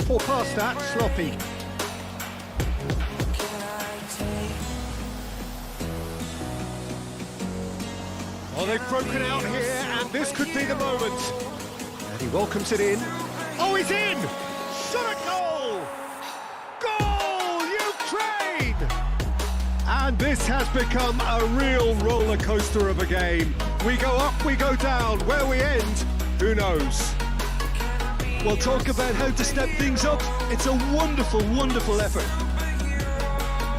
Poor pass that, sloppy. Oh, they've broken out here, and this could be the moment. And he welcomes it in. Oh, he's in! Shot a goal! Goal, Ukraine! And this has become a real roller coaster of a game. We go up, we go down. Where we end, who knows? Well, talk about how to step things up. It's a wonderful, wonderful effort.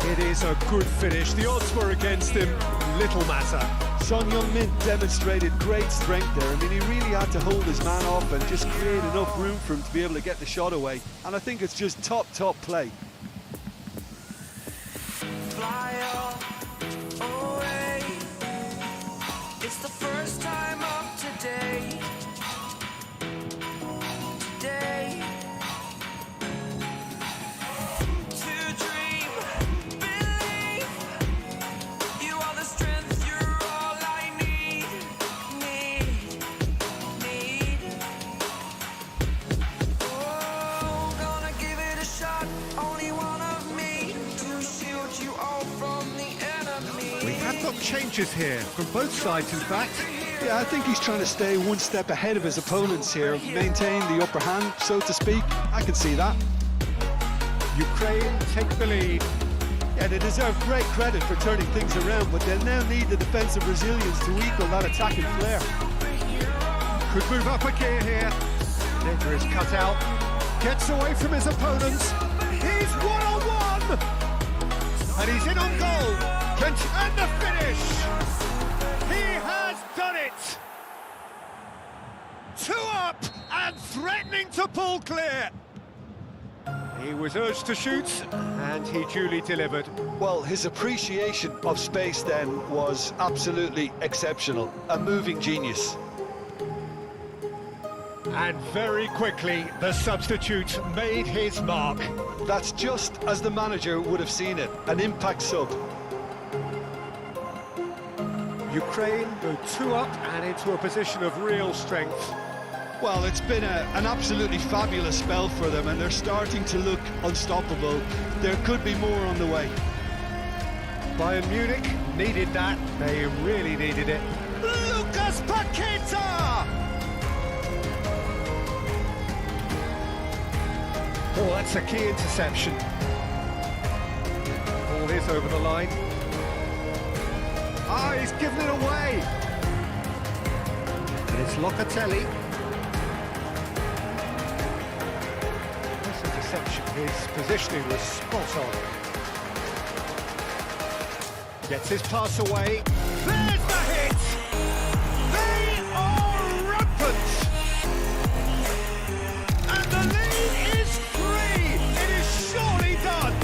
It is a good finish. The odds were against him. Little matter. Son Heung-min demonstrated great strength there. I mean, he really had to hold his man off and just create enough room for him to be able to get the shot away. And I think it's just top play. Fly away. It's the first time of today. Changes here from both sides, in fact. Yeah, I think he's trying to stay one step ahead of his opponents here, maintain the upper hand, so to speak. I can see that. Ukraine take the lead. Yeah, they deserve great credit for turning things around, but they'll now need the defensive resilience to equal that attacking flair. Could move up a gear here. Never is cut out. Gets away from his opponents. He's one-on-one! And he's in on goal. And the finish! He has done it! 2 up and threatening to pull clear. He was urged to shoot and he duly delivered. Well, his appreciation of space then was absolutely exceptional. A moving genius. And very quickly, the substitute made his mark. That's just as the manager would have seen it. An impact sub. Ukraine go 2 up and into a position of real strength. Well, it's been an absolutely fabulous spell for them, and they're starting to look unstoppable. There could be more on the way. Bayern Munich needed that. They really needed it. Lucas Paqueta! Oh, that's a key interception. Ball is over the line. Ah, he's given it away. And it's Locatelli. This interception, his positioning was spot on. Gets his pass away. There's the hit! They are rampant! And the lead is 3! It is surely done!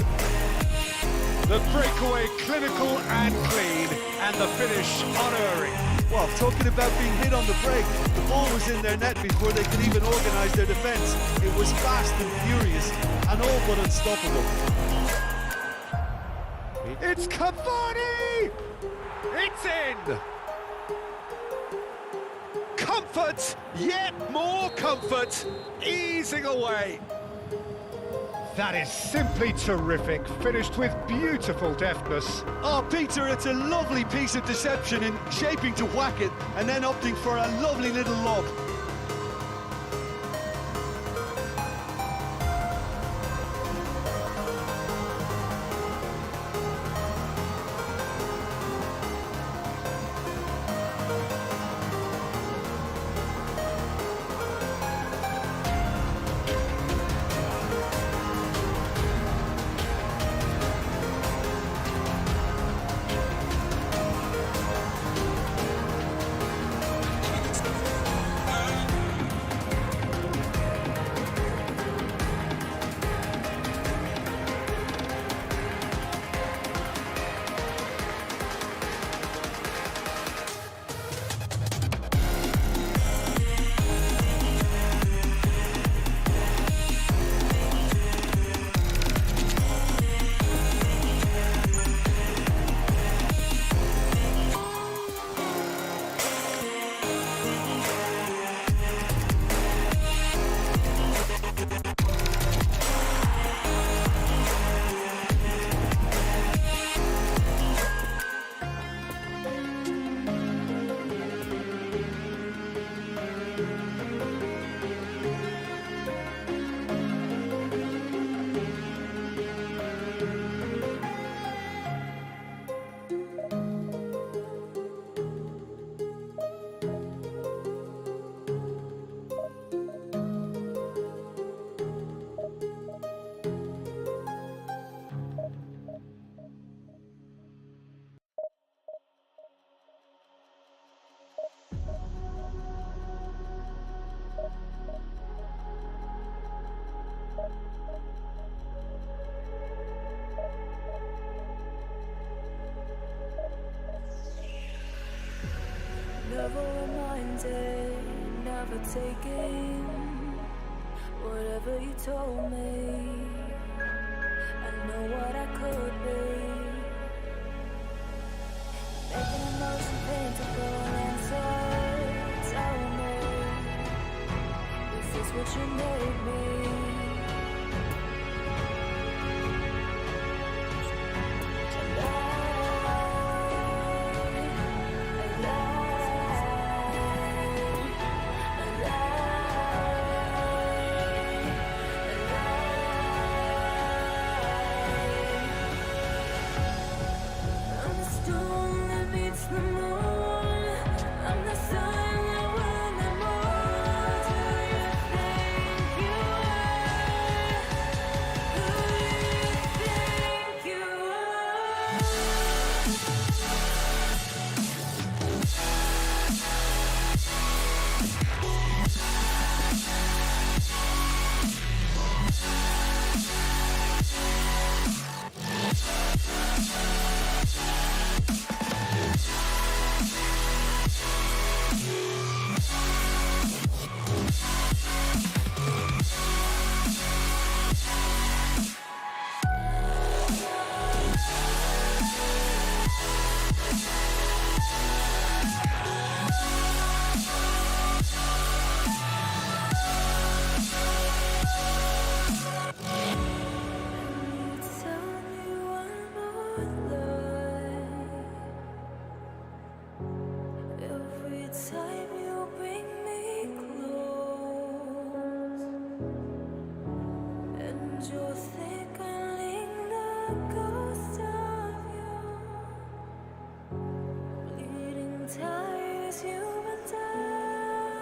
The breakaway clinical and clean, and the finish unerring. Well, talking about being hit on the break, the ball was in their net before they could even organise their defence. It was fast and furious, and all but unstoppable. It's Cavani! It's in! Comfort! Yet more comfort! Easing away. That is simply terrific, finished with beautiful deftness. Oh, Peter, it's a lovely piece of deception in shaping to whack it and then opting for a lovely little lob. Never reminded, never taking whatever you told me. I know what I could be, making emotion paintable and so tell me, is this what you made me?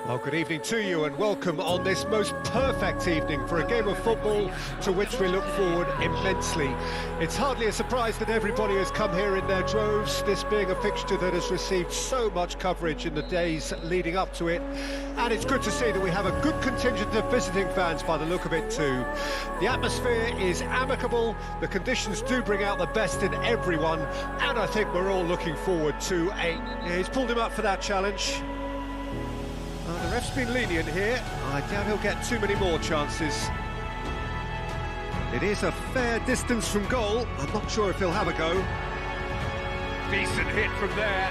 Well, good evening to you and welcome on this most perfect evening for a game of football to which we look forward immensely. It's hardly a surprise that everybody has come here in their droves, this being a fixture that has received so much coverage in the days leading up to it. And it's good to see that we have a good contingent of visiting fans by the look of it too. The atmosphere is amicable, the conditions do bring out the best in everyone, and I think we're all looking forward to he's pulled him up for that challenge. The ref's been lenient here. I doubt he'll get too many more chances. It is a fair distance from goal. I'm not sure if he'll have a go. Decent hit from there.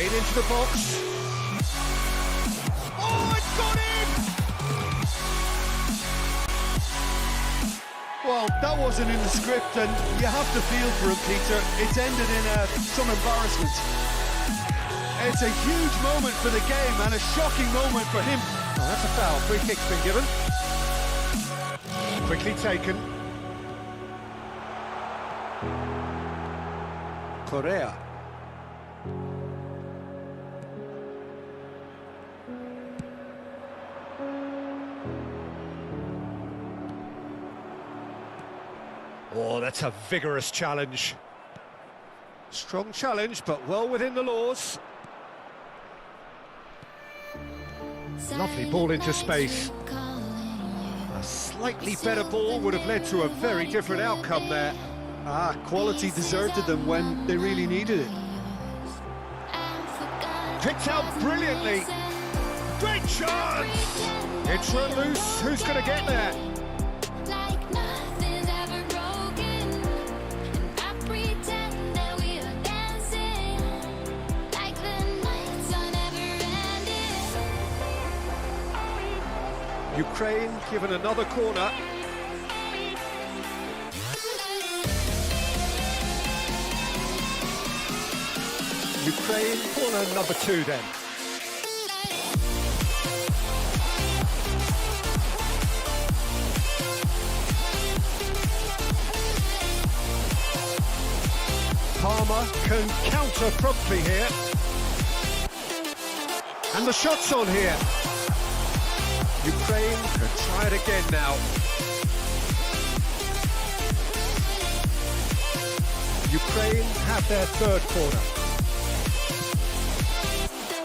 Played into the box. Oh, it's got in! Well, that wasn't in the script, and you have to feel for him, Peter. It's ended in some embarrassment. It's a huge moment for the game and a shocking moment for him. Oh, that's a foul. Free kick's been given. Quickly taken. Correa. Oh, that's a vigorous challenge. Strong challenge, but well within the laws. Lovely ball into space. A slightly better ball would have led to a very different outcome there. Quality deserted them when they really needed it. Picked out brilliantly. Great chance! It's run loose. Who's going to get there? Like nothing's ever broken, and I pretend that we are dancing, like the nights are never ending. Ukraine given another corner. Ukraine corner number 2 then. Palmer can counter promptly here. And the shot's on here. Ukraine can try it again now. Ukraine have their third corner.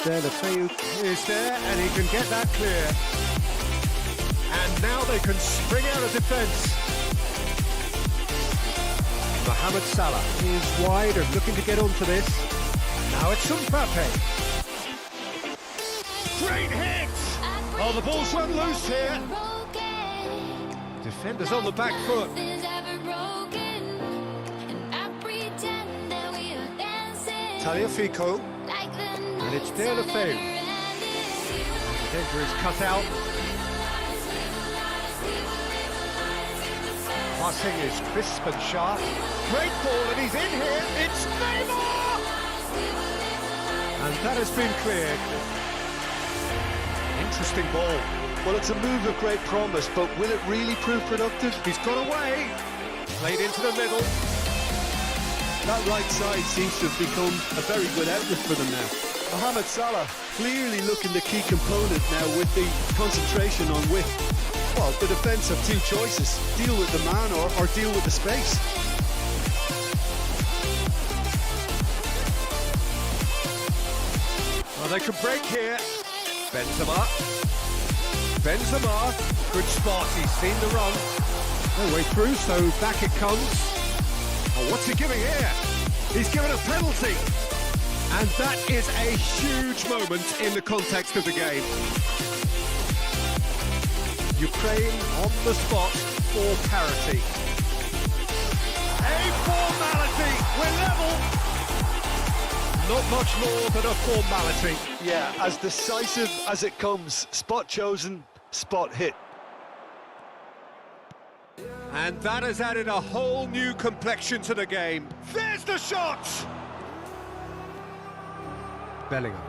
There, the Fayou is there, and he can get that clear. And now they can spring out of defence. Mohamed Salah is wide and looking to get onto this. Now it's Mbappe. Great hit! Oh, the ball's run loose here. Defenders on the back foot. Tagliafico. And it's De La Feu. The danger is cut out. Passing is crisp and sharp. Great ball, and he's in here. It's Neymar! And that has been cleared. Interesting ball. Well, it's a move of great promise, but will it really prove productive? He's got away. Played into the middle. That right side seems to have become a very good outlet for them now. Mohamed Salah clearly looking the key component now with the concentration on width. Well, the defence have two choices: deal with the man or deal with the space. Well, they can break here. Benzema. Good spot, he's seen the run. No way through, so back it comes. Oh, what's he giving here? He's given a penalty. And that is a huge moment in the context of the game. Ukraine on the spot for parity. A formality, we're level. Not much more than a formality. Yeah, as decisive as it comes. Spot chosen, spot hit. And that has added a whole new complexion to the game. There's the shot! Bellingham.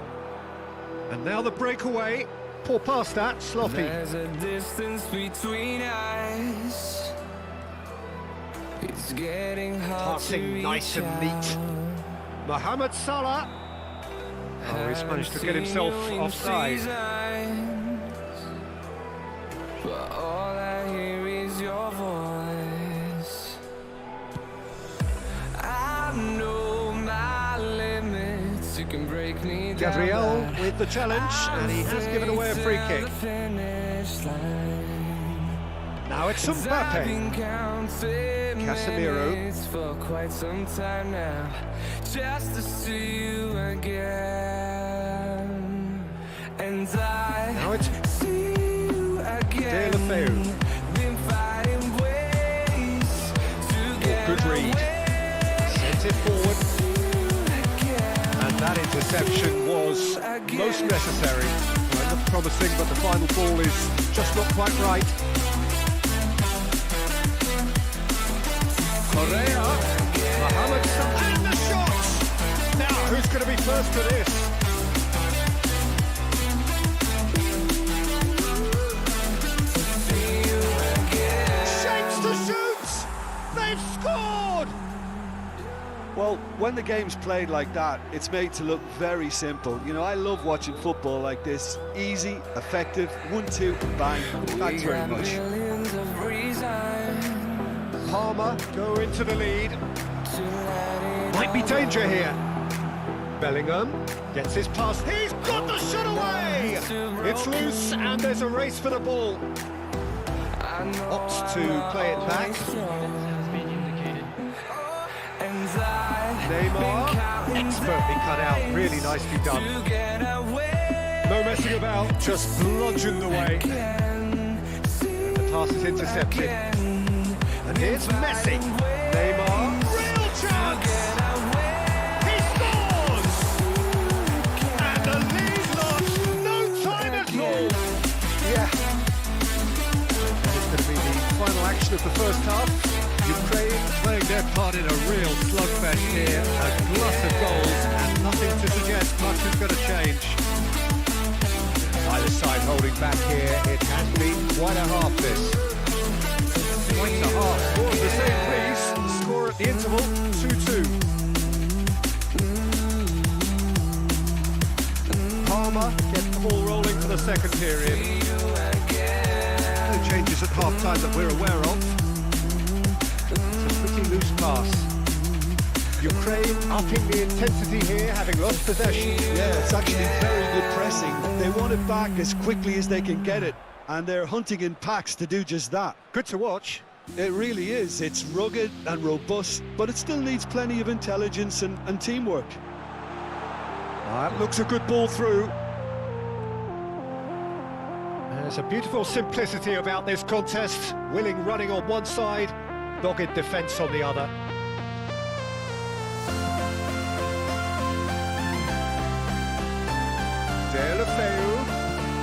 And now the breakaway. Poor pass that, sloppy. There's a distance between us. It's getting hard to Passing reach nice and out. neat. Mohamed Salah. Oh, he's managed to get himself offside. But all I hear is your voice. I know my limits. You can break me down. Gabriel with the challenge, and he has given away a free kick. Now it's Mbappe. Casemiro. For quite some time now, just to see you again. And Now it's see you again. De La Feu. Been fighting ways to get Good read. away. Sent it forward. Again. And that interception necessary. Well, it looked promising, but the final ball is just not quite right. Correa, Mohamed Salah, and the shot! Now, who's going to be first to this? Shapes to shoot! They've scored! Well, when the game's played like that, it's made to look very simple. You know, I love watching football like this. Easy, effective, 1-2, bang. Thanks very much. Millions of reasons Palmer go into the lead. to let it Might be danger here. Bellingham gets his pass. He's got the shot away! It's loose and there's a race for the ball. Opts to play it back. Neymar, expertly cut out, really nicely done. No messing about, just bludgeoned away. The pass is intercepted. And here's Messi. Neymar, real chance! He scores! And the lead lost, no time at all. Yeah. It's going to be the final action of the first half. Ukraine playing their part in a real slugfest here. A glut of goals and nothing to suggest much is going to change. Either side holding back here. It has been quite a half this. Points a half, score at the same pace. Score at the interval, 2-2. Palmer gets the ball rolling for the second period. No changes at half-time that we're aware of. Pretty loose pass. Ukraine upping the intensity here, having lost possession. Yeah, it's actually very good pressing. They want it back as quickly as they can get it, and they're hunting in packs to do just that. Good to watch. It really is. It's rugged and robust, but it still needs plenty of intelligence and teamwork. That looks a good ball through. There's a beautiful simplicity about this contest. Willing running on one side, dogged defence on the other. Delafeu,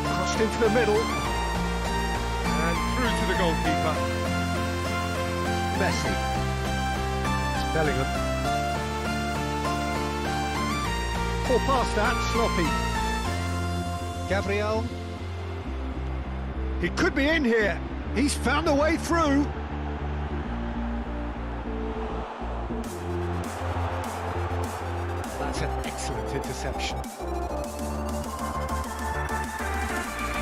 crossed into the middle, and through to the goalkeeper. Messi. It's Bellingham. Ball past that, sloppy. Gabriel. He could be in here. He's found a way through. That's an excellent interception.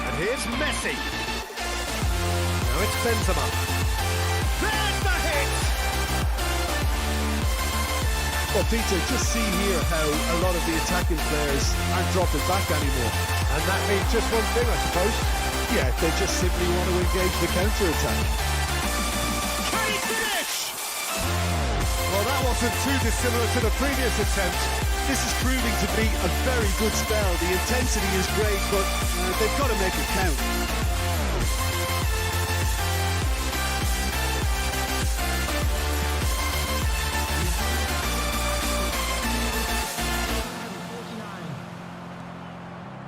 And here's Messi. Now it's Benzema. There's the hit! Well, Peter, just see here how a lot of the attacking players aren't dropping back anymore. And that means just one thing, I suppose. Yeah, they just simply want to engage the counter-attack. Can he finish? Well, that wasn't too dissimilar to the previous attempt. This is proving to be a very good spell. The intensity is great, but they've got to make it count.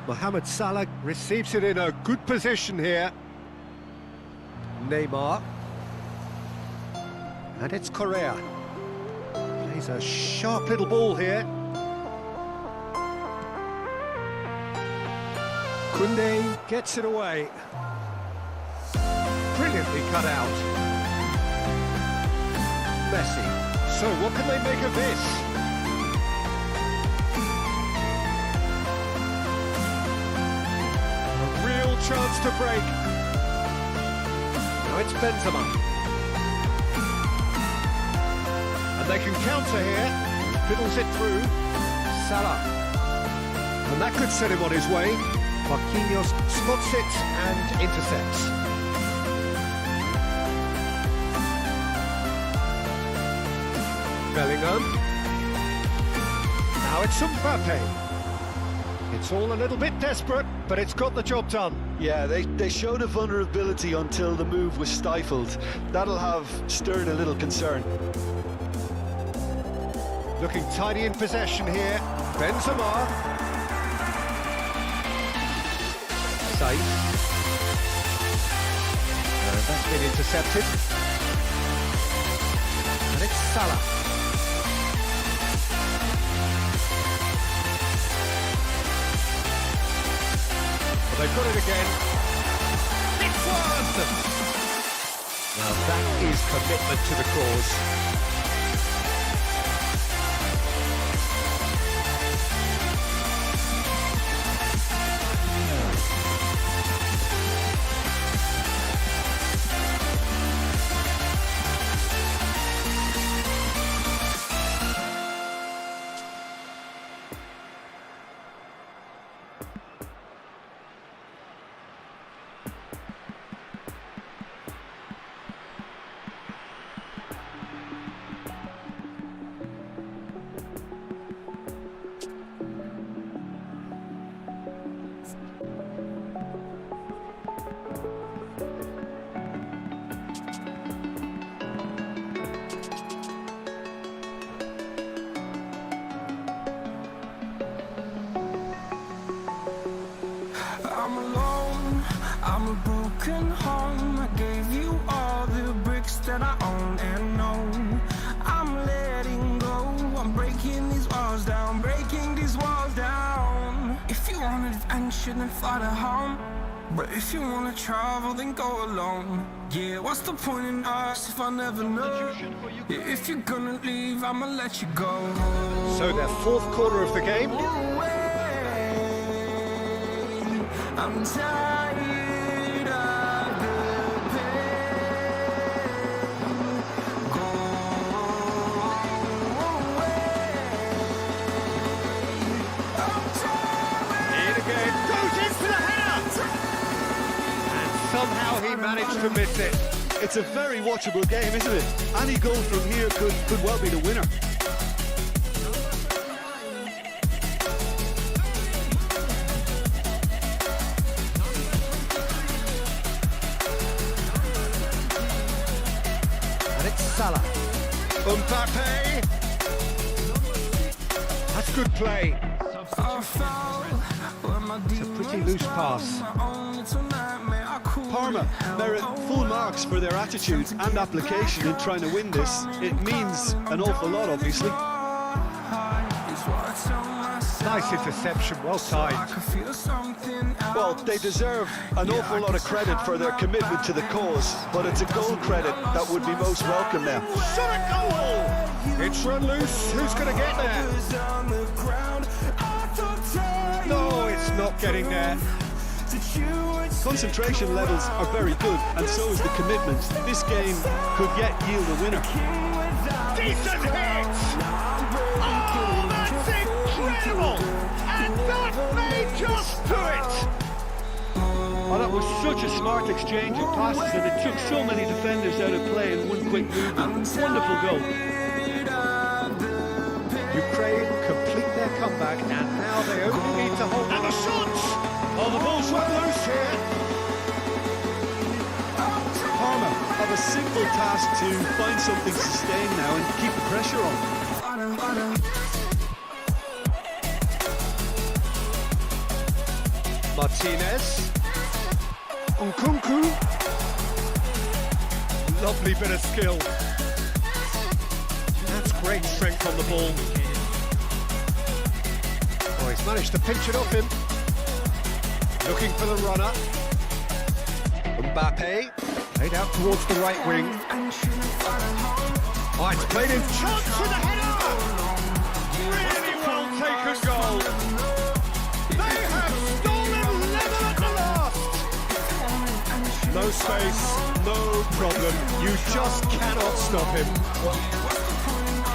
Mohamed Salah receives it in a good position here. Neymar. And it's Correa. Plays a sharp little ball here. Koundé gets it away. Brilliantly cut out. Messi. So what can they make of this? Chance to break. Now it's Benzema. And they can counter here. Fiddles it through. Salah. And that could set him on his way. Marquinhos spots it and intercepts. Bellingham. Now it's Mbappe. It's all a little bit desperate, but it's got the job done. Yeah, they showed a vulnerability until the move was stifled. That'll have stirred a little concern. Looking tidy in possession here. Benzema. sight. And that's been intercepted. And it's Salah. Well, they've got it again. It's one! Now that is commitment to the cause. I'm alone, I'm a broken home. I gave you all the bricks that I own and know. I'm letting go, I'm breaking these walls down, breaking these walls down. If you want adventure, then fly to home. But if you wanna travel, then go alone. Yeah, what's the point in us if I never know? Yeah, if you're gonna leave, I'ma let you go. So their fourth quarter of the game. I'm tired of the pain. Go away. I'm tired. In again, goes into the header! And somehow he managed to miss it. It's a very watchable game, isn't it? Any goal from here could well be the winner. Salah. Mbappe. That's good play. It's a pretty loose pass. Parma merit full marks for their attitude and application in trying to win this. It means an awful lot, obviously. Nice interception, well timed. Well, they deserve an awful lot of credit for their commitment to the cause, but it's a goal credit that would be most welcome now. Shot a goal! It's run loose. Who's going to get there? No, it's not getting there. Concentration levels are very good, and so is the commitment. This game could yet yield a winner. Decent hit! Oh, that's incredible! And that may just do it! Oh, that was such a smart exchange of passes, and it took so many defenders out of play in one quick movement. Wonderful goal. Ukraine complete their comeback, and now they only need to hold... And the shot! Oh, the ball's run loose here. Parma have a simple task to find something sustained now and keep the pressure on. Martinez. Nkunku. Lovely bit of skill. That's great strength on the ball. Oh, he's managed to pinch it off him. Looking for the runner. Mbappe. Played out towards the right wing. Oh, it's played in. Chance with the header! Really well taken goal. They have stolen level at the last. No space, no problem. You just cannot stop him.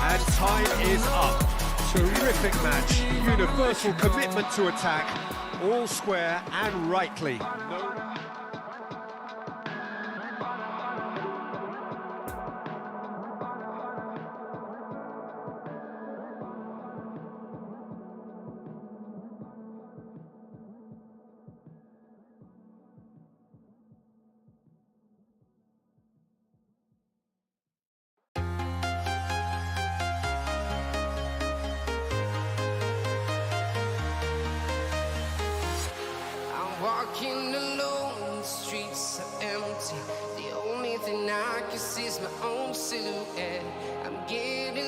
And time is up. Terrific match. Universal commitment to attack. All square and rightly. Walking can see it's my own silhouette. I'm getting